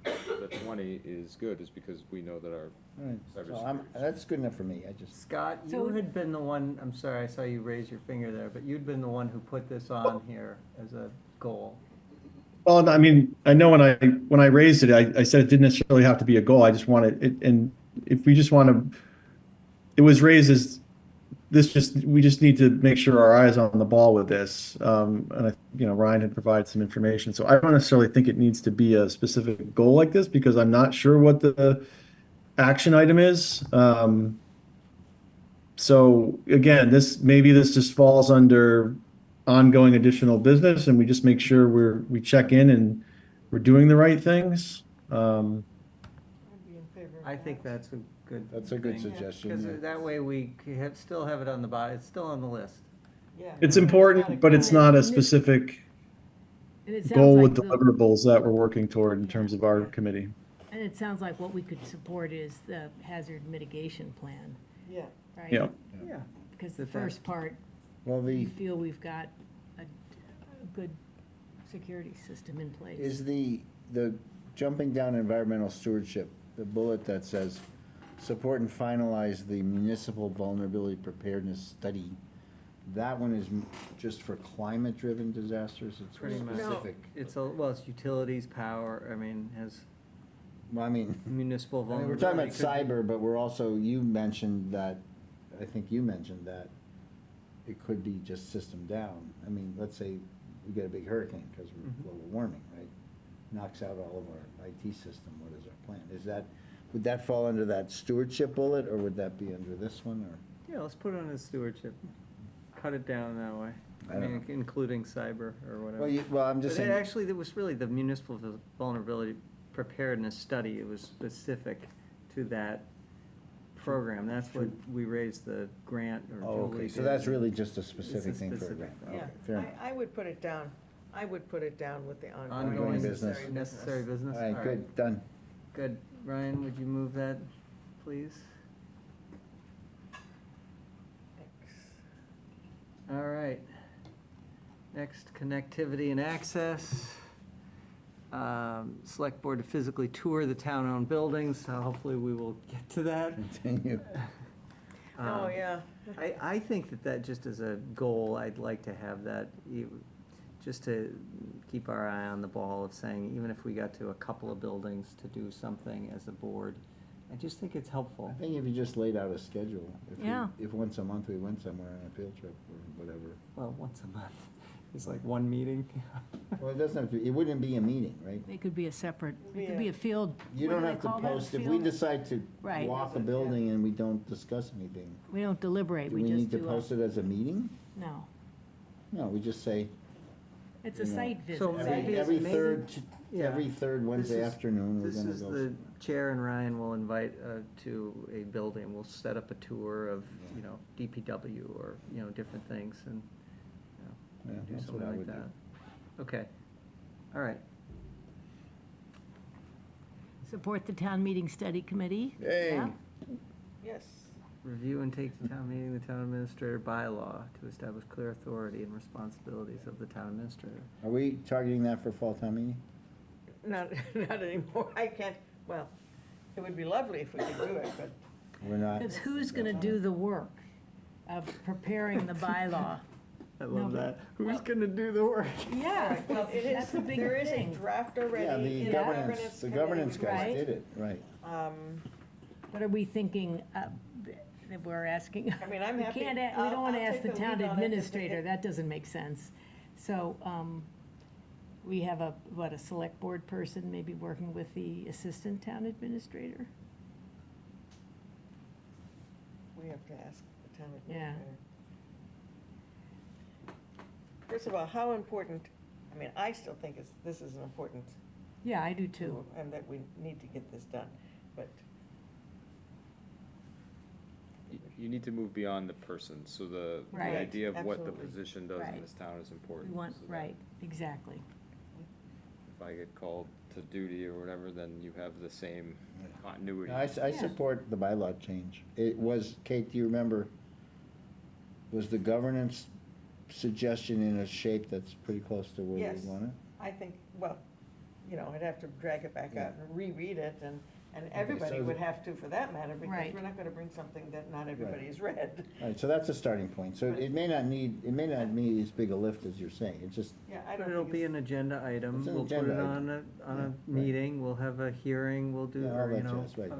the 20 is good is because we know that our All right, so cybersecurity. that's good enough for me, I just, Scott, you So- had been the one, I'm sorry, I saw you raise your finger there, but you'd been the one who put this on here as a goal. Well, I mean, I know when I raised it, I said it didn't necessarily have to be a goal. I just wanted it, and if we just want to, it was raised as we just need to make sure our eyes on the ball with this. And Ryan had provided some information, so I don't necessarily think it needs to be a specific goal like this because I'm not sure what the action item is. So again, maybe this just falls under ongoing additional business, and we just make sure we check in and we're doing the right things. I'd be in favor of I think that. that's a good. That's a good thing. suggestion, 'Cause yeah. that way we still have it on the bottom, it's still on the list. Yeah. It's important, but it's not a specific And it sounds goal like with the- deliverables that we're working toward in terms of our committee. And it sounds like what we could support is the hazard mitigation plan, Yeah. right? Yeah. Yeah. Because the That- that- first part, well, we the, feel we've got a good security system in place. is the jumping down environmental stewardship, the bullet that says, support and finalize the municipal vulnerability preparedness study, that one is just for climate-driven disasters, it's Pretty much. specific. It's utilities, power, I mean, has Well, I mean, municipal I mean, vulnerability. we're talking about could be- cyber, but we're also, you mentioned that, I think you mentioned that it could be just system down. I mean, let's say we get a big hurricane because we're Mhm. global warming, right? Knocks out all of our IT system, what is our plan? Is that, would that fall under that stewardship bullet, or would that be under this one, or? Yeah, let's put it on as stewardship. Cut it down that way. I I don't mean, know. including cyber or whatever. Well, I'm But just it saying. actually, there was really the municipal vulnerability preparedness study. It was specific to that program. That's what we raised the grant or Oh, okay, Julie so did. that's really just a It's specific thing for a specific grant. thing. Okay, Yeah, fair enough. I would put it down. I would put it down with the Ongoing ongoing business. necessary business. All right, good, done. Good. Ryan, would you move that, please? All right. Next, connectivity and access. Select board to physically tour the town-owned buildings. Hopefully, we will get to that. Continue. Oh, yeah. I think that just as a goal, I'd like to have that, just to keep our eye on the ball of saying, even if we got to a couple of buildings to do something as a board, I just think it's helpful. I think if you just laid out a schedule, Yeah. if once a month we went somewhere on a field trip or whatever. Well, once a month. It's like one meeting. Well, it doesn't have to, it wouldn't be a meeting, right? It could be a separate, it could be a field. You what don't do they have to call that? post, if we Field- decide to Right. walk a building and we don't discuss anything, We don't deliberate, do we we just need to do post a, it as a meeting? no. No, we just say, It's a You know, site visit. So right? maybe- every maybe- third, yeah. every third Wednesday This is- afternoon, we're This gonna is go. the chair and Ryan will invite to a building. We'll set up a tour of, DPW or, different things and, Yeah, do that's what something I like would do. that. Okay. All right. Support the town meeting study committee. Hey. Yeah. Yes. Review and take to town meeting the town administrator bylaw to establish clear authority and responsibilities of the town administrator. Are we targeting that for fall town meeting? Not, not anymore. I can't, well, it would be lovely if we could do it, but We're not. Because who's going to do the work of preparing the bylaw? I love No, that. Who's gonna do the work? Yeah, well, it is, that's a big there is a thing. draft Yeah, already the in governance, the governance guys Right. did it, right. What are we thinking, that we're asking? I mean, I'm We happy. can't, we don't want to I'll ask take the the town lead on it if administrator, it- that doesn't make sense. So, we have a select board person maybe working with the assistant town administrator? We have to ask the town Yeah. administrator. First of all, how important, I mean, I still think this is an important Yeah, I do tool, too. and that we need to get this done, but You need to move beyond the person, so the Right. idea of what the Absolutely. position does Right. in this town is important. We want, so that right, exactly. If I get called to duty or whatever, then you have the same continuity. I support the bylaw change. It was, Kate, do you remember, was the governance suggestion in a shape that's pretty close to where Yes. we want it? I think, well, I'd have to drag it back out and reread it, and everybody so would the- have to for that matter, because Right. we're not gonna bring something that not everybody's read. All right, so that's a starting point. So it may not need as big a lift as you're saying. It's just, Yeah, I But don't it'll think be it's, an agenda item. It's an We'll put agenda it item. on Yeah, a right. meeting, we'll have a hearing, we'll do, yeah, all or, that jazz, right.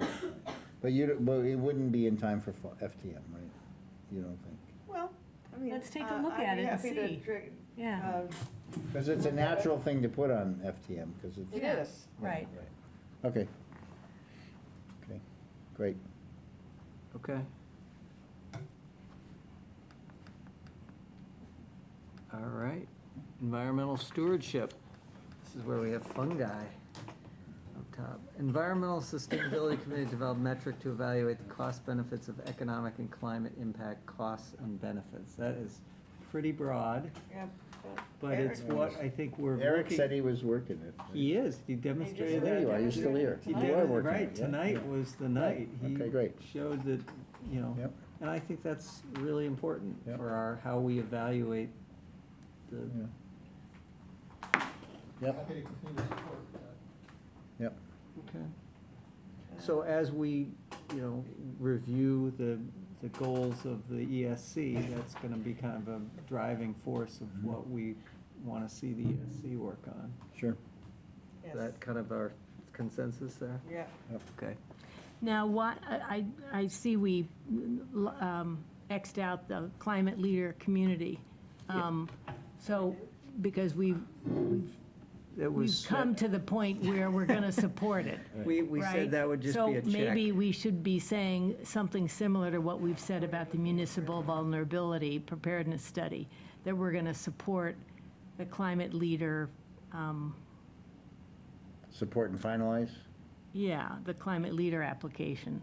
But it wouldn't be in time for FTM, right? You don't think? well, I mean. Let's take a look at it and see. Yeah. Because it's a natural thing to put on FTM, because it's. It Yeah. is. Yeah, Right. Okay. Okay, great. Okay. All right, environmental stewardship. This is where we have fungi up top. Environmental Sustainability Committee developed metric to evaluate the cost benefits of economic and climate impact costs and benefits. That is pretty broad, Yeah, but it's Eric- what I think we're Eric looking. said he was working it. He is, he demonstrated There that. you are, you're still here. He You did, are working right, it, yeah, tonight yeah. was the night. Okay, He great. showed that, Yep. and I think that's really important Yep. for how we evaluate the, Yeah. Yep, Happy to continue to support that. yep. okay. So as we, review the goals of the ESC, that's gonna be kind of a driving force of Mm-hmm. what we wanna see the ESC work on. Sure. Is yes, that kind of our consensus there? yeah. Okay. Now, I see we Xed out the climate leader community. So because we've It was, come to the point where we're going to support it. we right? said that would just be a check. So maybe we should be saying something similar to what we've said about the municipal vulnerability preparedness study, that we're going to support the climate leader, Support and finalize? the climate leader application.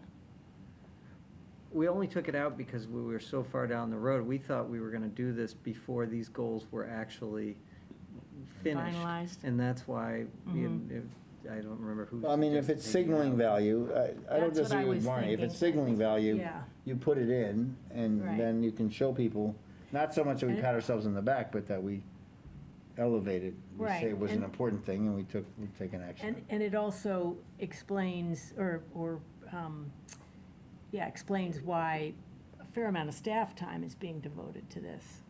We only took it out because we were so far down the road. We thought we were gonna do this before these goals were actually finished. Finalized. And that's why, I don't remember who. Well, I mean, if it's suggested taking it signaling out. value, I don't That's what I disagree with was Barney. If thinking. it's signaling value, Yeah. you put it in, and Right. then you can show people, not so much that we And- pat ourselves on the back, but that we elevated. We Right, say it was an and- important thing, and we've taken action. And it also explains, explains why a fair amount of staff time is being devoted to this.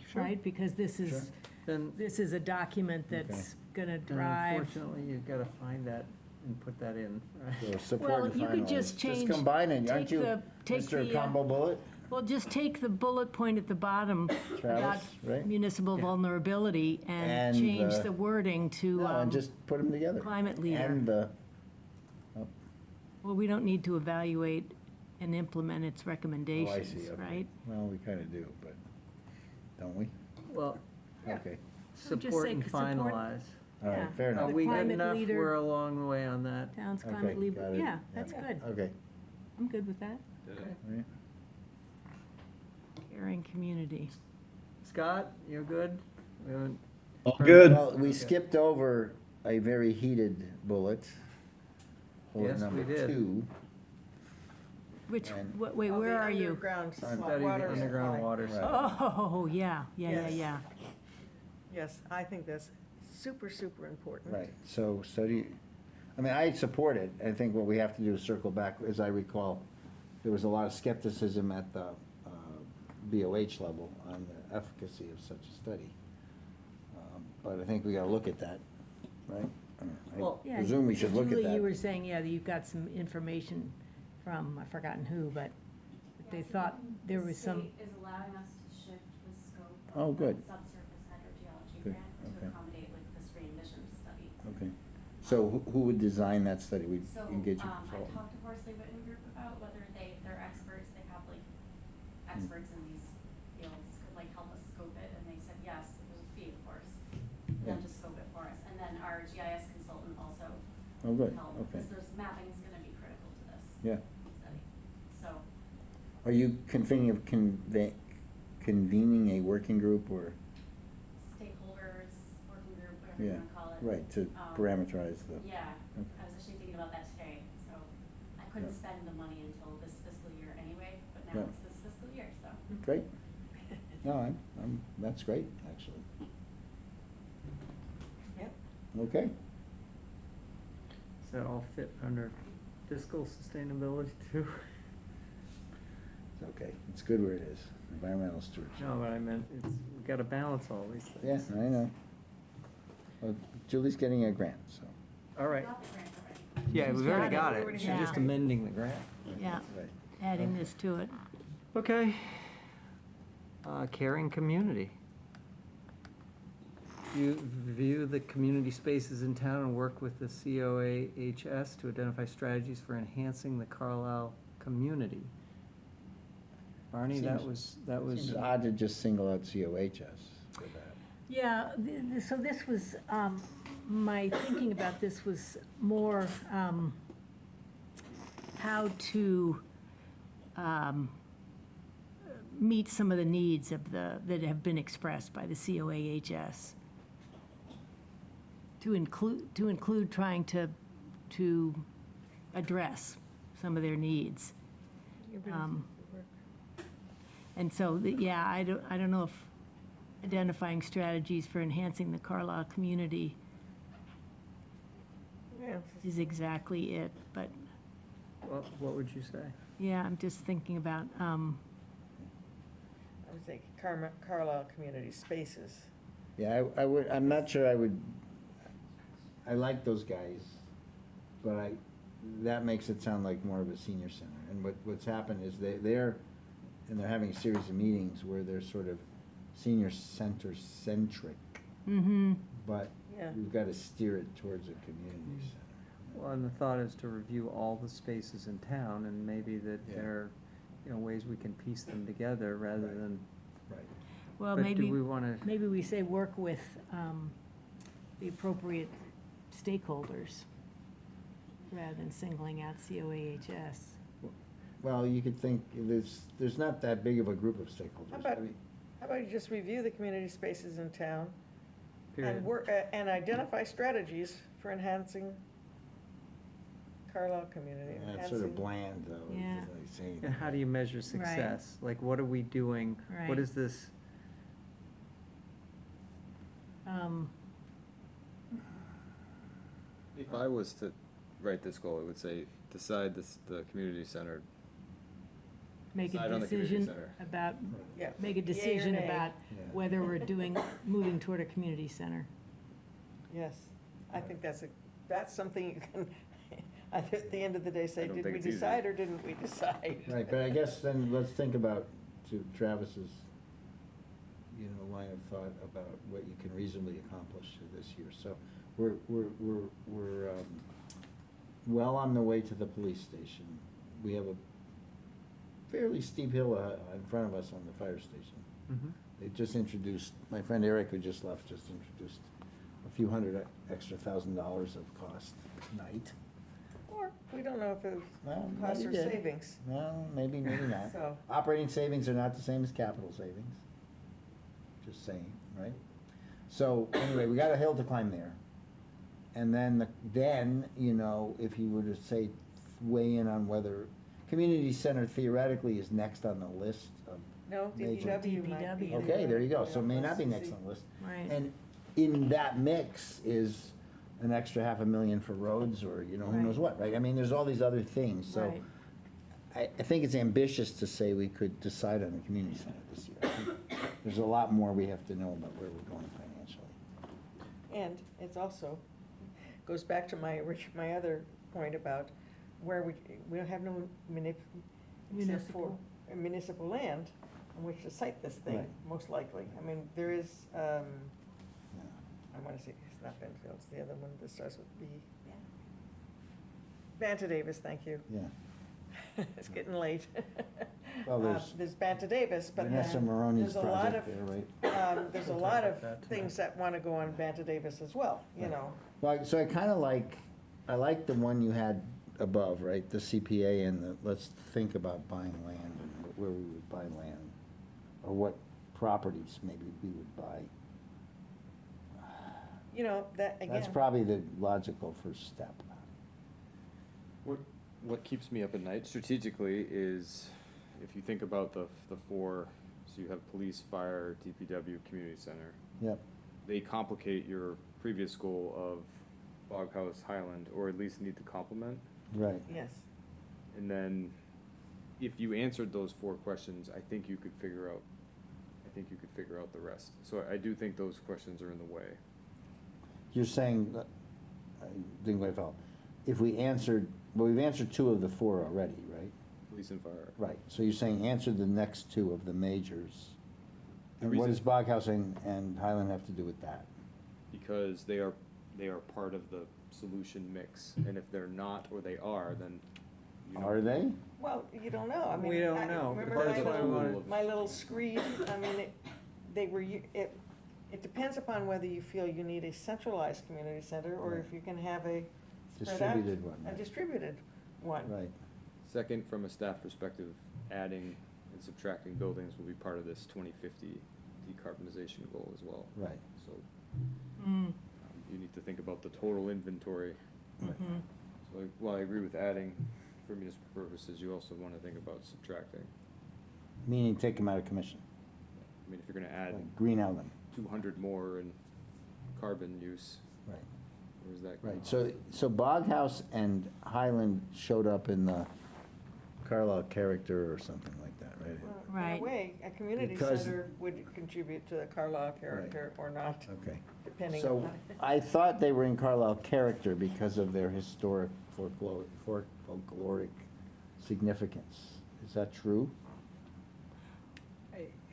Sure. Right? Because this Sure. is, Then, this is a document that's gonna then drive. unfortunately, you've gotta find that and put that in, right? So support Well, and you could finalize. just change- combine it, aren't take you, the- take Mr. the, Combo Bullet? Well, just take the bullet point at the bottom about Travis, right? municipal vulnerability and And change the- the wording to No, and just put them together. climate leader. And the, Well, we don't need to evaluate and implement its recommendations, okay. right? well, we kind of do, but, don't we? Well, Okay, So just support say and support- finalize. all Yeah. right, fair Are enough. The we good climate enough? leader- We're along the way on that. Town's Okay, climate leader, got it. yeah, that's Yeah. good. Okay, I'm good with that. all right. Caring community. Scott, you're good? We haven't- All good. Well, we skipped over a very heated bullet. Bullet Yes, we number did. 2. Which, And- wait, Oh, where the are you? underground Study water the underground supply. water. Right. Oh, yeah. Yes. Yes, I think that's super, super important. Right, so do you, I mean, I support it. I think what we have to do is circle back. As I recall, there was a lot of skepticism at the BOH level on the efficacy of such a study. But I think we gotta look at that, right? I Well, Yeah, presume we should look at Julie, you were that. saying, yeah, that you've got some information from, I've forgotten who, but they thought there was some, The state is allowing us to shift the scope Oh, of good. the subsurface hydrogeology Good, grant to okay. accommodate like this re-emissions study. Okay, so who would design that study? We'd So, engage a I consultant. talked to Horsley Witten Group about whether they're experts, they have like experts in these fields, could like help us scope it, and they said yes, it was a fee, of course. And Yeah. then just scope it for us, and then our GIS consultant also Oh, good, helped, okay, because there's mapping is gonna be critical to this yeah. study. So, Are you thinking of convening a working group or, stakeholders, working group, whatever you yeah, wanna call it. right, to Um, parameterize the, Yeah, Okay. I was actually thinking about that today, so I couldn't Yeah. spend the money until this fiscal year anyway, but now Yeah. it's this fiscal year, so. great. No, that's great, actually. Yep. Okay, Does that all fit under fiscal sustainability too? it's okay, it's good where it is, environmental stewardship. No, but I meant, we've gotta balance all these Yeah, things. I know. Well, Julie's getting a grant, so. All right. Got the grant already. Yeah, we've already got We it. already She's got it. just amending the grant. yeah, Right. adding this to it. Okay. Caring community. You view the community spaces in town and work with the COAHS to identify strategies for enhancing the Carlisle community. Barney, that was. Seems odd to just single out COHS for that. Yeah, so this was, my thinking about this was more how to meet some of the needs of that have been expressed by the COAHS. To include trying to address some of their needs. And so, yeah, I don't know if identifying strategies for enhancing the Carlisle community Yeah, is exactly it, but, What would you say? yeah, I'm just thinking about, I would say Carlisle Community Spaces. Yeah, I'm not sure I like those guys, but that makes it sound like more of a senior center. And what's happened is they're having a series of meetings where they're sort of senior center centric, Mm-hmm. but Yeah. we've got to steer it towards a community center. Well, and the thought is to review all the spaces in town, and maybe that Yeah. there are, ways we can piece them together rather Right. than, Right. Well, but maybe, do we want to? maybe we say work with the appropriate stakeholders rather than singling out COAHS. Well, you could think, there's not that big of a group of stakeholders. How about- I mean, How about you just review the community spaces in town Period. and work, and identify strategies for enhancing Carlisle community. That's sort of enhancing- bland, though. It's Yeah. like saying- And how do you measure success? Like, what are we doing? Right. What is this? If I was to write this goal, it would say, decide the community center. Make Decide a on the community decision center. about, Yeah. make a Yay or decision nay. about Yeah. whether we're moving toward a community center. Yes, I think that's something you can, at the end of the day, say, I don't did think we it's easy. decide or didn't we decide? Right, but I guess then let's think about, to Travis's, line of thought about what you can reasonably accomplish this year. So we're well on the way to the police station. We have a fairly steep hill in front of us on the fire station. Mhm. They just introduced, my friend Eric, who just left, just introduced a few hundred extra $1,000 of cost tonight. Or, we don't know if it's Well, cost or maybe did. savings. Well, maybe not. So- Operating savings are not the same as capital savings. Just saying, right? So, anyway, we got a hill to climb there. And then, if you were to say, weigh in on whether, community center theoretically is next on the list of No, major. DPW might be. Okay, there you go, so it may not be next on the list. Right. And in that mix is an extra $500,000 for roads, or, who knows Right. what, right? I mean, there's all these other things, so. Right. I think it's ambitious to say we could decide on a community center this year. I think there's a lot more we have to know about where we're going financially. And it's also, goes back to my other point about where we don't have no except for municipal land on which to site this thing, Right. most likely. I mean, there is, I want to say, it's not Benfield, it's the other one that starts with B. Banta Davis, thank you. Yeah. It's getting late. Well, There's Banta Davis, but Vanessa then Maroney's there's a lot project of, there, right? there's a We'll lot talk of about that things that want to go on Banta Davis as well, Right. know. Well, so I like the one you had above, right? The CPA and the, let's think about buying land and where we would buy land, or what properties maybe we would buy. That, again. That's probably the logical first step. What keeps me up at night strategically is, if you think about the four, so you have police, fire, DPW, community center. Yep. They complicate your previous goal of Bog House, Highland, or at least need to complement. Right. Yes. And then, if you answered those four questions, I think you could figure out the rest. So I do think those questions are in the way. You're saying, I didn't quite follow. If we answered, well, we've answered two of the four already, right? Police and fire. Right, so you're saying answer the next two of the majors. The And what reason- does Bog House and Highland have to do with that? Because they are part of the solution mix, and if they're not, or they are, then Are they? Well, you don't know. I mean, We don't know. Remember Part of my the little, pool of- my little screed? I mean, it depends upon whether you feel you need a centralized community center or Right. if you can have a spread out. Distributed one, A right. distributed one. Right, Second, from a staff perspective, adding and subtracting buildings will be part of this 2050 decarbonization goal as well. right. So Mm. you need to think about the total inventory. Mhm. So while I agree with adding for municipal purposes, you also want to think about subtracting. Meaning take them out of commission, I mean, if you're going to add like green out them. 200 more in carbon use, Right, where's that going? right. So Bog House and Highland showed up in the Carlisle character or something like that, right? Well, In Right. a way, a community Because- center would contribute to the Carlisle character or not, Okay. depending So on. I thought they were in Carlisle character because of their historic folkloric significance. Is that true?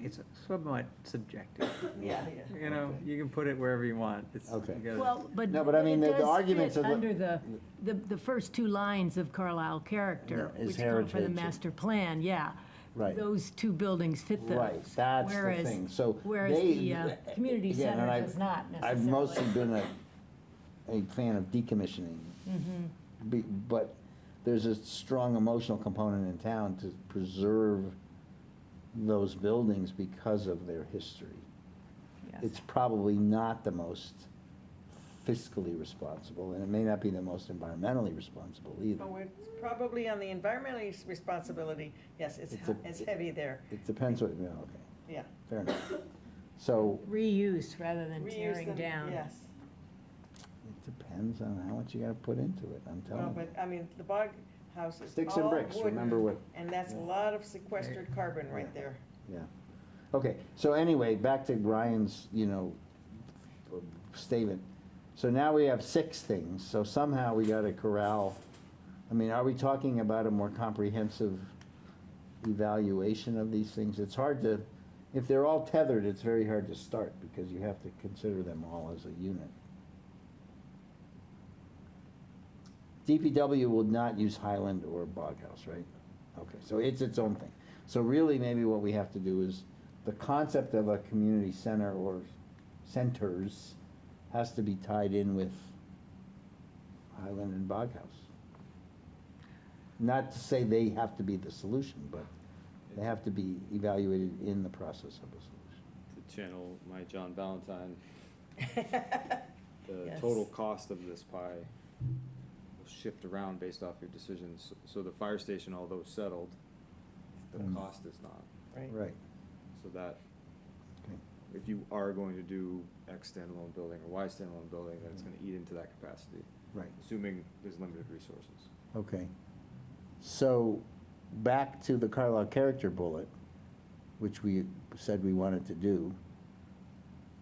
It's somewhat subjective. Yeah. You know, you can put it wherever you want. It's, Okay. you gotta- Well, but No, but I mean, it the does arguments fit of the- under the first two lines of Carlisle character, Yeah, is which come for the heritage. master plan, yeah. Right. Those two buildings fit those. Right, that's the Whereas- thing, so. Whereas they- the community again, center and I've- does not necessarily. I've mostly been a fan of decommissioning. But there's a strong emotional component in town to preserve those buildings because of their history. Yes. It's probably not the most fiscally responsible, and it may not be the most environmentally responsible either. Oh, it's probably on the environmental responsibility, yes, it's heavy there, It depends what, yeah, okay, yeah. fair enough. So, Reuse rather than Reuse tearing them, down. Yes. it depends on how much you gotta put into it, I'm Well, telling you. but, I mean, the bog house is Sticks and all bricks, wooden, remember what, and that's a lot of sequestered carbon right there. yeah. Okay, so anyway, back to Brian's, statement. So now we have 6 things, so somehow we gotta corral, I mean, are we talking about a more comprehensive evaluation of these things? It's hard to, if they're all tethered, it's very hard to start, because you have to consider them all as a unit. DPW will not use Highland or Bog House, right? Okay, so it's its own thing. So really, maybe what we have to do is, the concept of a community center or centers has to be tied in with Highland and Bog House. Not to say they have to be the solution, but they have to be evaluated in the process of a solution. To channel my John Valentine, the Yes. total cost of this pie will shift around based off your decisions. So the fire station, although settled, the cost is not. Right. So that, Okay. if you are going to do X standalone building or Y standalone building, then it's gonna eat into that capacity, Right. assuming there's limited resources. Okay. So, back to the Carlisle character bullet, which we said we wanted to do.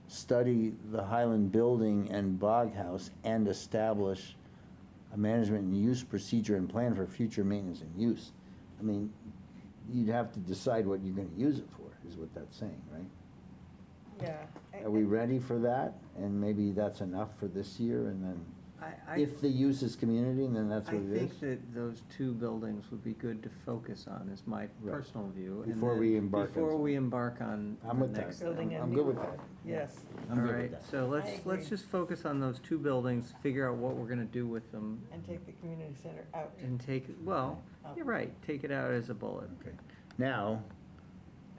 Study the Highland building and Bog House and establish a management and use procedure and plan for future maintenance and use. I mean, you'd have to decide what you're gonna use it for, is what that's saying, right? Yeah. Are we ready for that? And maybe that's enough for this year, and then, if the use is community, then that's I what it think is? that those 2 buildings would be good to focus on, is my Right. personal view. and Before then we embark on Before something. we embark on I'm the with that. next. Building thing. a I'm new good with one. that. Yes. I'm All good with right, that. so let's agree. just focus on those 2 buildings, figure out what we're gonna do with them, And take the community center out. and take, well, you're right, take it out as a bullet. Okay. Now,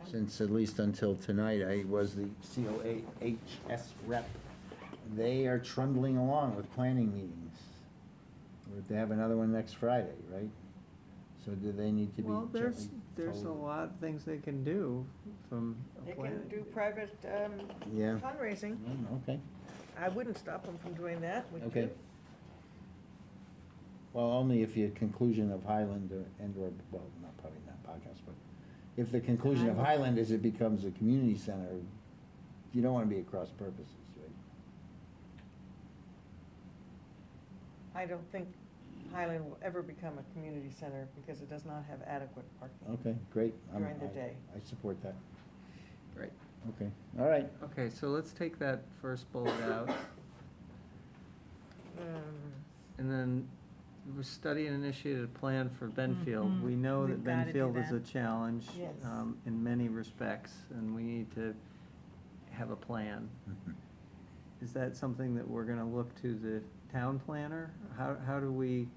since at least until tonight, I was the COAHS rep, they are trundling along with planning meetings. They have another one next Friday, right? So do they need to be Well, there's a told? lot of things they can do from a They plan. can do private Yeah. fundraising. Okay, I wouldn't stop them from doing that, would you? okay. Well, only if your conclusion of Highland or, well, not, probably not podcast, but if the conclusion of Highland is it becomes a community center, you don't want to be at cross purposes, right? I don't think Highland will ever become a community center because it does not have adequate parking. Okay, great. During the day. I support that. Right. Okay, all right. Okay, so let's take that first bullet out, and then we study and initiate a plan for Benfield. We know that We've gotta do Benfield is a that. challenge Yes. in many respects, and we need to have a plan. Is that something that we're gonna look to the town planner? How do we,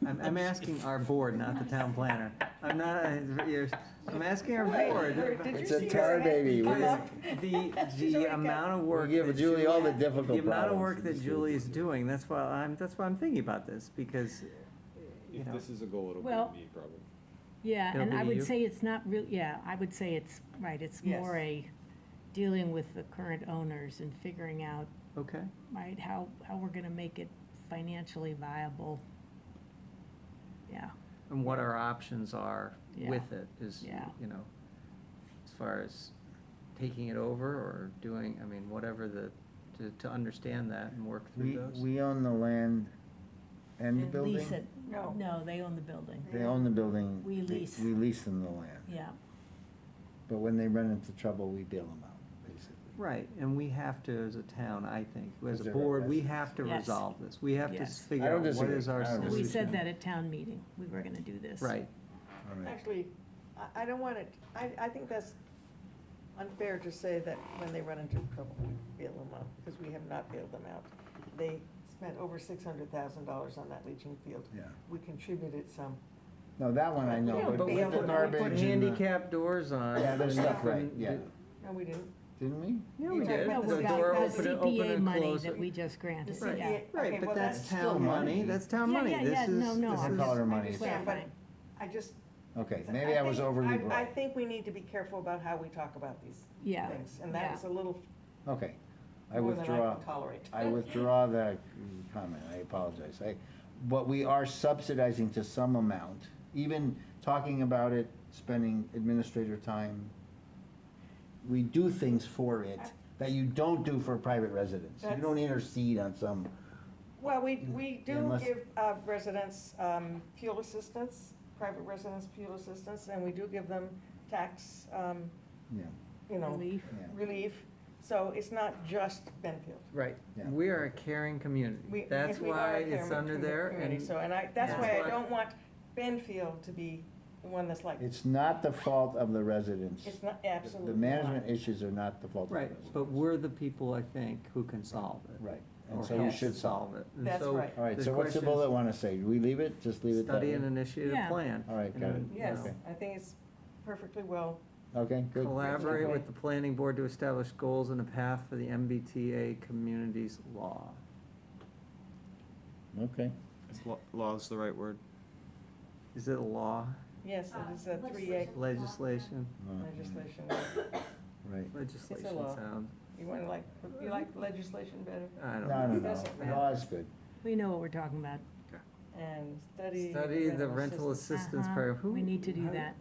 I'm asking our board, not the town planner. I'm not, I'm asking our board. Did you It's a see tar her head baby. come We- up? The amount of work. We give that Julie all the difficult The amount of problems work in that the Julie is schools. doing, that's why I'm thinking about this, because, you If know. this is a goal, it'll be Well- me probably. Yeah, It'll and I be would you? say it's not real, yeah, I would say it's, right, it's Yes. more a dealing with the current owners and figuring out, Okay, right, how we're gonna make it financially viable. Yeah, and what our options are Yeah. with it is, Yeah. you know, as far as taking it over or doing, I mean, whatever to understand that and work through those. We own the land and the and building? lease it, No. they own the building, They own the building. We lease. We lease them the land. yeah. but when they run into trouble, we bail them out, basically. Right, and we have to, as a town, I think, as a Because they're board, we residents. have to Yes. resolve this. We have to Yes. figure I out don't what disagree. is our I don't solution. We said that at town meeting, we were gonna do this. Right. All right. Actually, I don't want it, I think that's unfair to say that when they run into trouble, we bail them out, because we have not bailed them out. They spent over $600,000 on that leaching field. Yeah. We contributed some. No, that one I know, Yeah, but but we with the put- garbage Put and the- handicap doors on. Yeah, there's and stuff, right, couldn't yeah. do- No, we didn't. Didn't we? Yeah, You we talked did. about No, The we door, got open the it, open CPA and money close that it. we just granted, The yeah. CPA Right, Okay, but well, that's that's town still money, money. that's town Yeah, money. yeah, This yeah, is- no, no, this I'm is- call it our I money. understand, but Clarifying. I just. Okay, maybe I was think- overly I broad. think we need to be careful about how we talk about these Yeah, things, and that yeah. is a little Okay, I more than I withdraw, can tolerate. I withdraw that comment, I apologize. But we are subsidizing to some amount, even talking about it, spending administrator time. We do things for it that you don't do for private residents. You That's- don't intercede on some, Well, we do Unless- give residents fuel assistance, private residents fuel assistance, and we do give them tax, yeah, Relief. yeah. relief. So it's not just Benfield. Right, Yeah. we are a caring community. We- That's we are why a it's caring under there, community. and So, and that's that's why why- I don't want Benfield to be the one that's like, It's not the fault of the residents. it's not, The absolutely management not. issues are not the fault of the right, residents. but we're the people, I think, who can solve it. Right, Or and so we help should solve it. it. And That's so right. All right, the so what's the question is, bullet want to say? Do we leave it? Just leave it that Study way? and initiate a Yeah. plan. All right, And got it. then, you Yes, know, I think it's perfectly well. Okay, good. Collaborate Okay. with the planning board to establish goals and a path for the MBTA communities law. Okay. Is law is the right word? Is it a law, Yes, it is a Legislation. 3A legislation? legislation. Right. Legislation law. sound, You want to you like legislation better? I don't No, know. no, Doesn't no, matter. law is good. We know what we're talking about. And study. Study the rental assistance Uh-huh. program. Who- We need to do how- that,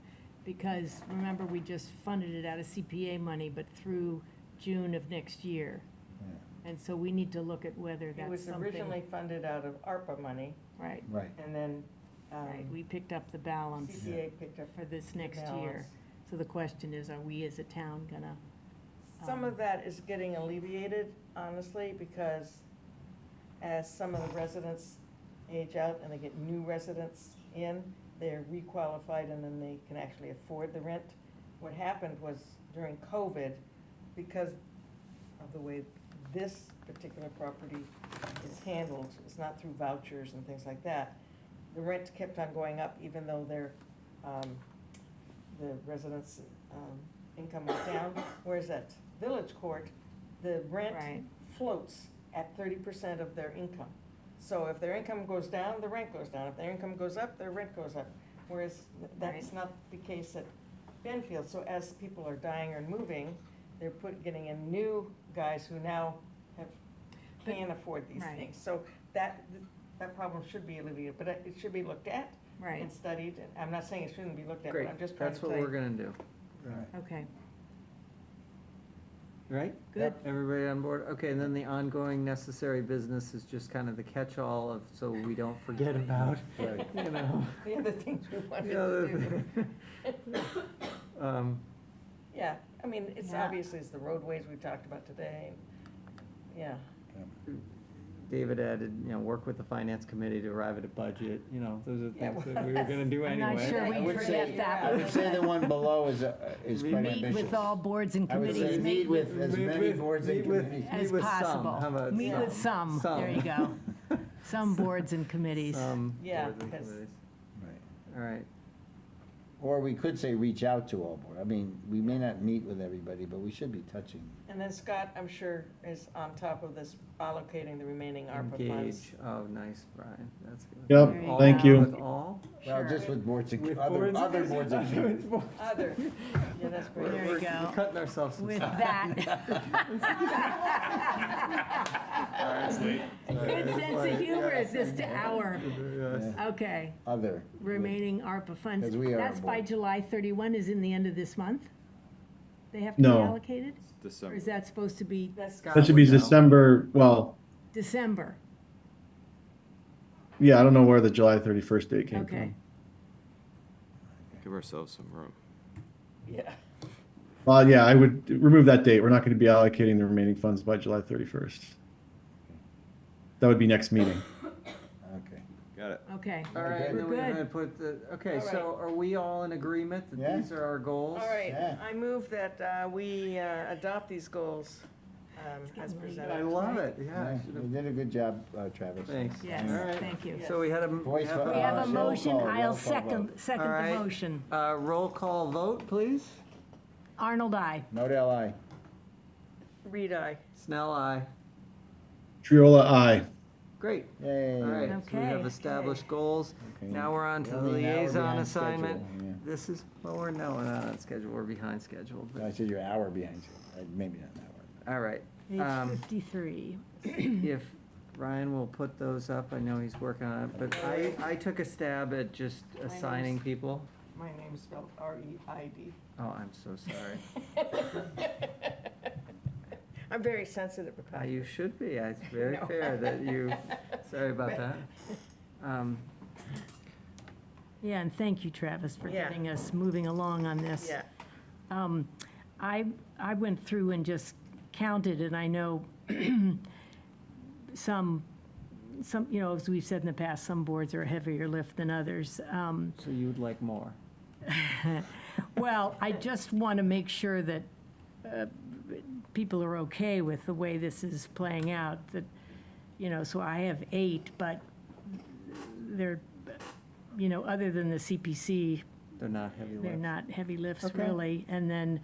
because remember, we just funded it out of CPA money, but through June of next year. Yeah. And so we need to look at whether It that's was something. originally funded out of ARPA money, Right, Right. and then right, we picked up the balance CPA picked up for this the next year. balance. So the question is, are we as a town gonna? Some of that is getting alleviated, honestly, because as some of the residents age out and they get new residents in, they're requalified and then they can actually afford the rent. What happened was during COVID, because of the way this particular property is handled, it's not through vouchers and things like that, the rent kept on going up even though the residents' income went down. Whereas at Village Court, the rent Right. floats at 30% of their income. So if their income goes down, the rent goes down. If their income goes up, their rent goes up. Whereas that's Right. not the case at Benfield. So as people are dying or moving, they're getting in new guys who now can afford these Right. things. So that problem should be alleviated, but it should be looked at Right, and studied. And I'm not saying it shouldn't be looked at, but Great, I'm just trying to that's tell what you. we're gonna do, okay, right? good. Everybody on board? Okay, and then the ongoing necessary business is just kind of the catch-all of, so we don't forget about, Right. you know. The other things we wanted the other to do. thing. Yeah, I mean, it's Yeah. obviously it's the roadways we talked about today. Yeah, David added, work with the finance committee to arrive at a budget, those are Yeah, things well, that we were gonna do I'm anyway. not sure I we would forget say- that I one. would say the one below is quite Meet ambitious. with all boards and I would say committees, meet with as many boards and meet with- committees. as meet with some. possible. How about Meet with some? some, there you go. Some boards and committees. Yeah, Boards and because- committees. Right. All right, Or we could say reach out to all board. I mean, we may not meet with everybody, but we should be touching. and then Scott, I'm sure, is on top of this allocating the remaining ARPA funds. engage, oh, nice, Brian, that's good. Yep, There you All- thank you. With all? Well, Sure. just with boards and, With other boards- boards and committees. Other, yeah, that's great. There you We're go. cutting ourselves some With slack. that. Good sense of humor at this hour. Yes. Okay, Other. remaining ARPA funds. 'Cause we are That's on by board. July 31, is in the end of this month? They have to be No. allocated? Or December. is that supposed to be That's Scott That should be would know. December, well, December? yeah, I don't know where the July 31st date came Okay. from. Give ourselves some room. Yeah, Well, yeah, I would remove that date. We're not going to be allocating the remaining funds by July 31st. That would be next meeting. Okay. Got it. Okay. All right, good. and then We're we're good. gonna put the, okay, All right. so are we all in agreement that Yeah. these are our goals? All right, Yeah. I move that we adopt these goals as getting late. I presented. love it, yeah. Yeah, you did a good job, Travis. Thanks. Yes, All right. thank you. So we had a. Voice vote. We have a Roll motion, call, roll I'll call second vote. the All right. motion. Roll call vote, please. Arnold, I. Modell, aye. Reed, aye. Snell, aye. Triola, aye. Great. Yay. All right, so we have Okay. established goals. Okay. Now we're on to the Only an hour liaison behind assignment. schedule, This is, well, we're not on schedule, we're behind schedule, yeah. I but, said you're an hour behind, maybe not an hour. all right. Page Um, 53. If Ryan will put those up, I know he's working on it, but I took a stab at just assigning people. My name is spelled R-E-I-D. Oh, I'm so sorry. I'm very sensitive about You should be, it's very No. fair that you, sorry about that. Yeah, and thank you, Travis, for Yeah. getting us moving along on this. Yeah. I went through and just counted, and I know some, you know, as we've said in the past, some boards are a heavier lift than others. So you'd like more? Well, I just want to make sure that people are okay with the way this is playing out, that, you know, so I have 8, but they're, you know, other than the CPC, They're not heavy they're lifts? not heavy lifts Okay. really. And then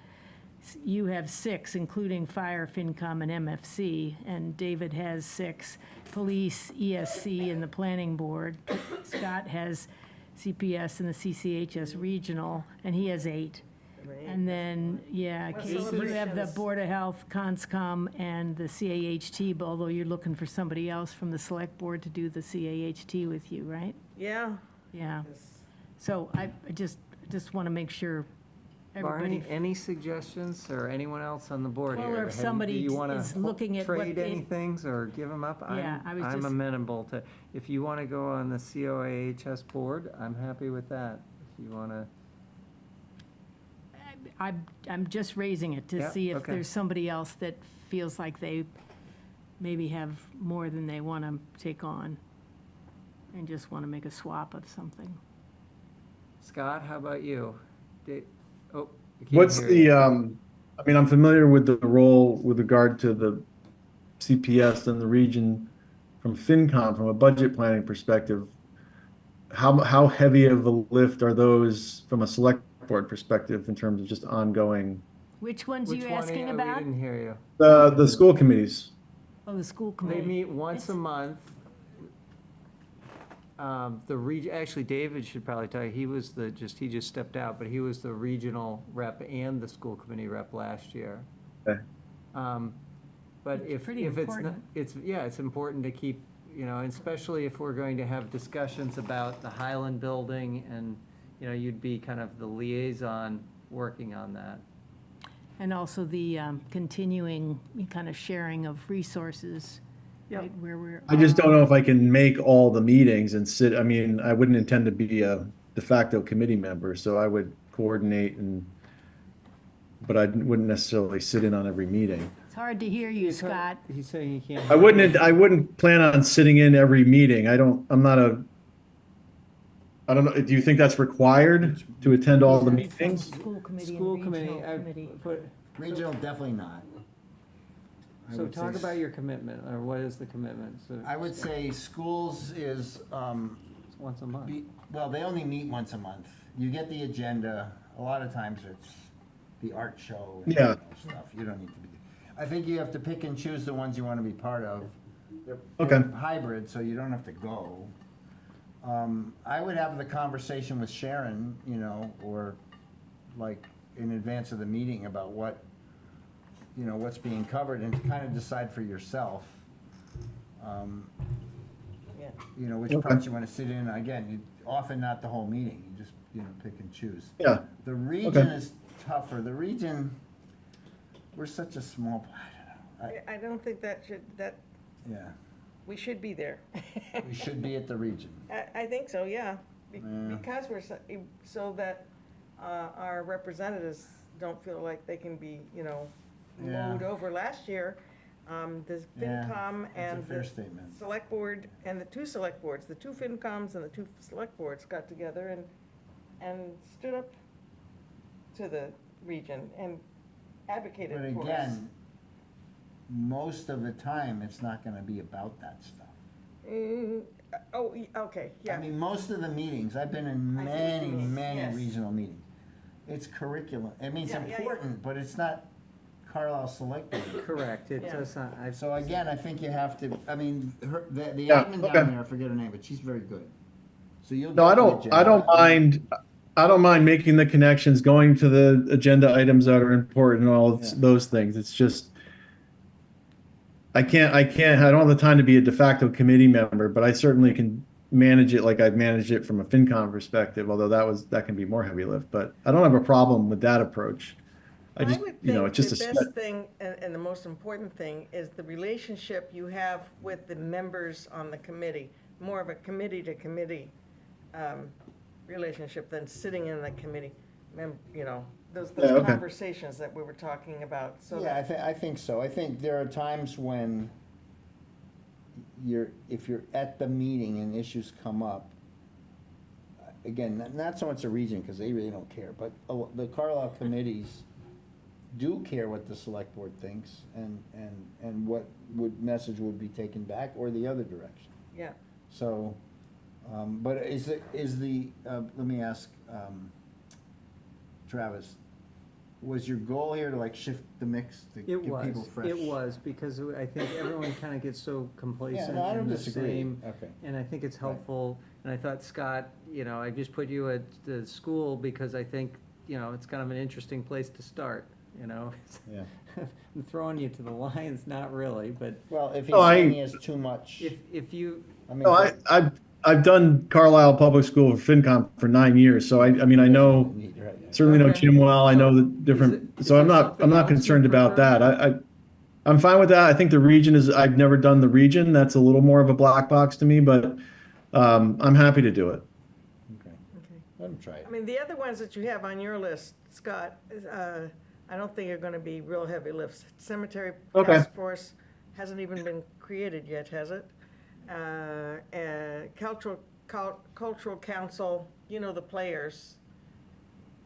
you have 6, including Fire, FinCom, and MFC, and David has 6, Police, ESC, and the Planning Board. Scott has CPS and the CCHS Regional, and he has 8. And then, yeah, Well, Kate, you have the celebrations. Board of Health, CONSCOM, and the CAHT, but although you're looking for somebody else from the Select Board to do the CAHT with you, right? Yeah. Yeah. So I just want to make sure everybody. Barney, any suggestions, or anyone else on the board Well, here? or if somebody Do you wanna is looking at what trade they- any things, or give them up? Yeah, I was I'm just- amenable to, if you want to go on the COAHS board, I'm happy with that. If you want to, I'm just raising it to Yeah, see if okay. there's somebody else that feels like they maybe have more than they want to take on and just want to make a swap of something. Scott, how about you? Oh, I can't What's hear the, you. I mean, I'm familiar with the role with regard to the CPS and the region from FinCom, from a budget planning perspective. How heavy of a lift are those from a select board perspective in terms of just ongoing, Which ones are Which you one asking we about? didn't hear you. the school committees? Oh, the school They committee. meet once a month. Actually, David should probably tell you, he just stepped out, but he was the regional rep and the school committee rep last year. Okay. But It's if pretty it's, not- important. it's important to keep, you know, especially if we're going to have discussions about the Highland building, and, you know, you'd be kind of the liaison working on that. And also the continuing kind of sharing of resources, Yep. right, where we're. I just don't know if I can make all the meetings and sit, I mean, I wouldn't intend to be a de facto committee member, so I would coordinate but I wouldn't necessarily sit in on every meeting. It's hard to hear you, Scott. He's saying he can't. I wouldn't plan on sitting in every meeting. I don't know, do you think that's required to attend all the meetings? School committee School and committee, regional committee. Regional, definitely not. I So would talk say about your commitment, or what is the commitment? So I would say schools is, it's once a month. well, they only meet once a month. You get the agenda, a lot of times it's the art show and Yeah. stuff, you don't need to be. I think you have to pick and choose the ones you want to be part of. They're Okay. hybrid, so you don't have to go. I would have the conversation with Sharon, you know, or like in advance of the meeting about what, you know, what's being covered, and to kind of decide for yourself. Yeah. You know, which Okay. parts you want to sit in. Again, often not the whole meeting, you just, you know, pick and choose. Yeah, The region Okay. is tougher. The region, we're such a small, I don't know. I don't think that Yeah, we should be there. we should be at the region. I think so, yeah. Yeah. Because we're so that our representatives don't feel like they can be, Yeah. moved over. Last year, the Yeah, FinCom that's a and fair the statement. select board, and the two select boards, the two FinComs and the two select boards got together and stood up to the region and advocated But for us. again, most of the time, it's not gonna be about that stuff. Okay, yeah. I mean, most of the meetings, I've been in I see what you many, mean, many yes. regional meetings. It's curriculum, I mean, it's Yeah, yeah, yeah. important, but it's not Carlisle Select Board. Correct, it Yeah. does not, I've, So again, I think you have to, I mean, the Yeah, admin okay. down there, I forget her name, but she's very good. So you'll. No, get the agenda. I don't mind making the connections, going to the agenda items that are important, all of Yeah. those things. It's just, I don't have the time to be a de facto committee member, but I certainly can manage it like I've managed it from a FinCom perspective, although that can be more heavy lift, but I don't have a problem with that approach. I just, would it's just a think step. the best thing and the most important thing is the relationship you have with the members on the committee, more of a committee-to-committee relationship than sitting in the committee, those Yeah, okay. conversations that we were talking about, so. Yeah, I think so. I think there are times when if you're at the meeting and issues come up, again, not so much a region, because they really don't care, but the Carlisle committees do care what the select board thinks and what message would be taken back or the other direction. Yeah. So, but let me ask, Travis, was your goal here to like shift the mix to give people fresh? It was, because I think everyone kind of gets so complacent Yeah, no, I don't in the disagree. same. Okay. And I think it's helpful, and I thought, Scott, I just put you at the school because I think, it's kind of an interesting place to start, Yeah. I'm throwing you to the lions, not really, but Well, if he's No, saying he has too much, if you, I mean. No, I've done Carlisle Public School for FinCom for 9 years, so I mean, I know, certainly know Okay. Jim well, I know the Is different, it- so is I'm there not something else you concerned about prefer? that. I'm fine with that. I think the region I've never done the region. That's a little more of a black box to me, but I'm happy to do it. Okay. Let him try it. I mean, the other ones that you have on your list, Scott, I don't think are gonna be real heavy lifts. Cemetery Okay. Task Force hasn't even been created yet, has it? Cultural Council, the players.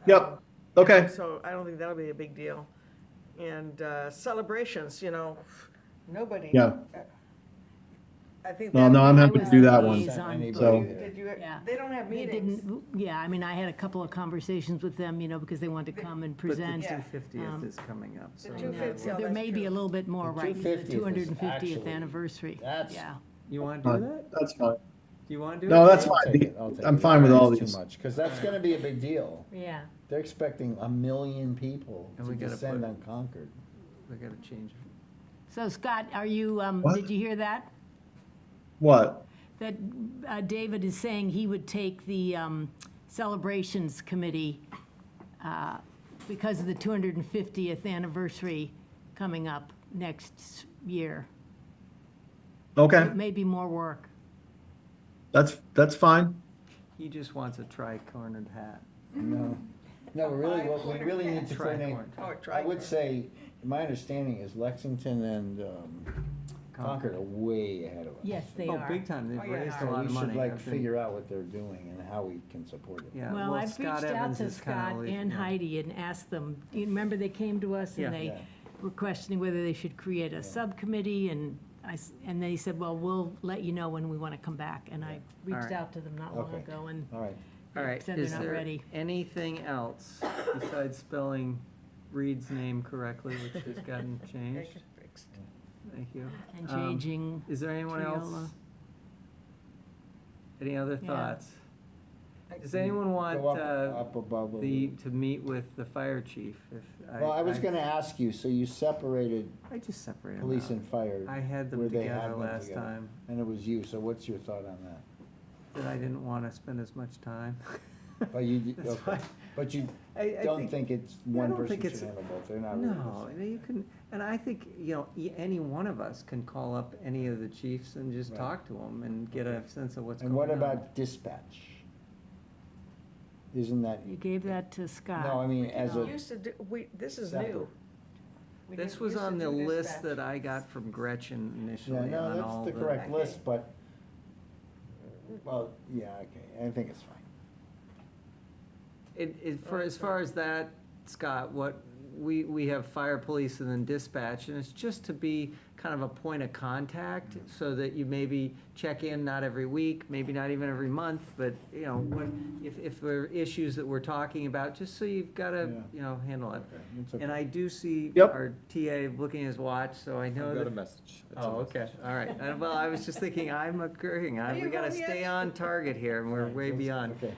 Yep. Okay. So I don't think that'll be a big deal. And celebrations, nobody. Yeah. I think. Well, that- no, I'm happy I to do that was one. liaison. Anybody So- there. Did you, Yeah. they don't have They meetings. didn't, yeah, I mean, I had a couple of conversations with them, because they wanted to come and but the present. Yeah. 250th is coming up, so. The 250th. So Yeah, there that's may be a true. little bit more, The right, 250th the is 250th actually- anniversary. that's- Yeah. You want to do that? That's fine. Do you want to do it? No, that's I'll fine. take it, I'll take I'm it. fine with all It's these. Too much, because that's gonna be a big deal. Yeah. They're expecting 1 million people And to we gotta descend put- on Concord. We gotta change it. So Scott, are you, What? did you hear that? What? That David is saying he would take the celebrations committee because of the 250th anniversary coming up next year. Okay, It may be more work. that's fine. He just wants a tri-cornered hat. No, no, what we really need to coordinate, Tri-cornered. Oh, I would say, my understanding is Lexington and Concord are way ahead of us. Yes, they Oh, are. big time, they've Oh, yeah. raised a So lot we of money. should like I've been- figure out what they're doing and how we can support it. Yeah, Well, I've Scott reached out Evans to is kinda Scott like- and yeah. Heidi and asked them, you remember they came to us Yeah. and they Yeah. were questioning whether they should create a subcommittee, and and they said, well, we'll let you know when we want to come back, and I reached Alright. out to them not long Okay. ago, and All right. All right, said is they're not there ready. anything else besides spelling Reed's name correctly, which has gotten changed? Thank you. and Um, changing. Is there anyone else? Triola. Any other Yeah. thoughts? Does anyone want Go up above. a little. to meet with the fire chief? Well, I was gonna ask you, so you separated I just separated them police out. and fire. I had them where they together had them last together, time, And it was you, so what's your thought on that? that I didn't want to spend as much time. Oh, you, That's okay, why- but you I don't think it's one don't person think should it's- handle both, they're not really. No, you can, and I think, any one of us can call up any of the chiefs and just Right. talk to them and get a sense of what's And going on. what about dispatch? Isn't that, You gave that to Scott. no, I mean, as We a, used to do, this is Separate. new. We This didn't was used to on the do list dispatch. that I got from Gretchen yeah, initially no, on that's all the correct Okay. list, but, well, yeah, okay, I think it's fine. As far as that, Scott, what, we have fire, police, and then dispatch, and it's just to be kind of a point of contact, so that you maybe check in, not every week, maybe not even every month, but, you know, if there are issues that we're talking about, just so you've got to, Yeah. you know, handle it. Okay, it's okay. And I do see Yep. our TA looking at his watch, so I know I've got a that. message. It's a Oh, okay, message. all right. Well, I was just thinking, I'm occurring, Are we you gotta going stay yet? on target here, and we're Right, way that's- beyond. Okay.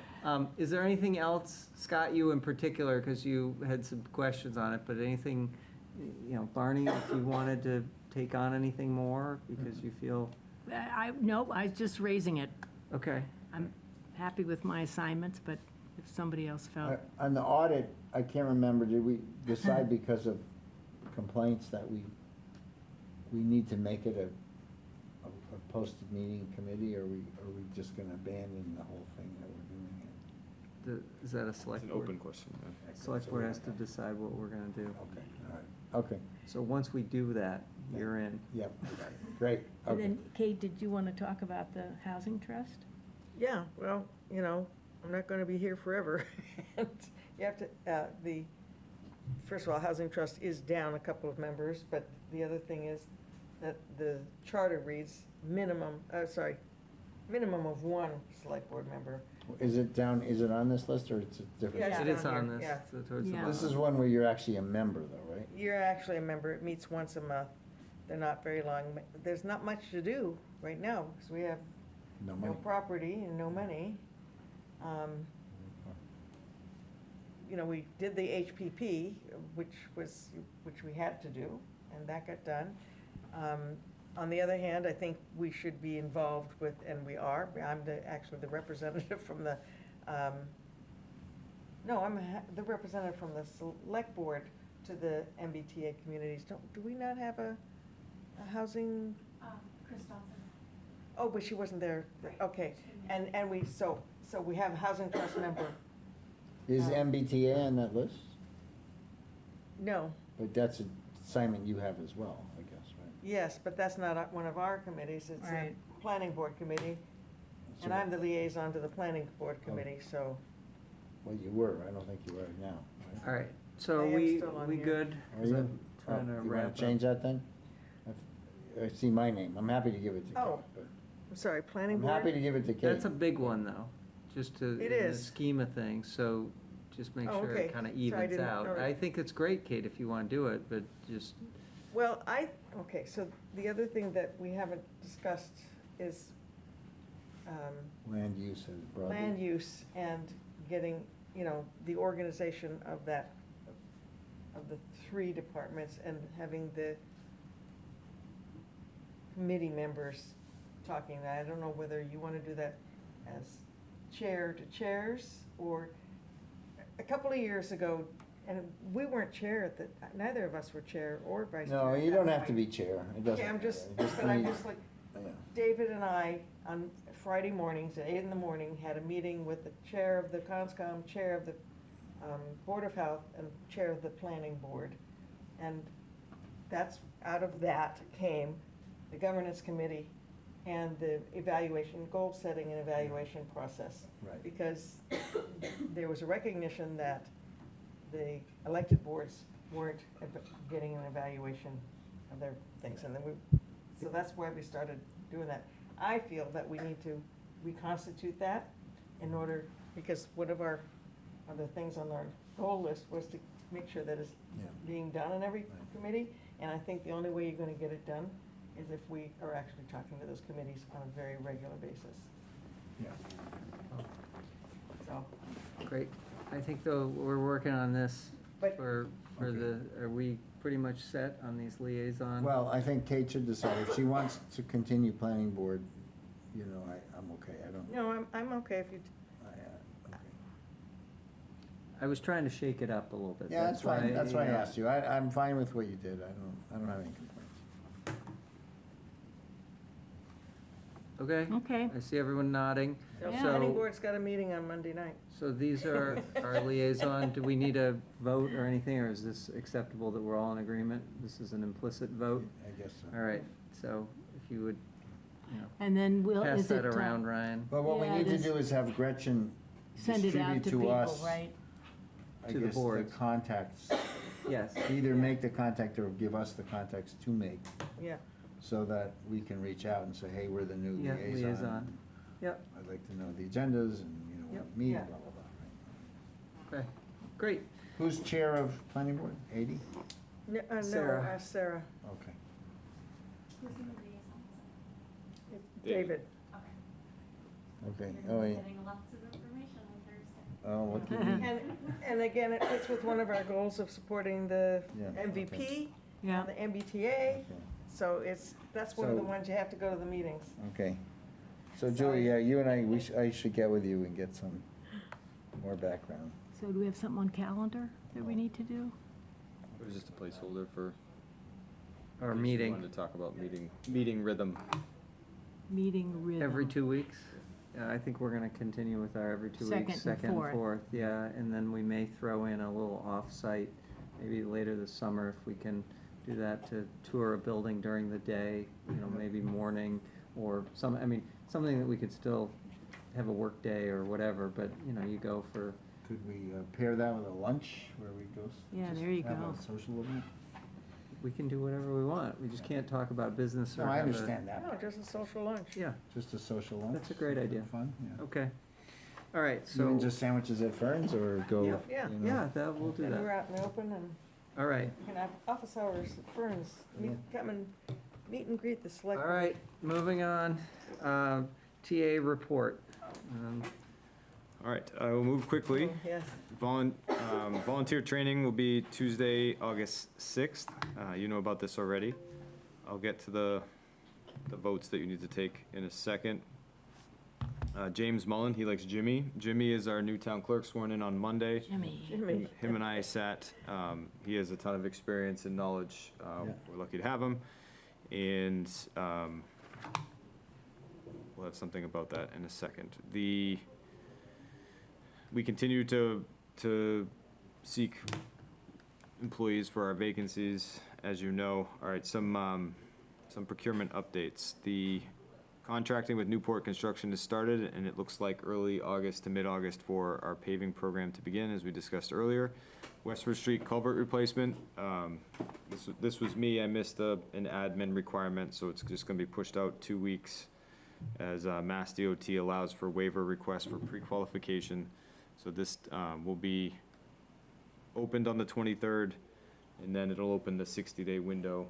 Is there anything else, Scott, you in particular, because you had some questions on it, but anything, you know, Barney, if you wanted to take on anything more, because you feel, No, I was just raising it. okay. I'm happy with my assignments, but if somebody else felt. On the audit, I can't remember, did we decide because of complaints that we need to make it a posted meeting committee, or are we just gonna abandon the whole thing that we're doing it? Is that a It's select an board? open question, yeah. Select board has to decide what we're gonna do. Okay, all right, okay, So once we do that, you're in. yep, I got it. Great, And okay. then, Kate, did you want to talk about the housing trust? Yeah, well, you know, I'm not gonna be here forever. And you have to, first of all, Housing Trust is down a couple of members, but the other thing is that the charter reads minimum of one select board member. Is it down, is it on this list, or it's a different? Yeah, It it's is down on here, this, yeah. so towards the Yeah. This bottom. is one where you're actually a member, though, right? You're actually a member, it meets once a month. They're not very long, there's not much to do right now, because we have No no money. property and no money. You know, we did the HPP, which we had to do, and that got done. On the other hand, I think we should be involved with, and we are, I'm actually the representative from the, no, I'm the representative from the select board to the MBTA communities. Do we not have a housing? Chris Dawson. Oh, but she wasn't there, okay. And we, so we have a housing trust member. Is MBTA on that list? No, But that's an assignment you have as well, I guess, right? yes, but that's not one of our committees, it's a Right. planning board committee. And So- I'm the liaison to the planning board committee, so, Well, you were, I don't think you are now. right? All right, so I am we still on we here. good? Are 'Cause you? I'm trying to You wanna wrap up. change that then? I see my name, I'm happy to give it to Kate, Oh, but I'm sorry, planning I'm board? happy to give it to Kate. That's a big one, though, just to, It in the is. scheme of things, so just make Oh, sure okay. it kind of So I evens didn't- out. all right. I think it's great, Kate, if you want to do it, but just, Well, okay, so the other thing that we haven't discussed is Land use is broadly. land use and getting, you know, the organization of that, of the three departments and having the committee members talking. I don't know whether you want to do that as chair to chairs, or a couple of years ago, and we weren't chair at the, neither of us were chair or vice chair. No, at you that don't have to point. be chair, it doesn't. Okay, I'm just, matter. but I'm need- just like, yeah. David and I, on Friday mornings at 8 in the morning, had a meeting with the chair of the CONSCOM, chair of the Board of Health, and chair of the Planning Board. And that's, out of that came the governance committee and the evaluation, goal setting and evaluation process. Right. Because there was a recognition that the elected boards weren't getting an evaluation of their things, and then so that's why we started doing that. I feel that we need to reconstitute that in order, because one of our other things on our goal list was to make sure that it's Yeah. being done in every Right. committee, and I think the only way you're gonna get it done is if we are actually talking to those committees on a very regular basis, Yeah. so. great. I think, though, we're working on this But- for Okay. are we pretty much set on these liaison? Well, I think Kate should decide, if she wants to continue planning board, you know, I'm okay, I don't. No, I'm okay if you, Okay. I was trying to shake it up a little bit. Yeah, that's fine, that's why I you know, asked you, I'm fine with what you did, I don't have any complaints. Okay? Okay. I see everyone nodding. The Yeah. planning So, board's got a meeting on Monday night. so these are our liaison. Do we need a vote or anything, or is this acceptable that we're all in agreement? This is an implicit vote? I guess so. All right, so if you would, you know, And then we'll, pass is it, that around, Ryan, But what we Yeah, need to it is. do is have Gretchen send it out distribute to to people, us, right? I To the guess, the boards. contacts. yes. Either make the contact or give us the contacts to make, Yeah. so that we can reach out and say, hey, we're the new Yeah, liaison. liaison. Yep, I'd like to know the agendas and, you know, Yep. what we meet, Yeah. blah, blah, blah. okay, great. Who's chair of planning board? 80? No, Sarah. ask Sarah. Okay. Who's in the liaison? It's David. Okay. Okay. You're Oh, gonna be yeah. getting lots of information on Thursday. Oh, what do you need? And again, it fits with one of our goals of supporting the Yeah, MVP, Yeah. the MBTA. Okay. So that's one of the So- ones you have to go to the meetings. Okay. So Julie, yeah, you and I should get with you and get some more background. So do we have something on calendar that we need to do? It was just a placeholder for. Our in case you meeting, Wanted to talk about meeting rhythm. Meeting rhythm. every 2 weeks. I think we're gonna continue with our every 2 Second weeks, and second and fourth. fourth, yeah, and then we may throw in a little off-site, maybe later this summer if we can do that, to tour a building during the day, you know, maybe morning, or something that we could still have a work day or whatever, but, you know, you go for, Could we pair that with a lunch where we go? Yeah, just there you have go. a social event? we can do whatever we want, we just can't talk about business or No, I have a- understand that. No, just a social lunch. Yeah, Just a social lunch? That's a great idea. Fun, yeah. okay. All right, So so, just sandwiches at Fern's or go? Yeah. Yeah. you know? yeah, we'll do And we're that. out in the open and All right, you can have office hours at Fern's. Come and meet and greet the select. all right, moving on, TA report. All right, I will move quickly. Oh, yes. Volunteer training will be Tuesday, August 6th. You know about this already. I'll get to the votes that you need to take in a second. James Mullen, he likes Jimmy. Jimmy is our new town clerk, sworn in on Monday. Jimmy. Him and I sat, he has a ton of experience and knowledge. Yeah. We're lucky to have him. And we'll have something about that in a second. We continue to seek employees for our vacancies, as you know. All right, some procurement updates. The contracting with Newport Construction has started, and it looks like early August to mid-August for our paving program to begin, as we discussed earlier. Westford Street culvert replacement, this was me, I missed an admin requirement, so it's just gonna be pushed out 2 weeks as Mass DOT allows for waiver requests for pre-qualification. So this will be opened on the 23rd, and then it'll open the 60-day window,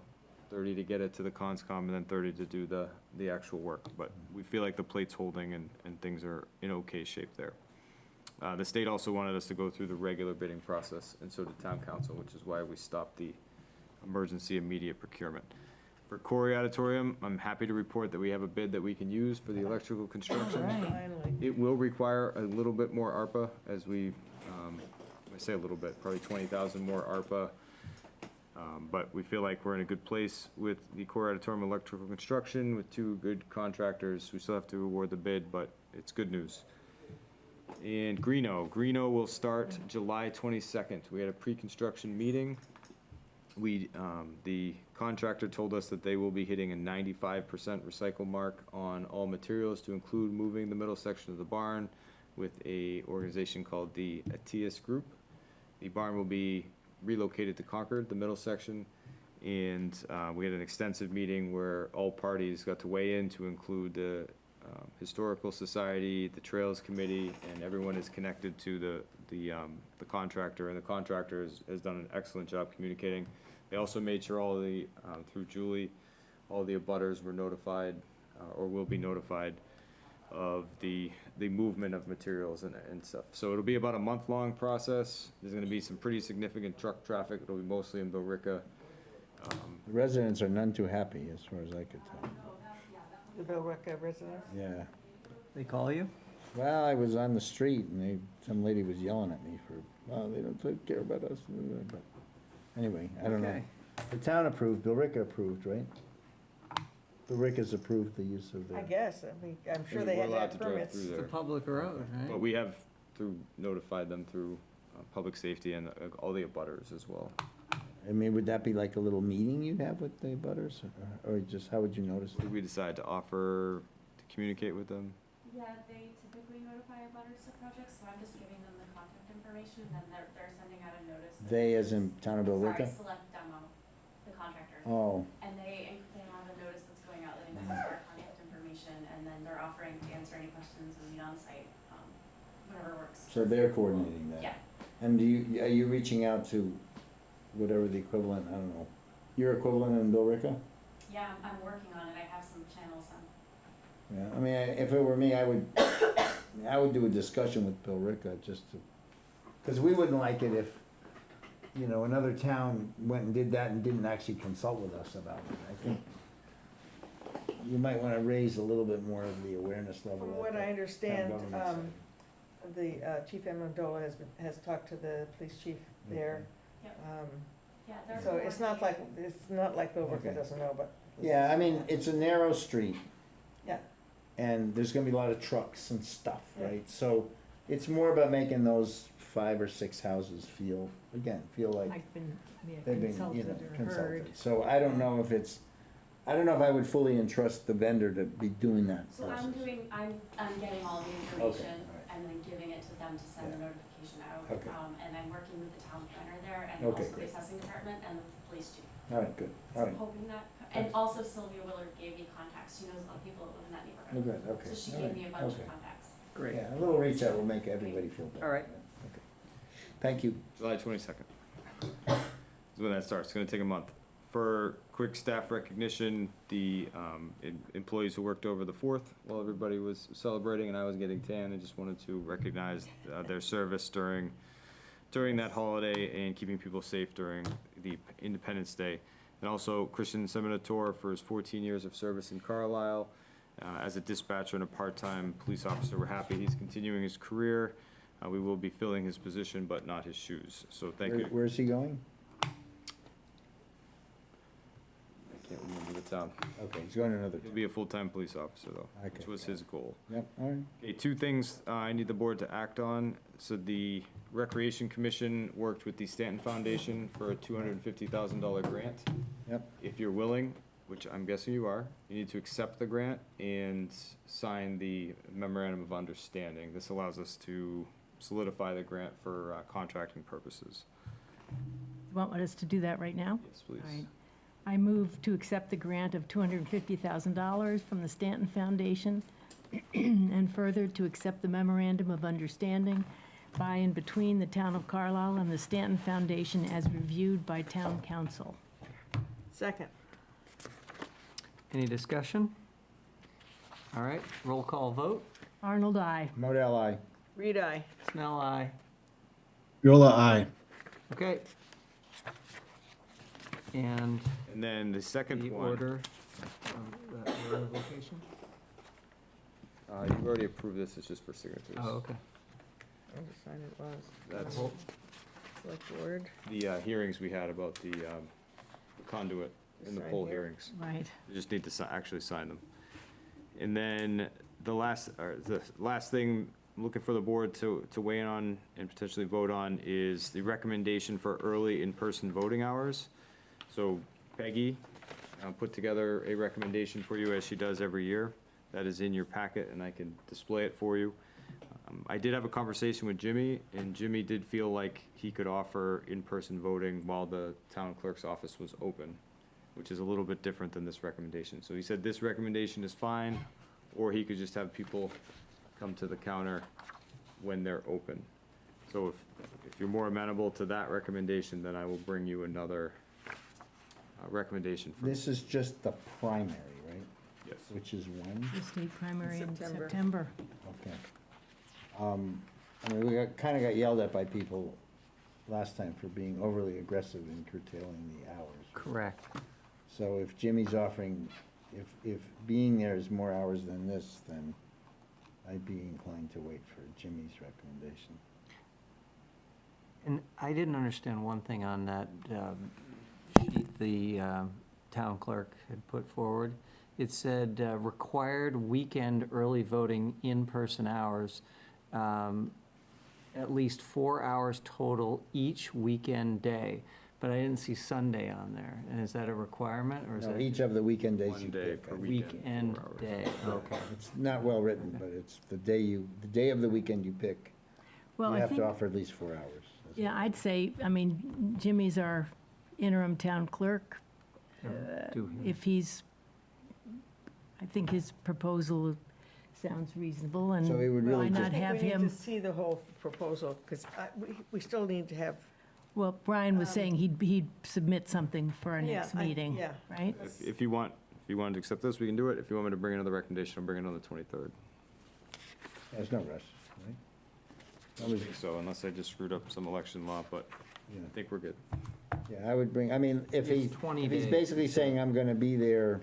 30 to get it to the conscom, and then 30 to do the actual work. But we feel like the plate's holding and things are in okay shape there. The state also wanted us to go through the regular bidding process, and so did town council, which is why we stopped the emergency immediate procurement. For Corey Auditorium, I'm happy to report that we have a bid that we can use for the electrical construction. Finally. It will require a little bit more ARPA, as we, I say a little bit, probably 20,000 more ARPA. But we feel like we're in a good place with the Corey Auditorium electrical construction, with 2 good contractors. We still have to award the bid, but it's good news. And Greeno will start July 22nd. We had a pre-construction meeting. The contractor told us that they will be hitting a 95% recycle mark on all materials, to include moving the middle section of the barn with a organization called the Atias Group. The barn will be relocated to Concord, the middle section, and we had an extensive meeting where all parties got to weigh in, to include the Historical Society, the Trails Committee, and everyone is connected to the contractor, and the contractor has done an excellent job communicating. They also made sure all the, through Julie, all the abutters were notified, or will be notified, of the movement of materials and stuff. So it'll be about a month-long process. There's gonna be some pretty significant truck traffic. It'll be mostly in Billerica. The residents are none too happy, as far as I could tell. The Billerica residents. Yeah. They call you? Well, I was on the street and some lady was yelling at me for, well, they don't take care about us. But anyway, I don't know. Okay. The town approved, Billerica approved, right? Rick approved the use of I the, guess, I mean, I'm sure We're they had to allowed have to drive permits. through It's a there. public road, But right? we have notified them through public safety and all the abutters as well. I mean, would that be like a little meeting you'd have with the butters, or just, how would you notice it? We decide to offer to communicate with them. Yeah, they typically notify abutters of projects, so I'm just giving them the contact information, and then they're sending out a notice. They as in Town of Billerica? Sorry, Select Demo, the contractor. Oh, And they have a notice that's going out letting them know our contact information, and then they're offering to answer any questions and meet on site, whatever works. so they're coordinating that? Yeah. And are you reaching out to whatever the equivalent, I don't know, your equivalent in Billerica? Yeah, I'm working on it, I have some channels on. Yeah, I mean, if it were me, I would do a discussion with Billerica just to, because we wouldn't like it if, you know, another town went and did that and didn't actually consult with us about it. I think you might want to raise a little bit more of the awareness level. From at what the I town understand, government side. the Chief Amendola has talked to the police chief there. Yep. Um, Yeah, they're. So it's not like Billerica Okay. doesn't know, but. Yeah, I mean, it's a narrow street. Yeah. And there's gonna be a lot of trucks and stuff, Yeah. right? So it's more about making those 5 or 6 houses feel like I've been they've been, consulted or heard. consulted. So I don't know if I would fully entrust the vendor to be doing that So process. I'm getting all the information alright. and then giving it to them to send the Yeah. notification out. Okay. And I'm working with the town planner there and Okay, also the great. assessing department and the police chief. All right, good, So all I'm right. hoping that, and also Sylvia Willard gave me contacts, she knows a lot of people that live in that Oh, neighborhood. good, okay. So she all gave right, me a bunch okay. of contacts. Great. Yeah, a little reach out will make everybody feel better. All right. Okay. Thank you. July 22nd is when that starts. It's gonna take a month. For quick staff recognition, the employees who worked over the 4th while everybody was celebrating and I was getting tan, I just wanted to recognize their service during that holiday and keeping people safe during the Independence Day. And also Christian Seminator for his 14 years of service in Carlisle. As a dispatcher and a part-time police officer, we're happy he's continuing his career. We will be filling his position, but not his shoes. So thank you. Where's he going? I can't remember the town. Okay, he's going to another. He'll be a full-time police officer, though, Okay. which was his goal. Yep, all right. Okay, 2 things I need the board to act on. So the Recreation Commission worked with the Stanton Foundation for a $250,000 grant. Yep. If you're willing, which I'm guessing you are, you need to accept the grant and sign the memorandum of understanding. This allows us to solidify the grant for contracting purposes. You want us to do that right now? Yes, please. All right. I move to accept the grant of $250,000 from the Stanton Foundation, and further to accept the memorandum of understanding by and between the Town of Carlisle and the Stanton Foundation as reviewed by Town Council. Second. Any discussion? All right, roll call vote. Arnold, I. Model I. Reed, aye. Snell, aye. Viola, aye. Okay. And And then the second the one. order of the order of location? You've already approved this, it's just for signatures. Oh, okay. I'll just sign it was. That's Select word. the hearings we had about the conduit in the Sign poll here. hearings. Right. You just need to actually sign them. And then the last thing I'm looking for the board to weigh in on and potentially vote on is the recommendation for early in-person voting hours. So Peggy put together a recommendation for you as she does every year. That is in your packet and I can display it for you. I did have a conversation with Jimmy and Jimmy did feel like he could offer in-person voting while the town clerk's office was open, which is a little bit different than this recommendation. So he said this recommendation is fine, or he could just have people come to the counter when they're open. So if you're more amenable to that recommendation, then I will bring you another recommendation. This is just the primary, right? Yes. Which is when? The state primary in September. September. Okay. I mean, we kind of got yelled at by people last time for being overly aggressive in curtailing the hours. Correct. So if Jimmy's offering, if being there is more hours than this, then I'd be inclined to wait for Jimmy's recommendation. And I didn't understand one thing on that sheet the town clerk had put forward. it said required weekend early voting in-person hours, at least 4 hours total each weekend day. But I didn't see Sunday on there. And is that a requirement, or is No, that? each of the weekend days you One day pick. per I think. weekend, Weekend 4 hours. day, okay. It's not well written, but it's the day of the weekend you pick. Well, You I have think, to offer at least 4 hours. yeah, I'd say, I mean, Jimmy's our interim town clerk. Do him. If he's, I think his proposal sounds reasonable, and So we would why really not just- have I think we him? need to see the whole proposal, because we still need to have. Well, Brian was saying he'd submit something for our Yeah, next meeting, yeah. right? If you want to accept this, we can do it. If you want me to bring another recommendation, I'll bring it on the 23rd. There's no rush, right? I don't think so, unless I just screwed up some election law, but Yeah. I think we're good. Yeah, I would bring, I mean, if It's he, 20 if he's days. basically saying, I'm gonna be there,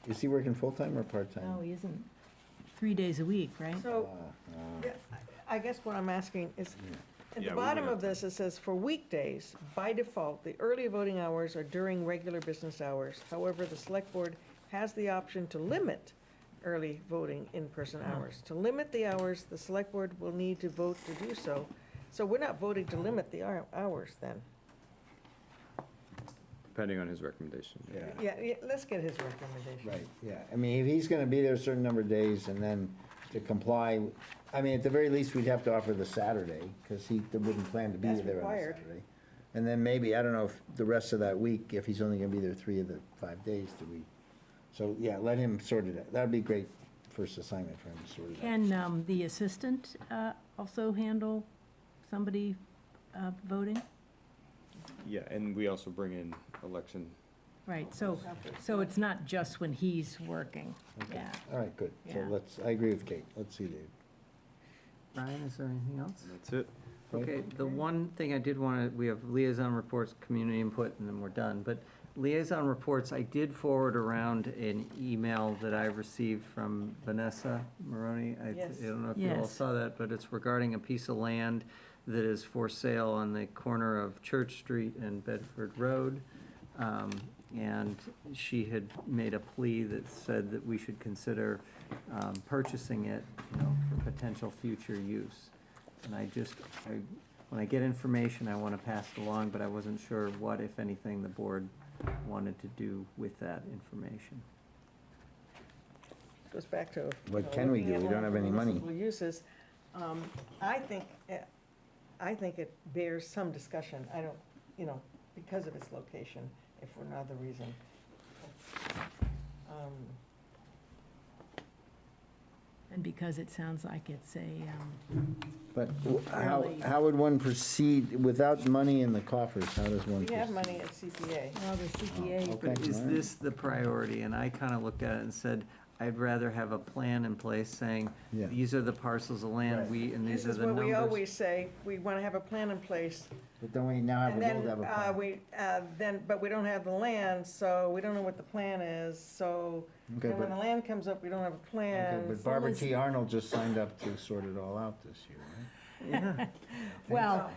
is he working full-time or No, part-time? he isn't. 3 days a week, right? So, yeah, I guess what I'm asking is, at Yeah, the we would bottom have of this, it says, for weekdays, by default, the early voting hours are during regular business hours. However, the select board has the option to limit early voting in-person hours. To limit the hours, the select board will need to vote to do so. So we're not voting to limit the hours then. Depending on his recommendation. Yeah, Yeah, let's get his recommendation. right, yeah. I mean, if he's gonna be there a certain number of days and then to comply, I mean, at the very least, we'd have to offer the Saturday, because he wouldn't plan to be That's there on the required. Saturday. And then maybe, I don't know, if the rest of that week, if he's only gonna be there 3 of the 5 days, do we? So, yeah, let him sort it out. That'd be great first assignment for him to sort it out. Can the assistant also handle somebody voting? Yeah, and we also bring in election. Right, so it's not just when he's working, Okay. yeah. All right, good. So Yeah. I agree with Kate. Let's see, Dave. Ryan, is there anything else? And that's it. Okay, the one thing I did want to, we have liaison reports, community input, and then we're done. But liaison reports, I did forward around an email that I received from Vanessa Maroney. Yes. I don't know if you all Yes. saw that, but it's regarding a piece of land that is for sale on the corner of Church Street and Bedford Road. And she had made a plea that said that we should consider purchasing it, for potential future use. And when I get information, I want to pass it along, but I wasn't sure what, if anything, the board wanted to do with that information. Goes back to. What can we looking do? at We don't have any money. municipal Uses. I think it bears some discussion. I don't, because of its location, if for no other reason. And because it sounds like it's a, But Fairly- how would one proceed without money in the coffers? How does one We have proceed? money at CPA. well, the CPA, okay. But is all right. this the priority? And I kind of looked at it and said, I'd rather have a plan in place saying, Yeah. these are the parcels of land, and This these are is the what numbers. we always say, we want to have a plan in place. But don't we now have And a goal then, to have a plan? but we don't have the land, so we don't know what the plan is, so Okay, then when the but, land comes up, we don't have a okay, plan. but Barbara T. Arnold just signed up to sort it all out this year, right? well,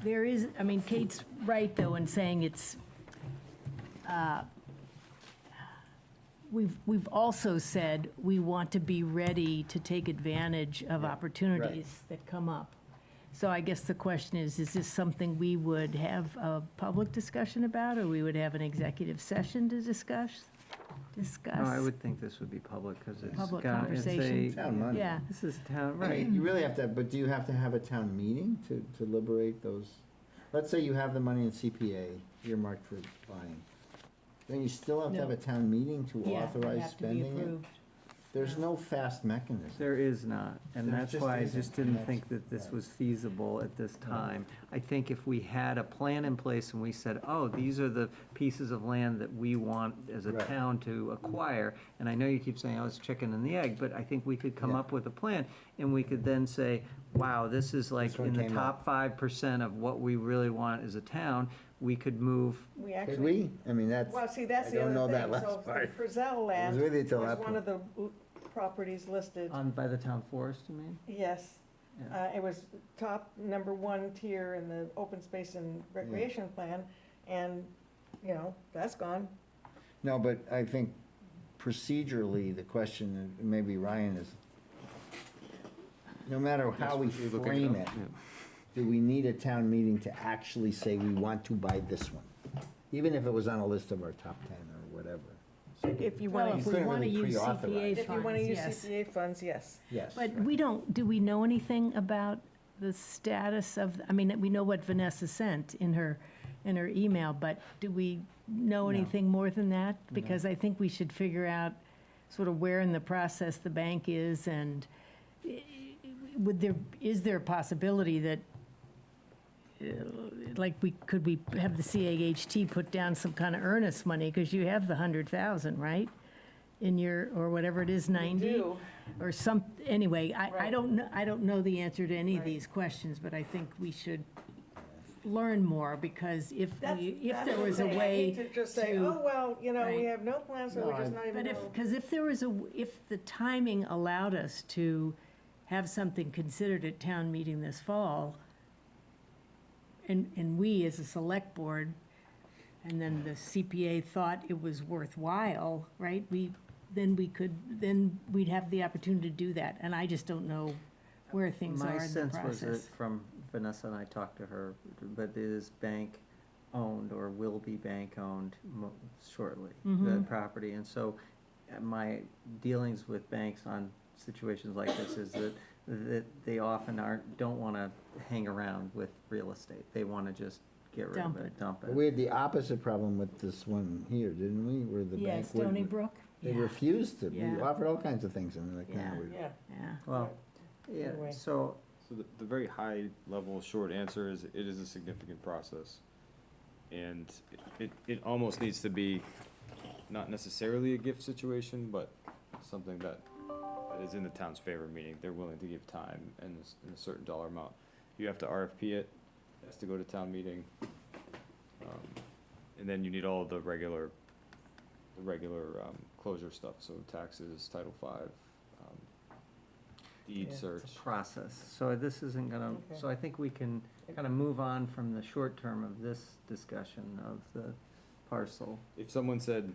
there is, I mean, Kate's right, though, in saying it's, we've also said we want to be ready to take advantage of Yeah, opportunities that come up. So I guess the question is this something we would have a public discussion about, or we would have an executive session to discuss? No, I would think this would be public, because it's. Public got- it's conversation. Town money. Yeah, This is town, Right, right. you really have to, but do you have to have a town meeting to liberate those? Let's say you have the money in CPA earmarked for buying. Then you still have to have No. a town meeting to yeah, they authorize have to be spending it? approved. There's no fast mechanism. There is not, and There that's just why I isn't, just and didn't that's- think that this right. was feasible at this time. I think if we had a plan in place and we said, oh, these are the pieces of land that we want as a Right. town to acquire, and I know you keep saying, oh, it's chicken and the egg, but I think we could come Yeah. up with a plan, and we could then say, wow, this is like This one in the came top 5% of what we really want as a town. We could move, We Could actually, we? I mean, that's, well, see, that's I the don't other know that thing. last So part. Frizzell land It was really till was that one of the properties listed. by the town forest, you mean? Yes. Yeah. It was top #1 tier in the open space and recreation plan, and, that's gone. No, but I think procedurally, the question, and maybe Ryan is, no matter how we You're looking frame it it, up? do we need a town meeting to actually say we want to buy this one? Even if it was on a list of our top 10 or whatever. If you Well, want if to, we couldn't want to really use pre-authorize. CPA if you want to funds, use yes. CPA funds, yes. Yes. But right. we don't, do we know anything about the status of, I mean, we know what Vanessa sent in her email, but do we know No. anything more than that? Because I think we should figure out sort of where in the process the bank is, and is there a possibility that, could we have the CAHT put down some kind of earnest money, because you have the 100,000, right? In your, or whatever it is, 90? do. Or some, anyway, I Right. don't know the answer to any of Right. these questions, but I think we should learn more, because if there was a I way hate to just say, to- oh, well, we Right. have no plans, so No, we're just not even But know. because if there was if the timing allowed us to have something considered at town meeting this fall, and we as a select board, and then the CPA thought it was worthwhile, right? Then we'd have the opportunity to do that, and I just don't know where things are My in the sense was that process. from Vanessa, and I talked to her, but it is bank-owned or will be bank-owned shortly, the Mhm. property. And so my dealings with banks on situations like this is that they often don't want to hang around with real estate. They want to just get rid Dump of it. it, dump But it. we had the opposite problem with this one here, didn't we? Where the Yeah, bank Stony wouldn't- Brook? They Yeah. refused to. We Yeah. offered all kinds of things, and they're like, Yeah. no, we Yeah. Yeah. Well, yeah, Anyway. so So the very high level short answer is it is a significant process. And it almost needs to be not necessarily a gift situation, but something that is in the town's favor, meaning they're willing to give time and a certain dollar amount. You have to RFP it, it has to go to town meeting. And then you need all the regular closure stuff, so taxes, Title V, deed Yeah, search. it's a process. So this isn't gonna, Okay. so I think we can kind of move on from the short term of this discussion of the parcel. If someone said,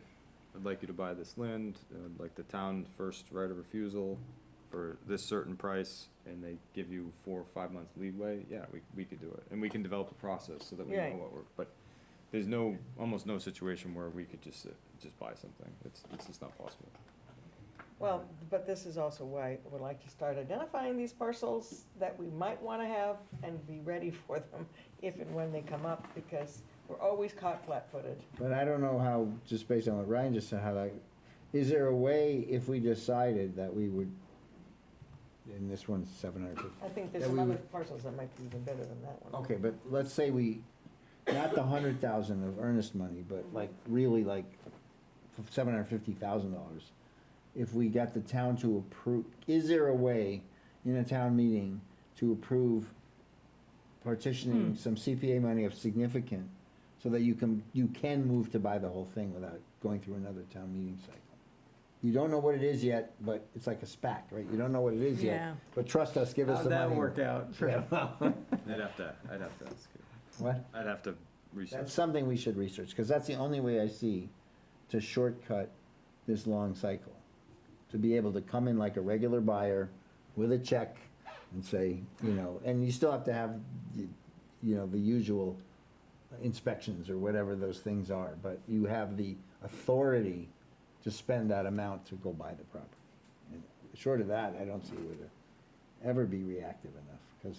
I'd like you to buy this land, like the town first right of refusal for this certain price, and they give you 4 or 5 months leeway, yeah, we could do it. And we can develop a process so that we know Right. what we're, but there's almost no situation where we could just buy something. It's just not possible. Well, but this is also why I would like to start identifying these parcels that we might want to have and be ready for them if and when they come up, because we're always caught flat-footed. But I don't know how, just based on what Ryan just said, is there a way, if we decided that we would, and this one's 750. I think there's That some we other would- parcels that might be even better than that one. Okay, but let's say not the 100,000 of earnest money, but really $750,000. If we got the town to approve, is there a way in a town meeting to approve partitioning some CPA money of significant, so that you can move to buy the whole thing without going through another town meeting cycle? You don't know what it is yet, but it's like a SPAC, right? You don't know what it is Yeah. yet, but trust us, give us How'd the that money. work out? Yeah. I'd have to ask it. What? I'd have to research. That's something we should research, because that's the only way I see to shortcut this long cycle. To be able to come in like a regular buyer with a check and say, and you still have to have, the usual inspections or whatever those things are, but you have the authority to spend that amount to go buy the property. And short of that, I don't see it would ever be reactive enough, because,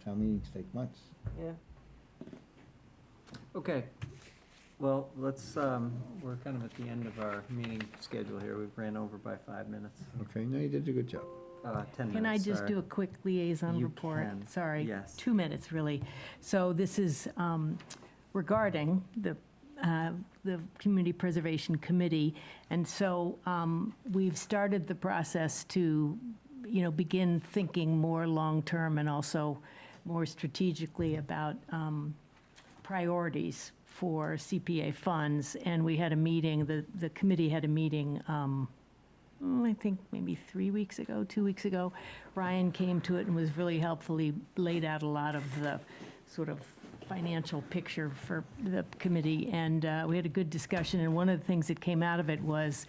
town meetings take months. Yeah. Okay, well, we're kind of at the end of our meeting schedule here. We've ran over by 5 minutes. Okay, no, you did a good job. 10 minutes, Can I just sorry. do a quick liaison You report? can, Sorry. yes. 2 minutes, really. So this is regarding the Community Preservation Committee. And so we've started the process to, begin thinking more long-term and also more strategically about priorities for CPA funds. And we had a meeting, the committee had a meeting, I think maybe 2 weeks ago. Ryan came to it and was really helpful. He laid out a lot of the sort of financial picture for the committee, and we had a good discussion, and one of the things that came out of it was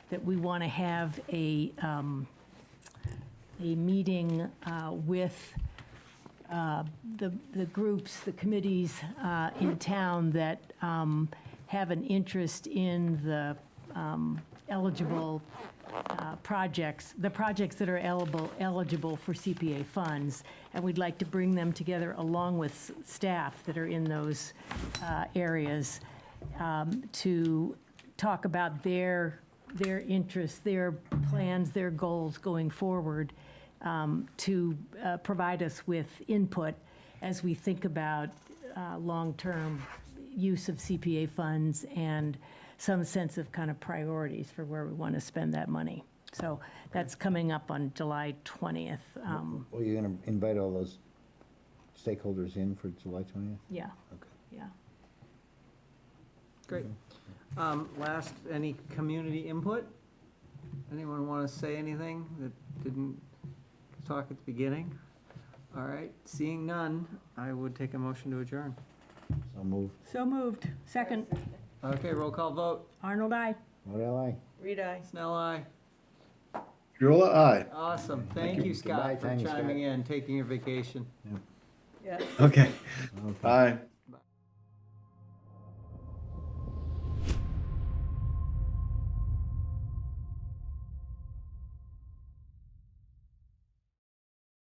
that we want to have a meeting with the groups, the committees in town that have an interest in the eligible projects, the projects that are eligible for CPA funds, and we'd like to bring them together along with staff that are in those areas to talk about their interests, their plans, their goals going forward, to provide us with input as we think about long-term use of CPA funds and some sense of kind of priorities for where we want to spend that money. So that's coming up on July 20th. Well, you're going to invite all those stakeholders in for July 20th? Yeah, Okay. yeah. Great. Last, any community input? Anyone want to say anything that didn't talk at the beginning? All right, seeing none, I would take a motion to adjourn. So move. So moved. Second. Okay, roll call vote. Arnold, aye. What I? Reed, aye. Snell, aye. Girla, aye. Awesome. Thank you, Scott, Goodbye, for thanks, chiming Scott. in, taking your vacation. Yeah. Okay. Okay. Bye.